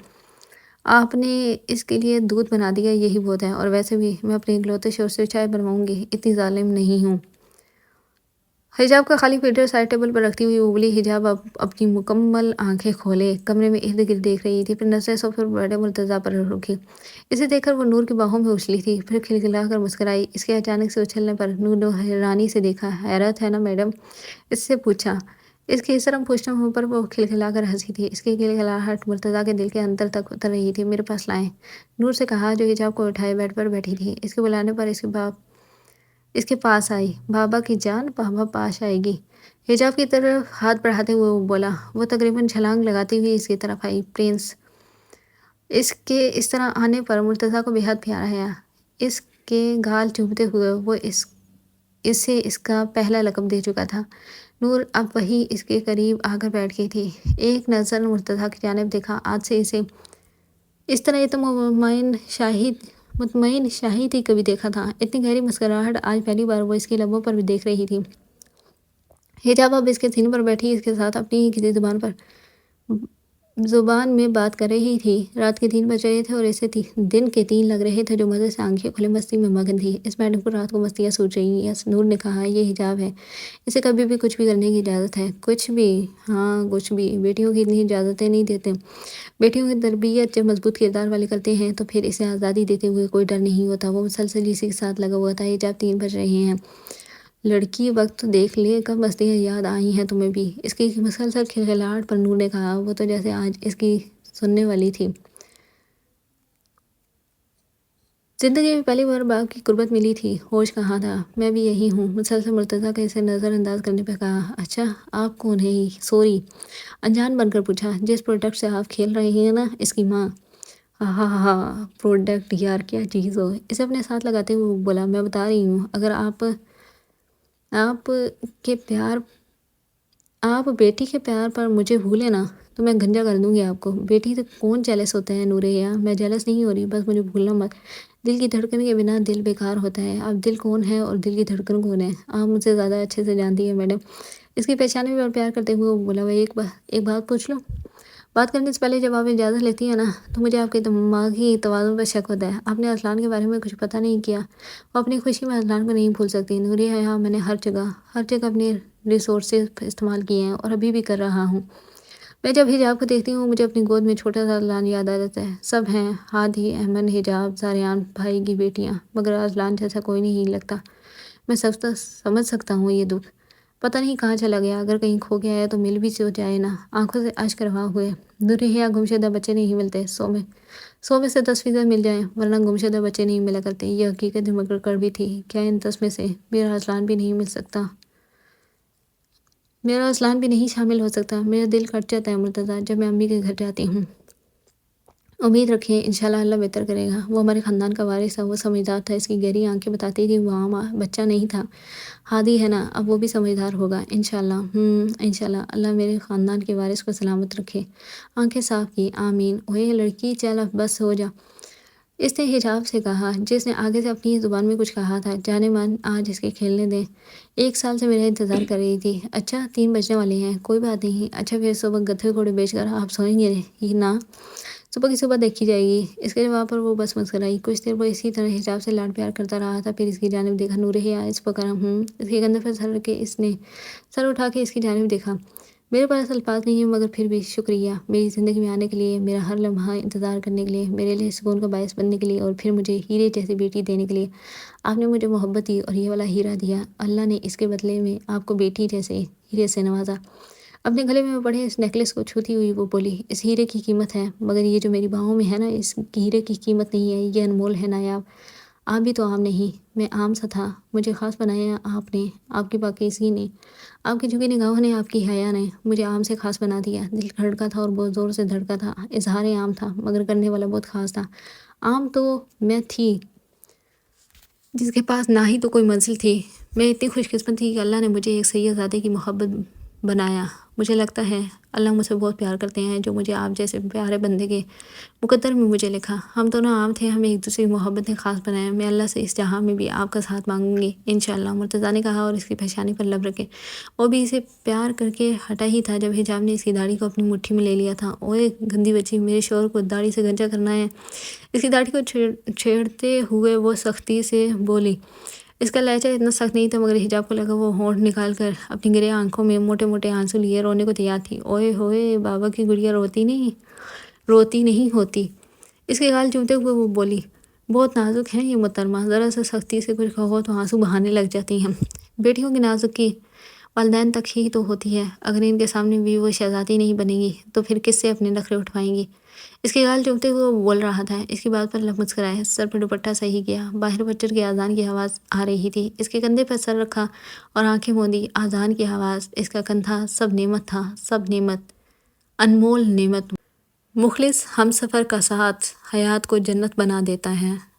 آپ نے اس کے لیے دودھ بنا دیا، یہی بہت ہے، اور ویسے بھی میں اپنے اکلوتے شوہر سے چائے بنواؤں گی، اتنی ظالم نہیں ہوں۔ حجاب کا خالی پیٹر سائڈ ٹیبل پر رکھتی ہوئی وہ بولی۔ حجاب اب اپنی مکمل آنکھیں کھولے کمرے میں ارد گرد دیکھ رہی تھی، پھر نظریں صوفے پر بیٹھے مرتضیٰ پر رکی۔ اسے دیکھ کر وہ نور کی باہوں میں اچھلی تھی، پھر کھلکھلا کر مسکرائی۔ اس کے اچانک سے اچھلنے پر نور نے حیرانی سے دیکھا۔ حیرت ہے نا میڈم؟ اس سے پوچھا۔ اس کے اس طرح پوچھنے پر وہ کھلکھلا کر ہنسی تھی۔ اس کی کھلکھلاہٹ مرتضیٰ کے دل کے اندر تک اتر رہی تھی۔ میرے پاس لائیں، نور سے کہا، جو حجاب کو اٹھائے بیڈ پر بیٹھی تھی۔ اس کے بلانے پر اس کے پاس آئی۔ بابا کی جان، بابا پاس آئے گی۔ حجاب کی طرف ہاتھ بڑھاتے ہوئے وہ بولا۔ وہ تقریباً چھلانگ لگاتی ہوئی اس کی طرف آئی۔ پرنس۔ اس کے اس طرح آنے پر مرتضیٰ کو بے حد پیار آیا۔ اس کے گال چومتے ہوئے وہ اسے اس کا پہلا لقب دے چکا تھا۔ نور اب وہی اس کے قریب آ کر بیٹھ گئی تھی۔ ایک نظر مرتضیٰ کی جانب دیکھا۔ آج سے اسے اس طرح اتنا مطمئن شاہد ہی کبھی دیکھا تھا۔ اتنی گہری مسکراہٹ آج پہلی بار وہ اس کے لبوں پر بھی دیکھ رہی تھی۔ حجاب اب اس کے سینے پر بیٹھی اس کے ساتھ اپنی ہی کسی زبان میں بات کر رہی تھی۔ رات کے 3 بج رہے تھے اور اسے دن کے 3 لگ رہے تھے، جو مزے سے آنکھیں کھلے مستی میں مگن تھی۔ اس میڈم کو رات کو مستیاں سوچ رہی ہیں۔ نور نے کہا، یہ حجاب ہے، اسے کبھی بھی کچھ بھی کرنے کی اجازت ہے۔ کچھ بھی؟ ہاں کچھ بھی۔ بیٹیوں کی اتنی اجازتیں نہیں دیتے۔ بیٹیوں کی تربیت جب مضبوط کردار والے کرتے ہیں تو پھر اسے آزادی دیتے ہوئے کوئی ڈر نہیں ہوتا۔ وہ مسلسل اسی کے ساتھ لگا ہوا تھا۔ حجاب 3 بج رہے ہیں، لڑکی وقت دیکھ لے، کب مستیاں یاد آئی ہیں تمہیں بھی؟ اس کی مسلسل کھلکھلاہٹ پر نور نے کہا، وہ تو جیسے آج اس کی سننے والی تھی۔ زندگی میں پہلی بار باپ کی قربت ملی تھی۔ ہوش کہاں تھا؟ میں بھی یہی ہوں۔ مسلسل مرتضیٰ کا اسے نظر انداز کرنے پہ کہا، اچھا آپ کون ہیں؟ سوری، انجان بن کر پوچھا۔ جس پروڈکٹ سے آپ کھیل رہے ہیں نا، اس کی ماں۔ ہاں ہاں ہاں، پروڈکٹ یار کیا چیز ہو۔ اسے اپنے ساتھ لگاتے ہوئے بولا، میں بتا رہی ہوں، اگر آپ بیٹی کے پیار پر مجھے بھولے نا تو میں گھنجا کر دوں گی آپ کو۔ بیٹی سے کون جیلس ہوتا ہے نوریا؟ میں جیلس نہیں ہو رہی، بس مجھے بھولنا مت۔ دل کی دھڑکن کے بنا دل بیکار ہوتا ہے۔ اب دل کون ہے اور دل کی دھڑکن کون ہے؟ آپ مجھ سے زیادہ اچھے سے جانتی ہیں میڈم۔ اس کی پہچانے میں اور پیار کرتے ہوئے وہ بولا، ایک بات پوچھ لوں؟ بات کرنے سے پہلے جب آپ اجازت لیتی ہیں نا تو مجھے آپ کے دماغی توازن پر شک ہوتا ہے۔ آپ نے ارسلان کے بارے میں کچھ پتہ نہیں کیا؟ وہ اپنی خوشی میں ارسلان کو نہیں بھول سکتی۔ نوریا، میں نے ہر جگہ اپنے ریسورسز استعمال کیے ہیں اور ابھی بھی کر رہا ہوں۔ میں جب حجاب کو دیکھتی ہوں مجھے اپنی گود میں چھوٹا سا ارسلان یاد آ جاتا ہے۔ سب ہیں، ہادی، ایمن، حجاب، زاریان بھائی کی بیٹیاں، مگر ارسلان جیسا کوئی نہیں لگتا۔ میں سمجھ سکتا ہوں یہ دکھ۔ پتہ نہیں کہاں چلا گیا، اگر کہیں کھو گیا ہے تو مل بھی تو جائے نا۔ آنکھوں سے اشک رواں ہوئے۔ نوریا، گمشدہ بچے نہیں ملتے، 100 میں سے 10% مل جائیں، ورنہ گمشدہ بچے نہیں ملا کرتے۔ یہ حقیقت مگر کڑوی تھی۔ کیا ان 10 میں سے میرا ارسلان بھی نہیں مل سکتا؟ میرا ارسلان بھی نہیں شامل ہو سکتا؟ میرا دل کٹ جاتا ہے مرتضیٰ جب میں امی کے گھر جاتی ہوں۔ امید رکھیں، انشاءاللہ اللہ بہتر کرے گا۔ وہ ہمارے خاندان کا وارث ہے، وہ سمجھدار تھا۔ اس کی گہری آنکھیں بتاتی تھی وہ عام بچہ نہیں تھا۔ ہادی ہے نا، اب وہ بھی سمجھدار ہوگا انشاءاللہ۔ انشاءاللہ اللہ میرے خاندان کے وارث کو سلامت رکھے۔ آنکھیں صاف کی، آمین۔ اوے لڑکی، چل اب بس ہو جا، اس نے حجاب سے کہا، جس نے آگے سے اپنی زبان میں کچھ کہا تھا۔ جانے من، آج اس کے کھیلنے دیں۔ 1 سال سے میرا انتظار کر رہی تھی۔ اچھا 3 بجنے والے ہیں، کوئی بات نہیں۔ اچھا پھر صبح گدھے گھوڑے بیچ کر آپ سوئیں گے نا؟ صبح کی صبح دیکھی جائے گی۔ اس کے جواب پر وہ بس مسکرائی۔ کچھ دیر وہ اسی طرح حجاب سے لاڈ پیار کرتا رہا تھا، پھر اس کی جانب دیکھا۔ نوریا، اس پر اس کے کندھے پر سر کے اس نے سر اٹھا کے اس کی جانب دیکھا۔ میرے پاس الفاظ نہیں ہیں، مگر پھر بھی شکریہ، میری زندگی میں آنے کے لیے، میرا ہر لمحہ انتظار کرنے کے لیے، میرے لیے سکون کا باعث بننے کے لیے، اور پھر مجھے ہیرے جیسی بیٹی دینے کے لیے۔ آپ نے مجھے محبت دی اور یہ والا ہیرا دیا۔ اللہ نے اس کے بدلے میں آپ کو بیٹی جیسے ہیرے سے نوازا۔ اپنے گلے میں پڑے اس نیکلس کو چھوتی ہوئی وہ بولی، اس ہیرے کی قیمت ہے، مگر یہ جو میری باہوں میں ہے نا، اس ہیرے کی قیمت نہیں ہے، یہ انمول ہے نایاب۔ آپ بھی تو عام نہیں، میں عام سا تھا، مجھے خاص بنایا آپ نے، آپ کی پاکیزگی نے، آپ کی جھکی نگاہوں نے، آپ کی حیا نے مجھے عام سے خاص بنا دیا۔ دل دھڑکا تھا اور بہت زور سے دھڑکا تھا۔ اظہار عام تھا مگر کرنے والا بہت خاص تھا۔ عام تو میں تھی جس کے پاس نہ ہی تو کوئی منزل تھی۔ میں اتنی خوش قسمت تھی کہ اللہ نے مجھے ایک سید زادے کی محبت بنایا۔ مجھے لگتا ہے اللہ مجھ سے بہت پیار کرتے ہیں، جو مجھے آپ جیسے پیارے بندے کے مقدر میں مجھے لکھا۔ ہم دونوں عام تھے، ہمیں ایک دوسرے کی محبت نے خاص بنایا۔ میں اللہ سے اس جہاں میں بھی آپ کا ساتھ مانگوں گی انشاءاللہ، مرتضیٰ نے کہا اور اس کی پیشانی پر لب رکھے۔ وہ بھی اسے پیار کر کے ہٹا ہی تھا جب حجاب نے اس کی داڑھی کو اپنی مٹھی میں لے لیا تھا۔ اوے گندی بچی، میرے شوہر کو داڑھی سے گنجا کرنا ہے؟ اس کی داڑھی کو چھیڑتے ہوئے وہ سختی سے بولی۔ اس کا لہجہ اتنا سخت نہیں تھا مگر حجاب کو لگا وہ ہونٹ نکال کر اپنی گرے آنکھوں میں موٹے موٹے آنسو لیے رونے کو تیار تھی۔ اوئے ہوئے، بابا کی گڑیا روتی نہیں ہوتی۔ اس کے گال چومتے ہوئے وہ بولی، بہت نازک ہیں یہ محترمہ، ذرا سا سختی سے کچھ کہو تو آنسو بہانے لگ جاتی ہیں۔ بیٹیوں کی نازک کی والدین تک ہی تو ہوتی ہے، اگر ان کے سامنے بھی وہ شہزادی نہیں بنے گی تو پھر کس سے اپنے نخرے اٹھوائیں گی۔ اس کے گال چومتے ہوئے وہ بول رہا تھا۔ اس کی بات پر لب مسکرائے، سر پر دوپٹہ صحیح کیا، باہر فجر کی اذان کی آواز آ رہی تھی۔ اس کے کندھے پر سر رکھا اور آنکھیں موندی، اذان کی آواز، اس کا کندھا، سب نعمت تھا، سب نعمت، انمول نعمت۔ مخلص ہم سفر کا ساتھ حیات کو جنت بنا دیتا ہے۔